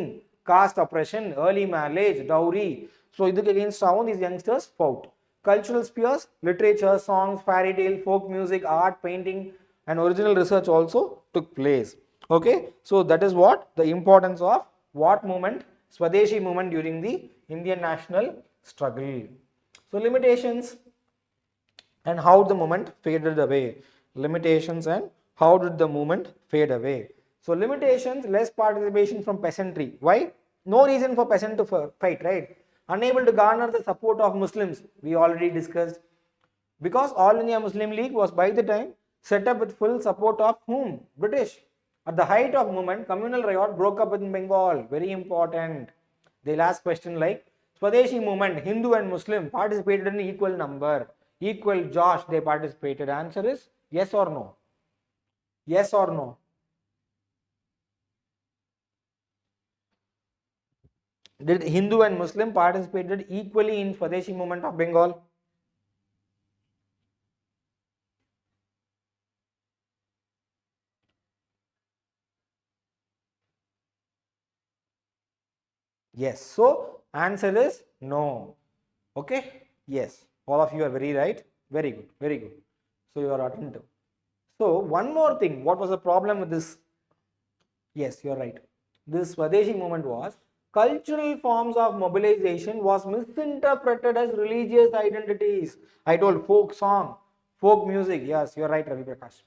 caste oppression, early marriage, dowry. So against all these youngsters fought. Cultural spheres, literature, songs, fairy tale, folk music, art, painting, and original research also took place. Okay, so that is what the importance of what movement? Swadeshi movement during the Indian national struggle. So limitations and how the movement faded away. Limitations and how did the movement fade away? So limitations, less participation from peasantry. Why? No reason for peasant to fight, right? Unable to garner the support of Muslims, we already discussed. Because All India Muslim League was by the time set up with full support of whom? British. At the height of movement, communal riot broke up in Bengal. Very important. They'll ask question like, Swadeshi movement, Hindu and Muslim participated in equal number. Equal Josh, they participated. Answer is yes or no? Yes or no? Did Hindu and Muslim participated equally in Swadeshi movement of Bengal? Yes. So answer is no. Okay. Yes. All of you are very right. Very good. Very good. So you are attentive. So one more thing. What was the problem with this? Yes, you are right. This Swadeshi movement was cultural forms of mobilization was misinterpreted as religious identities. I told folk song, folk music. Yes, you are right, Ravi Prakash.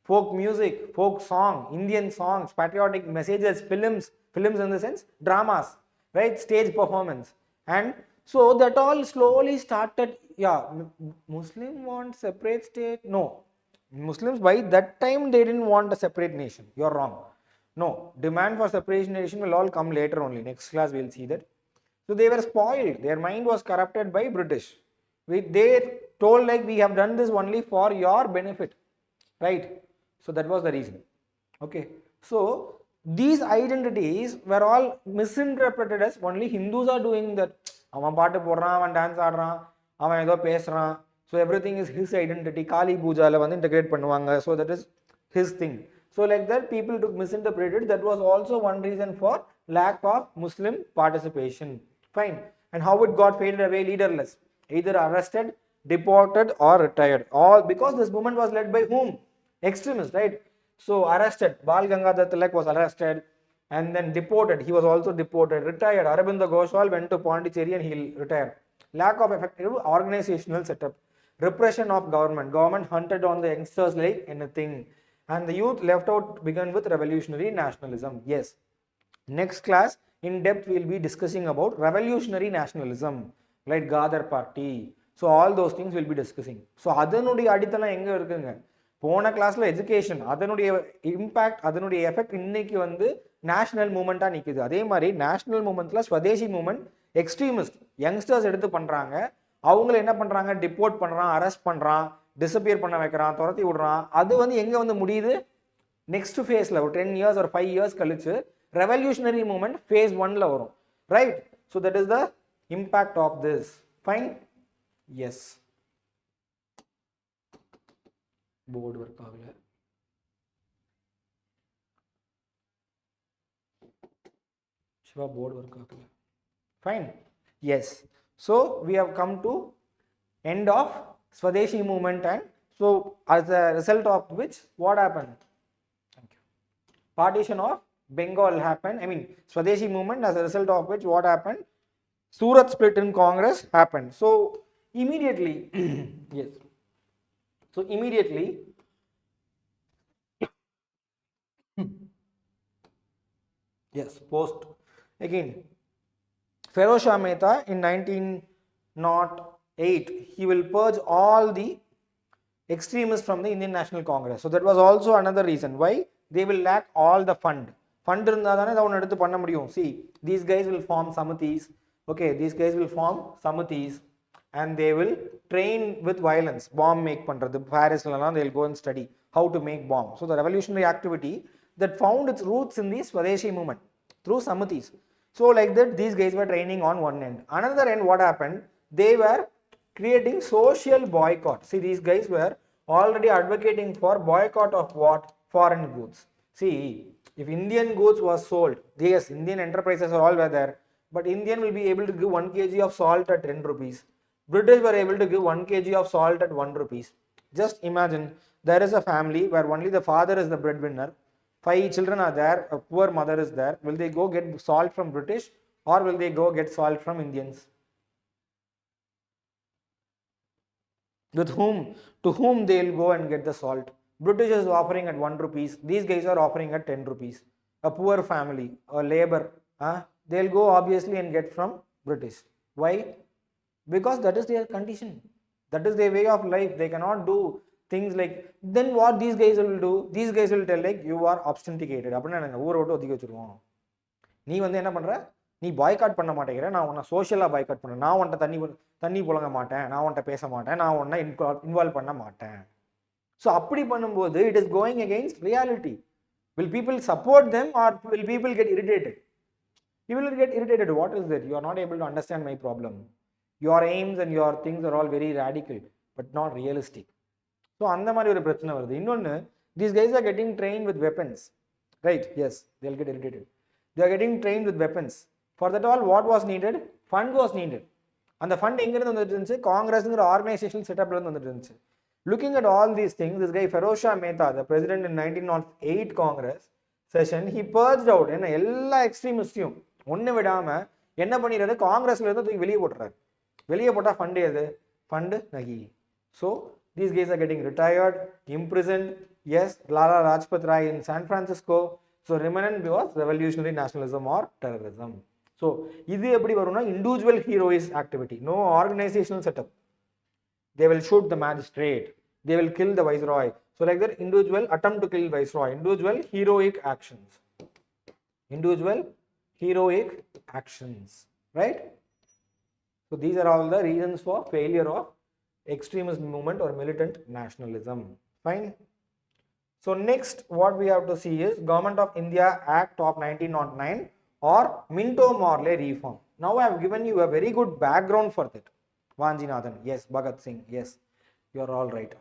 Folk music, folk song, Indian songs, patriotic messages, films in the sense, dramas, right? Stage performance. And so that all slowly started. Yeah, Muslim want separate state? No. Muslims by that time they didn't want a separate nation. You are wrong. No, demand for separation nation will all come later only. Next class we will see that. So they were spoiled. Their mind was corrupted by British. They told like we have done this only for your benefit, right? So that was the reason. Okay. So these identities were all misinterpreted as only Hindus are doing that. அவன் பாட்டு போடுறான், அவன் dance ஆடுறான், அவன் ஏதோ பேசுறான். So everything is his identity. Kali Pujaல வந்து integrate பண்ணுவாங்க. So that is his thing. So like that people took misinterpreted. That was also one reason for lack of Muslim participation. Fine. And how it got faded away? Leaderless. Either arrested, deported or retired. All because this movement was led by whom? Extremists, right? So arrested. Bal Gangadhar Tilak was arrested and then deported. He was also deported. Retired. Aurobindo Ghoshwal went to Pondicherry and he retired. Lack of effective organizational setup. Repression of government. Government hunted on the youngsters like anything. And the youth left out began with revolutionary nationalism. Yes. Next class, in depth, we will be discussing about revolutionary nationalism, like Gadar party. So all those things we will be discussing. So அதனுடைய அடித்தளம் எங்க இருக்குங்க? போன கிளாஸ்ல education, அதனுடைய impact, அதனுடைய effect இன்னைக்கு வந்து நேஷனல் மூமெண்டா நிக்குது. அதே மாதிரி நேஷனல் மூமெண்ட்ல ஸ்வதேசி மூமெண்ட் எக்ஸ்ட்ரீமிஸ்ட் யங்ஸ்டர்ஸ் எடுத்து பண்றாங்க. அவங்கள என்ன பண்றாங்க? டிப்போர்ட் பண்றான், அரெஸ்ட் பண்றான், டிசப்பியர் பண்ண வைக்கிறான், துரத்தி விடுறான். அது வந்து எங்க வந்து முடியுது? நெக்ஸ்ட் ஃபேஸ்ல ஒரு 10 years or 5 years கழிச்சு ரெவல்யூஷனரி மூமெண்ட் ஃபேஸ் 1ல வரும், right? So that is the impact of this. Fine. Yes, board work ஆகல. சிவா போர்டு ஒர்க் ஆகல. Fine. Yes. So we have come to end of Swadeshi movement, and so as a result of which what happened? Thank you. Partition of Bengal happened. I mean Swadeshi movement, as a result of which what happened? Surat split in Congress happened. So immediately, yes. So immediately, yes, post again. Feroz Shah Mehta in 1908, he will purge all the extremists from the Indian National Congress. So that was also another reason why they will lack all the fund. Fund இருந்தா தானே இதை ஒன்று எடுத்து பண்ண முடியும். See, these guys will form Samitis. Okay, these guys will form Samitis and they will train with violence. Bomb make பண்றது. Parisலாம் they will go and study how to make bomb. So the revolutionary activity that found its roots in the Swadeshi movement through Samitis. So like that, these guys were training on one end. Another end, what happened? They were creating social boycott. See, these guys were already advocating for boycott of what? Foreign goods. See, if Indian goods was sold, yes, Indian enterprises are all were there, but Indian will be able to give 1 kg of salt at 10 rupees. British were able to give 1 kg of salt at 1 rupees. Just imagine, there is a family where only the father is the breadwinner. 5 children are there, a poor mother is there. Will they go get salt from British or will they go get salt from Indians? To whom they will go and get the salt? British is offering at 1 rupees. These guys are offering at 10 rupees. A poor family, a labor, they'll go obviously and get from British. Why? Because that is their condition. That is their way of life. They cannot do things like, then what these guys will do? These guys will tell like, you are obstinated. அப்படின்னா நாங்கள் ஊரை விட்டு ஒதுக்கி வச்சுருவோம். நீ வந்து என்ன பண்ணுற? நீ பாய்காட் பண்ண மாட்டேங்கிற, நான் உன்னை சோஷியலாக பாய்காட் பண்ண, நான் உன்ட்ட தண்ணி புழங்க மாட்டேன், நான் உன்ட்ட பேச மாட்டேன், நான் உன்னை இன்வால்வ் பண்ண மாட்டேன். ஸோ அப்படி பண்ணும்போது it is going against reality. Will people support them or will people get irritated? You will get irritated. What is that? You are not able to understand my problem. Your aims and your things are all very radical but not realistic. So அந்த மாதிரி ஒரு பிரச்சனை வருது. இன்னொன்று, these guys are getting trained with weapons, right? Yes, they'll get irritated. They are getting trained with weapons. For that all, what was needed? Fund was needed. And the fund எங்கிருந்து வந்துட்டு இருந்துச்சு? காங்கிரஸ்ங்கிற organisational செட்டப்ல இருந்து வந்துட்டு இருந்துச்சு. Looking at all these things, this guy Feroz Shah Mehta, the president in 1908 Congress session, he purged out என்ன எல்லா எக்ஸ்ட்ரீமிஸ்டையும் ஒன்று விடாம என்ன பண்ணிடுறாரு? காங்கிரஸ்ல இருந்து தூக்கி வெளியே போட்டுறாரு. வெளியே போட்டா ஃபண்ட் எது? ஃபண்ட் நகி. So these guys are getting retired, imprisoned. Yes, Lala Rajpat Rai in San Francisco. So remnant was revolutionary nationalism or terrorism. So இது எப்படி வரும்னா individual heroic activity, no organizational setup. They will shoot the magistrate, they will kill the viceroy. So like that, individual attempt to kill viceroy, individual heroic actions, individual heroic actions, right? So these are all the reasons for failure of extremist movement or militant nationalism. Fine. So next what we have to see is Government of India Act of 1909 or Minto-Morley reform. Now I have given you a very good background for that. Vanjinathan, yes. Bhagat Singh, yes. You are all right.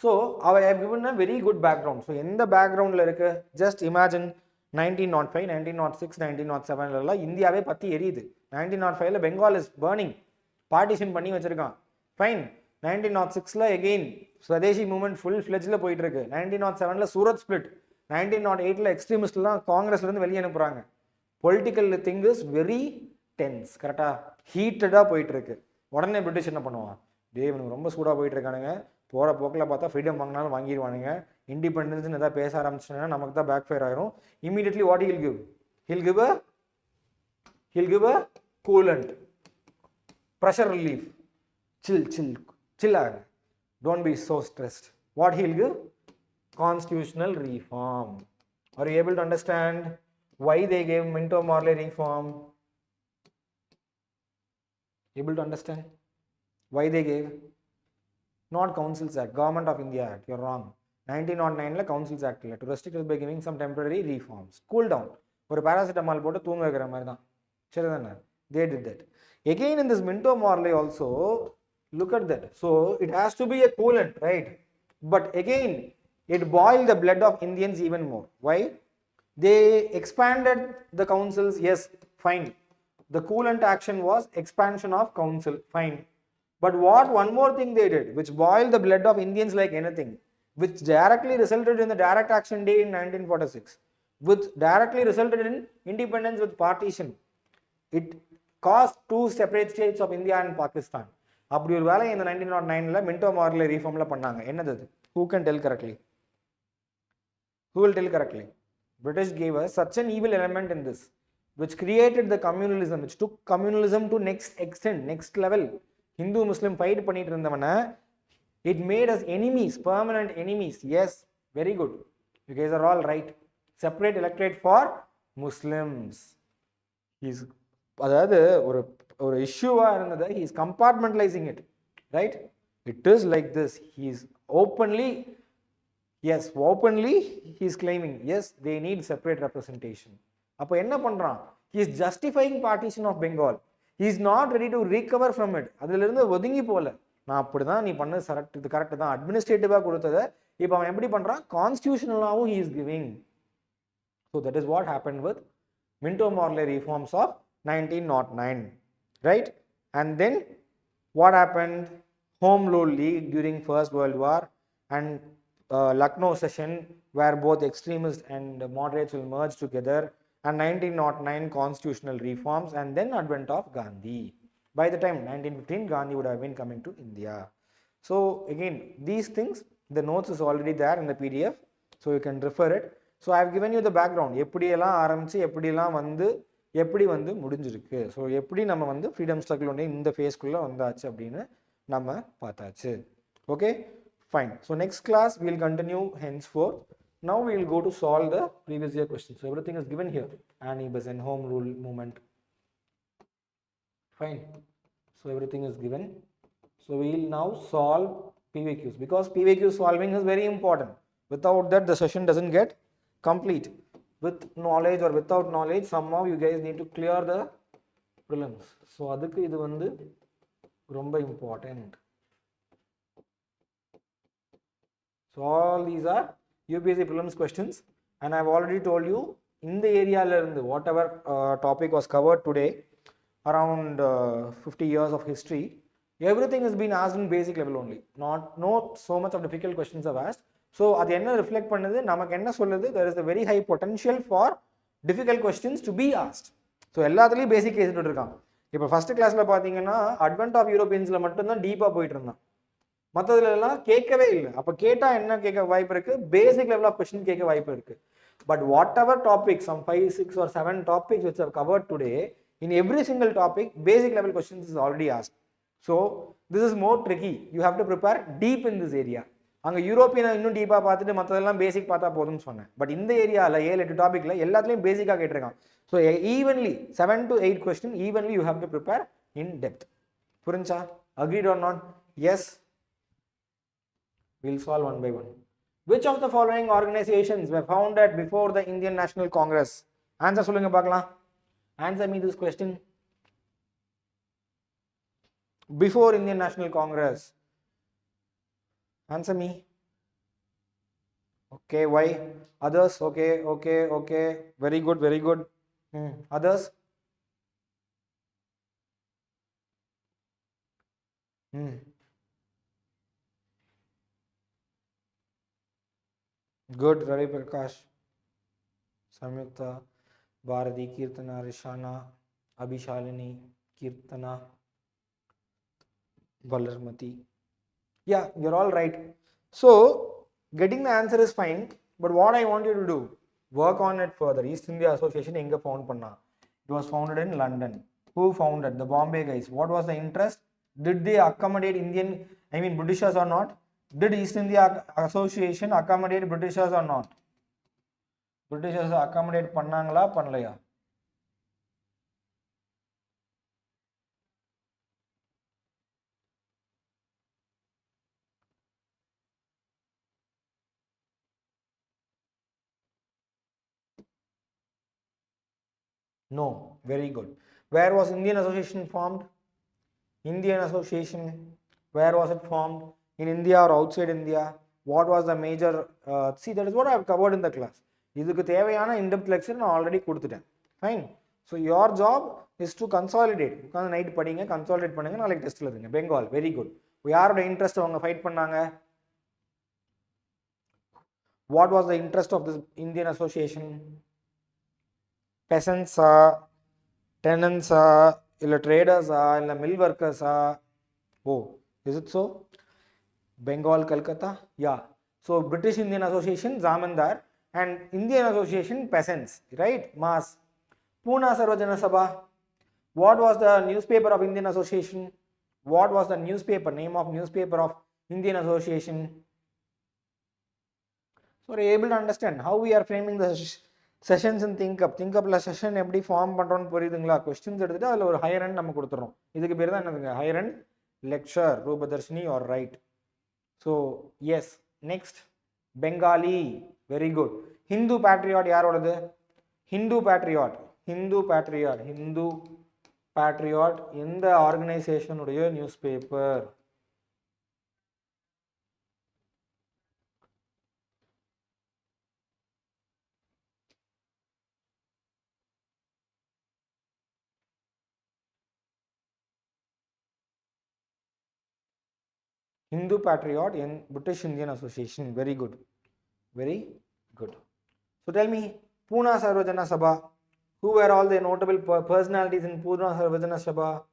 So I have given a very good background. So in the background just imagine 1905, 1906, 1907 இந்தியாவே பத்தி எரியுது. 1905 Bengal is burning. Partition பண்ணி வச்சிருக்கான். Fine. 1906 again Swadeshi movement full fledged போயிட்டு இருக்கு. 1907 Surat split. 1908 எக்ஸ்ட்ரீமிஸ்ட்லாம் காங்கிரஸ்ல இருந்து வெளியே அனுப்புறாங்க. Political thing is very tense, கரெக்டா ஹீட்டடா போயிட்டு இருக்கு. உடனே பிரிட்டிஷ் என்ன பண்ணுவான்? இவனுக்கு ரொம்ப சூடாக போயிட்டு இருக்கானுங்க, போகிற போக்கில் பார்த்தா ஃப்ரீடம் வாங்கினாலும் வாங்கிடுவானுங்க, இண்டிபெண்டன்ஸ்னு எதாவது பேச ஆரம்பிச்சுன்னா நமக்கு தான் பேக் ஃபயர் ஆயிரும். Immediately what he'll give? He'll give a coolant, pressure relief, chill ஆகுங்க, don't be so stressed. What he'll give? Constitutional reform. Are you able to understand why they gave Minto-Morley reform? Able to understand why they gave? Not Councils Act, Government of India Act. You're wrong. 1909 Councils Act to restrict it by giving some temporary reforms. Cool down. ஒரு paracetamol போட்டு தூங்க வைக்கிற மாதிரி தான். சரிதானே? They did that. Again in this Minto-Morley also, look at that. So it has to be a coolant, right? But again it boiled the blood of Indians even more. Why? They expanded the councils. Yes, fine. The coolant action was expansion of council, fine. But what one more thing they did, which boiled the blood of Indians like anything, which directly resulted in the direct action day in 1946, which directly resulted in independence with partition. It caused two separate states of India and Pakistan. அப்படி ஒரு வேலை இந்த 1909 Minto-Morley reformல பண்ணாங்க. என்னது? Who can tell correctly? Who will tell correctly? British gave us such an evil element in this, which created the communalism, which took communalism to next extent, next level. Hindu Muslim fight பண்ணிட்டு இருந்தவன, it made us enemies, permanent enemies. Yes, very good, you guys are all right. Separate electorate for Muslims. அதாவது ஒரு இஷ்யூவா இருந்தது, he is compartmentalizing it, right? It is like this. He is openly he is claiming, yes, they need separate representation. அப்போ என்ன பண்றான்? He is justifying partition of Bengal. He is not ready to recover from it. அதுல இருந்து ஒதுங்கி போல, நான் அப்படிதான், நீ பண்ணது கரெக்ட், இது கரெக்ட் தான், அட்மினிஸ்ட்ரேட்டிவா கொடுத்ததை இப்போ அவன் எப்படி பண்றான்? கான்ஸ்டிடியூஷனலாவும் he is giving. So that is what happened with Minto-Morley reforms of 1909, right? And then what happened? Home Rule League during First World War and Lucknow session where both extremists and moderates will merge together, and 1909 constitutional reforms, and then advent of Gandhi. By the time 1915 Gandhi would have been coming to India. So again these things, the notes is already there in the PDF, so you can refer it. So I have given you the background, எப்படியெல்லாம் ஆரம்பிச்சு எப்படியெல்லாம் எப்படி முடிஞ்சிருக்கு. So எப்படி நம்ம freedom struggle இந்த ஃபேஸ்க்குள்ளே வந்தாச்சு அப்படின்னு நம்ம பார்த்தாச்சு. Okay, fine. So next class we will continue henceforth. Now we will go to solve the previous year questions. So everything is given here. Annie Besant, home rule movement. Fine. So everything is given. So we will now solve PVQs, because PVQ solving is very important. Without that the session doesn't get complete. With knowledge or without knowledge, somehow you guys need to clear the prelims. So அதுக்கு இது ரொம்ப important. So all these are UPSC prelims questions, and I have already told you இந்த ஏரியால இருந்து whatever topic was covered today, around 50 years of history, everything has been asked in basic level only. Not so much of difficult questions are asked. So அது என்ன reflect பண்ணுது, நமக்கு என்ன சொல்லுது, there is a very high potential for difficult questions to be asked. So எல்லாத்துலேயும் பேசிக் கேட்டுட்டு இருக்கான். இப்போ ஃபர்ஸ்ட் கிளாஸில் பார்த்தீங்கன்னா அட்வென்ட் ஆஃப் யூரோப்பியன்ஸில் மட்டும்தான் டீப்பாக போயிட்டு இருந்தான், மற்றதுலாம் கேட்கவே இல்லை. அப்போ கேட்டால் என்ன கேட்க வாய்ப்பு இருக்குது, பேசிக் லெவல் ஆஃப் கொஸ்டின் கேட்க வாய்ப்பு இருக்குது. But whatever topics, some 5, 6 or 7 topics which are covered today, in every single topic, basic level questions is already asked. So this is more tricky. You have to prepare deep in this area. அங்கே யூரோப்பியனை இன்னும் டீப்பாக பார்த்துட்டு மற்றதெல்லாம் பேசிக் பார்த்தா போதும்னு சொன்னேன். But இந்த ஏரியாவில் 7-8 டாப்பிக்கில் எல்லாத்துலேயும் பேசிக்காக கேட்டிருக்கான். So evenly 7 to 8 question evenly you have to prepare in depth. புரிஞ்சா? Agreed or not? Yes, we'll solve one by one. Which of the following organizations were founded before the Indian National Congress? Answer சொல்லுங்க பார்க்கலாம். Answer me this question. Before Indian National Congress. Answer me. Okay, why? Others? Okay. Very good. Others? Good, Ravi Prakash, Samyukta, Bharati, Kirtana, Rishana, Abhishalini, Kirtana, Valarmati. Yeah, you're all right. So, getting the answer is fine, but what I want you to do, work on it further. East India Association enga found panna? It was founded in London. Who founded? The Bombay guys. What was the interest? Did they accommodate Britishers or not? Did East India Association accommodate Britishers or not? Britishers accommodate பண்ணாங்களா பண்ணலையா? No. Very good. Where was Indian Association formed? Indian Association, where was it formed? In India or outside India? What was the major see, that is what I have covered in the class. இதுக்கு தேவையான in-depth lecture நான் already கொடுத்துட்டேன். Fine. So your job is to consolidate. உட்காந்து night படிங்க, consolidate பண்ணுங்க, நாளைக்கு டெஸ்ட்டில் எழுதுங்க. Bengal, very good. யாரோட இன்ட்ரெஸ்ட் அவங்க ஃபைட் பண்ணாங்க? What was the interest of this Indian Association? பெசன்ஸா, டெனன்ஸா, இல்லை ட்ரேடர்ஸா, இல்லை மில் ஒர்க்கர்ஸா? Oh, is it so? Bengal, Calcutta? Yeah. So British Indian Association, Zamindar, and Indian Association, peasants, right? Mass. Pune Sarvajana Sabha. What was the newspaper of Indian Association? What was the newspaper, name of newspaper of Indian Association? So are you able to understand how we are framing the sessions in Think Up? Think Upல session எப்படி form பண்ணுறோன்னு புரியுதுங்களா? Questions எடுத்துட்டு அதில் ஒரு higher end நம்ம கொடுத்துறோம். இதுக்கு பேர் தான் என்னதுங்க? Higher end lecture, Roopadarshini or right. So yes, next Bengali, very good. Hindu patriot யாரோடது? Hindu patriot இந்த ஆர்கனைசேஷன் உடைய news paper. Hindu Patriot in British Indian Association. Very good. So tell me, Pune Sarvajana Sabha. Who were all the notable personalities in Pune Sarvajana Sabha?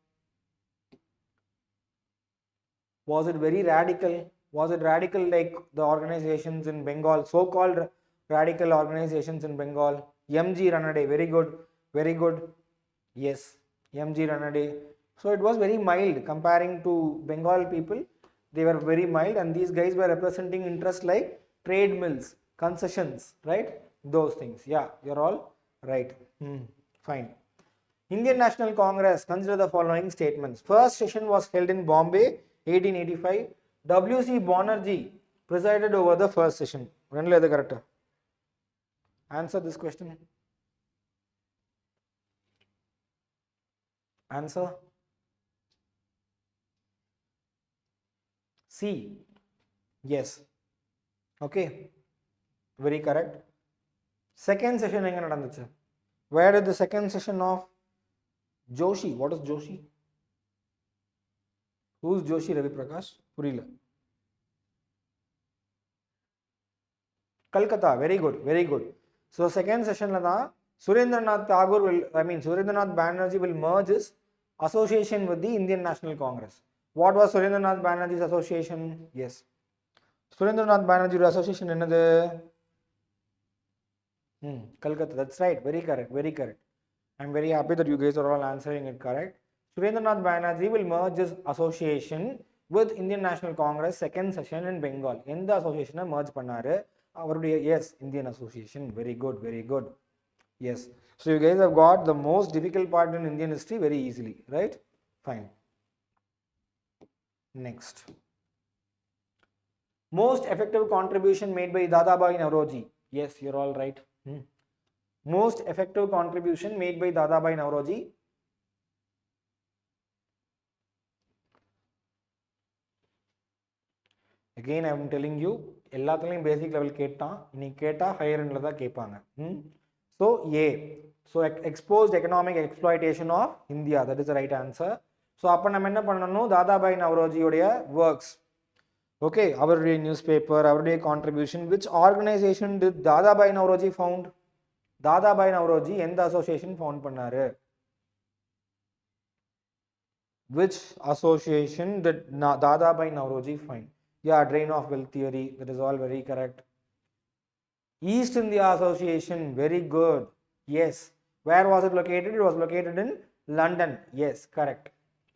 Was it very radical? Was it radical like the organizations in Bengal, so-called radical organizations in Bengal? M.G. Ranade. Very good. Yes, M.G. Ranade. So it was very mild comparing to Bengal people. They were very mild, and these guys were representing interests like trade mills, concessions, right? Those things. Yeah, you're all right. Fine. Indian National Congress, consider the following statements. First session was held in Bombay, 1885. W.C. Banerjee presided over the first session. When is the correct? Answer this question. Answer. C. Yes. Okay. Very correct. second session enga nadanduchu? Where did the second session of Joshi? What is Joshi? Who's Joshi Ravi Prakash? Purila. Kolkata. Very good, very good. So second session la da Surendranath Tagore will, Surendranath Banerjee will merge his association with the Indian National Congress. What was Surendranath Banerjee's association? Yes. Surendranath Banerjee association என்னது? Kolkata. That's right. Very correct. Very correct. I'm very happy that you guys are all answering it correct. Surendranath Banerjee will merge his association with Indian National Congress second session in Bengal. எந்த association merge பண்ணாரு? அவருடைய yes, Indian Association. Very good. Very good. Yes. So you guys have got the most difficult part in Indian history very easily, right? Fine. Next. Most effective contribution made by Dadabhai Naoroji. Yes, you're all right. Most effective contribution made by Dadabhai Naoroji. Again, I am telling you, எல்லாத்துலயும் basic level கேட்டான், இன்னைக்கு கேட்டா higher endல தான் கேட்பாங்க. So A. So exposed economic exploitation of India. That is the right answer. So அப்ப நம்ம என்ன பண்ணணும்? தாதாபாய் நவரோஜியோடைய works. Okay, அவருடைய newspaper, அவருடைய contribution. Which organization did Dadabhai Naoroji found? Dadabhai Naoroji எந்த association found பண்ணாரு? Which association did Dadabhai Naoroji find? Yeah, drain of wealth theory. That is all very correct. East India Association. Very good. Yes. Where was it located? It was located in London. Yes, correct.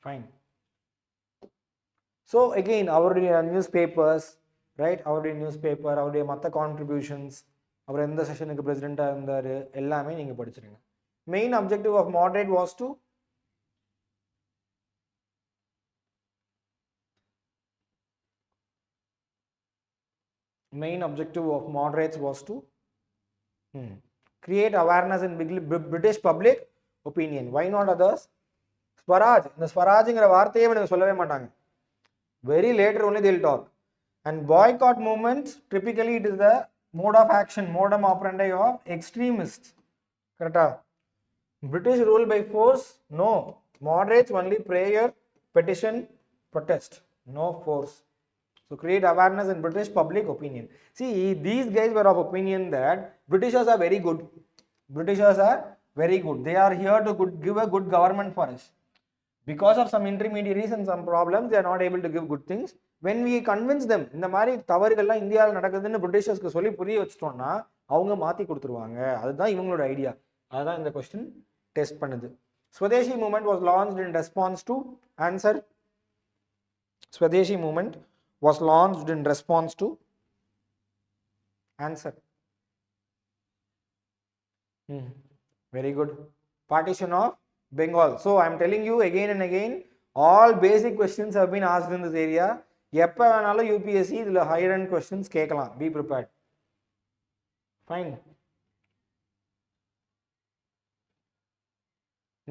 Fine. So again, our newspapers, right? Our newspaper, our matta contributions, our endha session ku president ah irundaru ellame neenga padichirunga. Main objective of moderate was to create awareness in British public opinion. Why not others? Swaraj. இந்த ஸ்வராஜ்ங்கிற வார்த்தையே எனக்கு சொல்லவே மாட்டாங்க. Very later only they'll talk. And boycott movement, typically it is the mode of action, modus operandi of extremists. Correct? British rule by force? No. Moderates only prayer, petition, protest. No force. So create awareness in British public opinion. See, these guys were of opinion that Britishers are very good. Britishers are very good. They are here to give a good government for us. Because of some intermediaries and some problems, they are not able to give good things. When we convince them, இந்த மாதிரி தவறுகள்லாம் இந்தியாவில் நடக்குதுன்னு பிரிட்டிஷர்ஸ்க்கு சொல்லி புரிய வச்சிட்டோம்னா அவங்க மாற்றி கொடுத்துருவாங்க. அதுதான் இவங்களோட ஐடியா. அதுதான் இந்த கொஸ்டின் டெஸ்ட் பண்ணுது. Swadeshi movement was launched in response to answer. Swadeshi movement was launched in response to answer. Very good. Partition of Bengal. So I am telling you again and again, all basic questions have been asked in this area. எப்ப வேணாலும் UPSC இதுல higher end questions கேட்கலாம். Be prepared. Fine.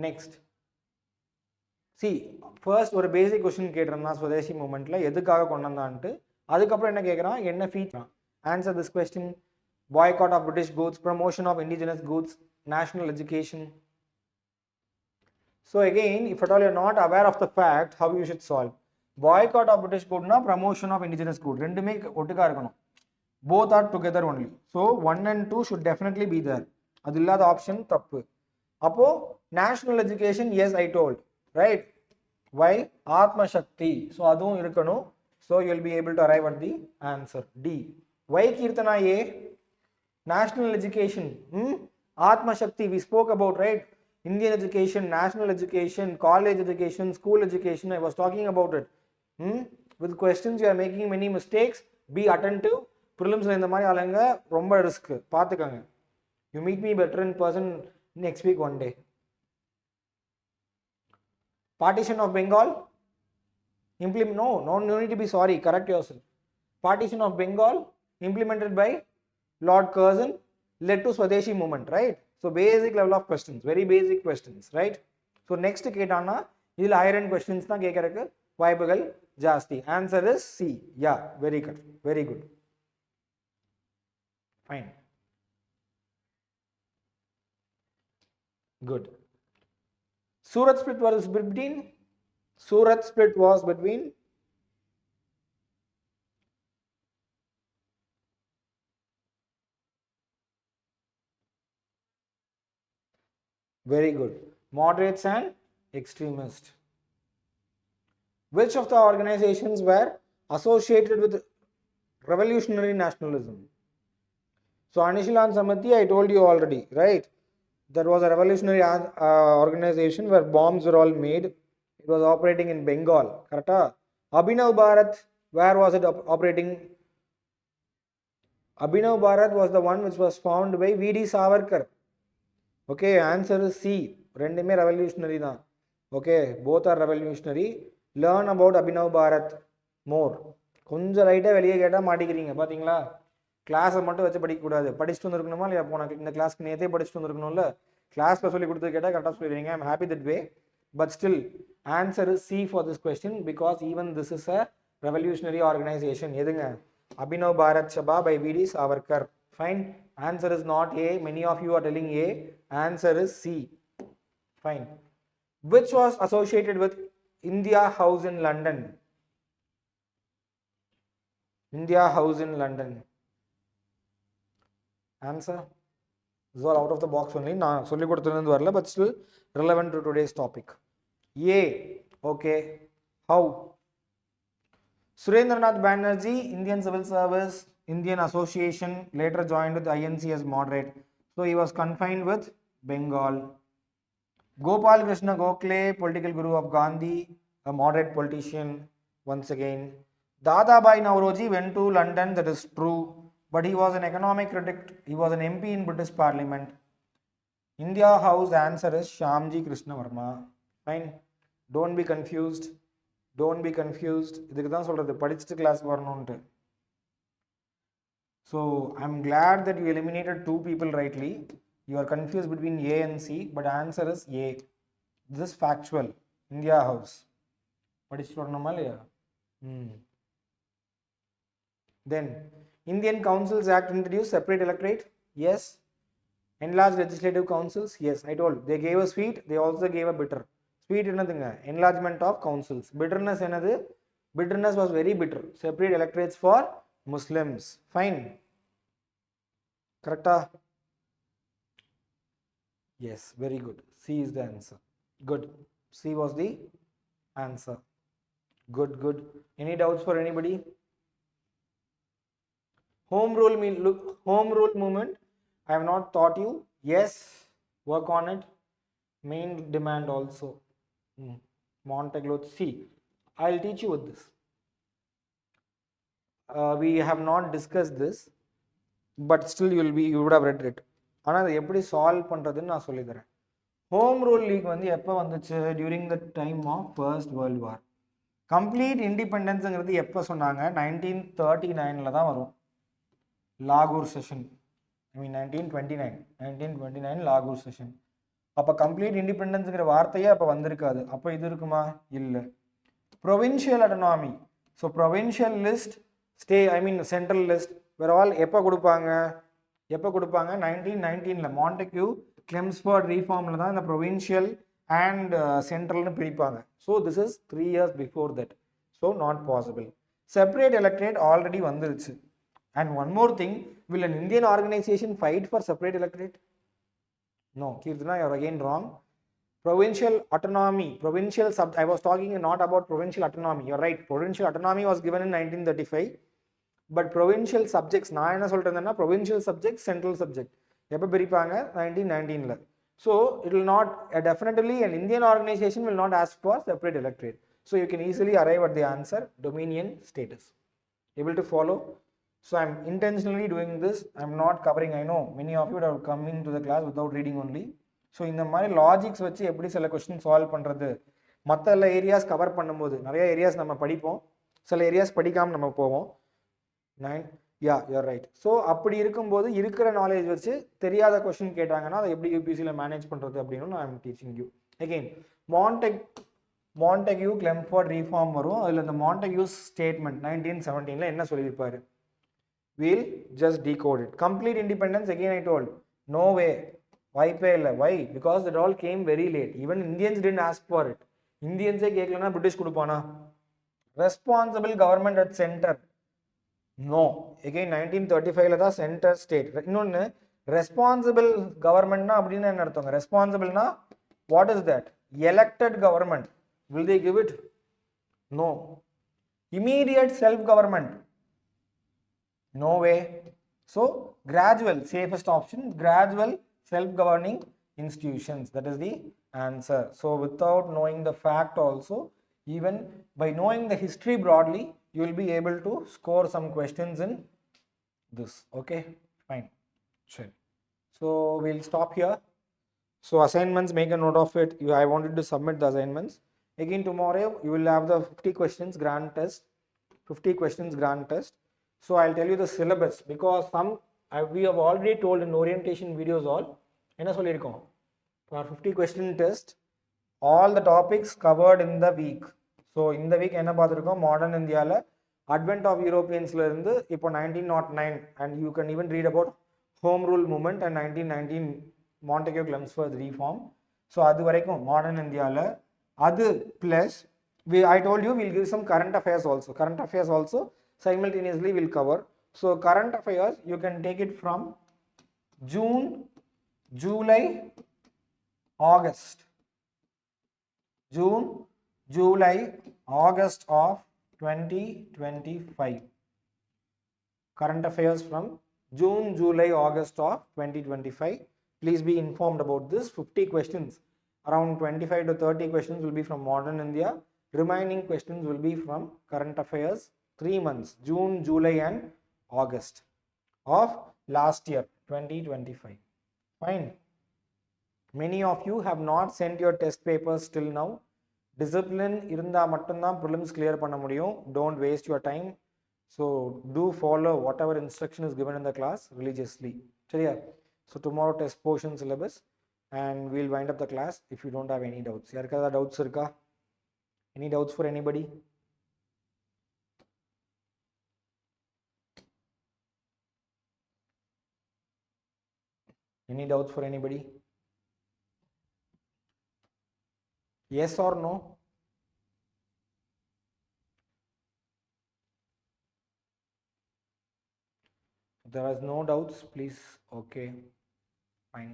Next. See, first ஒரு basic question கேட்டிருந்தான் Swadeshi மூமெண்ட்ல எதுக்காக கொண்டு வந்தான்ட்டு. அதுக்கப்புறம் என்ன கேட்குறான், என்ன feature? Answer this question. Boycott of British goods, promotion of indigenous goods, national education. So again, if at all you are not aware of the fact, how you should solve? Boycott of British good na promotion of indigenous good. ரெண்டுமே ஒட்டுக்கா இருக்கணும். Both are together only. So 1 and 2 should definitely be there. அது இல்லாத option தப்பு. அப்போ national education, yes I told, right? Why? Atma Shakti. So அதுவும் இருக்கணும். So you will be able to arrive at the answer. D. Why Kirtana A? National education. Atma Shakti we spoke about, right? Indian education, national education, college education, school education. I was talking about it. With questions you are making many mistakes. Be attentive. Prelims la indha mari alanga romba risk paathukanga. You meet me better in person next week one day. Partition of Bengal. No need to be sorry. Correct yourself. Partition of Bengal implemented by Lord Curzon led to Swadeshi movement, right? So basic level of questions, very basic questions, right? So next கேட்டானா இதில் higher end questions தான் கேட்கறதுக்கு வாய்ப்புகள் ஜாஸ்தி. Answer is C. Yeah, very good, very good. Fine. Good. Surat split was between? Surat split was between? Very good. Moderates and extremists. Which of the organizations were associated with revolutionary nationalism? So Anishilan Samati, I told you already, right? There was a revolutionary organization where bombs were all made. It was operating in Bengal. Correct? Abhinav Bharat, where was it operating? Abhinav Bharat was the one which was found by V.D. Savarkar. Okay, answer is C. ரெண்டுமே revolutionary தான். Okay, both are revolutionary. Learn about Abhinav Bharat more. கொஞ்சம் லைட்டாக வெளியே கேட்டால் மாட்டிக்கிறீங்க பார்த்தீங்களா? கிளாஸை மட்டும் வச்சு படிக்கக்கூடாது. படிச்சுட்டு வந்துருக்கணுமா இல்லையா? போன இந்த கிளாஸ்க்கு நேற்றே படிச்சுட்டு வந்துருக்கணும்ல. கிளாஸில் சொல்லி கொடுத்து கேட்டால் கரெக்டாக சொல்லிடுவீங்க. I'm happy that way. But still, answer is C for this question because even this is a revolutionary organization. எதுங்க? Abhinav Bharat Sabha by V.D. Savarkar. Fine. Answer is not A. Many of you are telling A. Answer is C. Fine. Which was associated with India House in London? India House in London. Answer? This is all out of the box only. நான் சொல்லி கொடுத்தது வரல, but still relevant to today's topic. A. Okay. How? Surendranath Banerjee, Indian Civil Service, Indian Association, later joined with INC as moderate. So he was confined with Bengal. Gopal Krishna Gokhale, political guru of Gandhi, a moderate politician once again. Dadabhai Nauroji went to London, that is true, but he was an economic critic. He was an MP in British Parliament. India House answer is Shyamji Krishna Verma. Fine. Don't be confused. Don't be confused. இதுக்கு தான் சொல்றது படிச்சுட்டு class வரணும்ட்டு. So I'm glad that you eliminated two people rightly. You are confused between A and C, but answer is A. This is factual. India House. படிச்சுட்டு வரணுமா இல்லையா? Then Indian Councils Act introduced separate electorate. Yes. Enlarged legislative councils. Yes, I told. They gave a sweet. They also gave a bitter. Sweet என்னதுங்க? Enlargement of councils. Bitterness என்னது? Bitterness was very bitter. Separate electorates for Muslims. Fine. Correct? Yes, very good. C is the answer. Good. C was the answer. Good, good. Any doubts for anybody? Home rule movement. I have not taught you. Yes, work on it. Main demand also. Montague. See, I'll teach you with this. We have not discussed this, but still you would have read it. ஆனால் அதை எப்படி solve பண்ணுறதுன்னு நான் சொல்லித்தரேன். Home rule league வந்து எப்போ வந்துச்சு? During the time of First World War. Complete இண்டிபெண்டன்ஸுங்கிறது எப்போ சொன்னாங்க? 1939 தான் வரும். லாகூர் செஷன். 1929 லாகூர் செஷன். அப்போ கம்ப்ளீட் இண்டிபெண்டன்ஸுங்கிற வார்த்தையே அப்போ வந்திருக்காது. அப்போ இது இருக்குமா? இல்லை. Provincial autonomy. So provincial list, central list வேற ஆல் எப்போ கொடுப்பாங்க? 1919 மாண்டெக்யூ கிளெம்ஸ்ஃபோர்ட் ரீஃபார்மில் தான் இந்த ப்ரொவின்ஷியல் அண்ட் சென்ட்ரல்னு பிரிப்பாங்க. So this is 3 years before that. So not possible. Separate electorate already வந்துருச்சு. And one more thing, will an Indian organization fight for separate electorate? No, Kirtana, you are again wrong. Provincial autonomy, I was talking not about provincial autonomy. You are right. Provincial autonomy was given in 1935. But provincial subjects, நான் என்ன சொல்றேன்னா provincial subjects, central subject எப்போ பிரிப்பாங்க? 1919. So it will not, definitely an Indian organization will not ask for separate electorate. So you can easily arrive at the answer, dominion status. Able to follow? So I'm intentionally doing this. I'm not covering, I know many of you are coming to the class without reading only. So இந்த மாதிரி logics வச்சு எப்படி சில question solve பண்ணுறது, மற்ற எல்லா areas cover பண்ணும்போது நிறைய ஏரியாஸ் நம்ம படிப்போம், சில ஏரியாஸ் படிக்காமல் நம்ம போவோம். You are right. ஸோ அப்படி இருக்கும்போது இருக்கிற நாலேஜ் வச்சு தெரியாத கொஸ்டின் கேட்டாங்கன்னா அதை எப்படி யூபிசியில் மேனேஜ் பண்ணுறது அப்படின்னு நான் I'm teaching you. Again Montagu Chelmsford reform வரும். அதில் இந்த மாண்டெக்யூஸ் ஸ்டேட்மெண்ட் 1917 என்ன சொல்லியிருப்பாரு? We'll just decode it. Complete independence, again I told, no way. வாய்ப்பே இல்லை. why? Because it all came very late. Even Indians didn't ask for it. இந்தியன்ஸே கேட்கலன்னா British கொடுப்பானா? Responsible government at centre, no. Again 1935 தான் centre state. இன்னொன்று responsible கவர்மெண்ட்னா அப்படின்னு என்ன அர்த்தங்க? ரெஸ்பான்சிபிள்னா what is that? Elected government. Will they give it? No. Immediate self government, no way. So gradual, safest option, gradual self-governing institutions, that is the answer. So without knowing the fact also, even by knowing the history broadly, you will be able to score some questions in this. Okay, fine, sure. So we'll stop here. So assignments, make a note of it. I wanted to submit the assignments. Again tomorrow you will have the 50 questions grand test. 50 questions grand test. So I'll tell you the syllabus, because we have already told in orientation videos all. என்ன சொல்லியிருக்கோம்? For 50 question test, all the topics covered in the week. So இந்த week என்ன பார்த்துருக்கோம்? Modern இந்தியாவில் advent of யூரோப்பியன்ஸ்ல இருந்து இப்போ 1909, and you can even read about home rule movement and 1919 Montague Chelmsford reform. So அது வரைக்கும் மாடர்ன் இந்தியாவில். அது plus I told you we'll give some current affairs also. Current affairs also simultaneously will cover. So current affairs you can take it from June, July, August. June, July, August of 2025. Current affairs from June, July, August of 2025. Please be informed about this. 50 questions. Around 25 to 30 questions will be from modern India. Remaining questions will be from current affairs. 3 months, June, July and August of last year 2025. Fine. Many of you have not sent your test papers till now. Discipline irundha mattumdhaan prelims clear panna mudiyum. Don't waste your time. So do follow whatever instruction is given in the class religiously. சரியா? So tomorrow test portion syllabus, and we'll wind up the class if you don't have any doubts. Yarkada doubts irka? Any doubts for anybody? Any doubts for anybody? Yes or no? If there is no doubts, please. Okay, fine.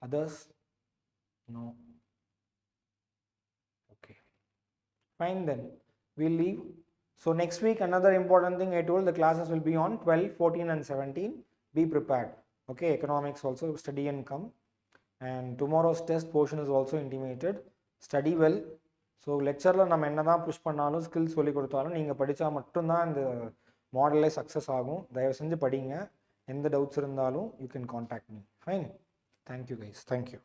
Others? No. Okay, fine then. We'll leave. So next week, another important thing I told, the classes will be on 12, 14 and 17. Be prepared. Okay, economics also, study and come. And tomorrow's test portion is also intimated. Study well. So lectureல நம்ம என்னதான் push பண்ணாலும் skills சொல்லி கொடுத்தாலும் நீங்கள் படித்தா மட்டும்தான் இந்த மாடலே success ஆகும். தயவு செஞ்சு படிங்க. எந்த டவுட்ஸ் இருந்தாலும் you can contact me. Fine. Thank you guys. Thank you.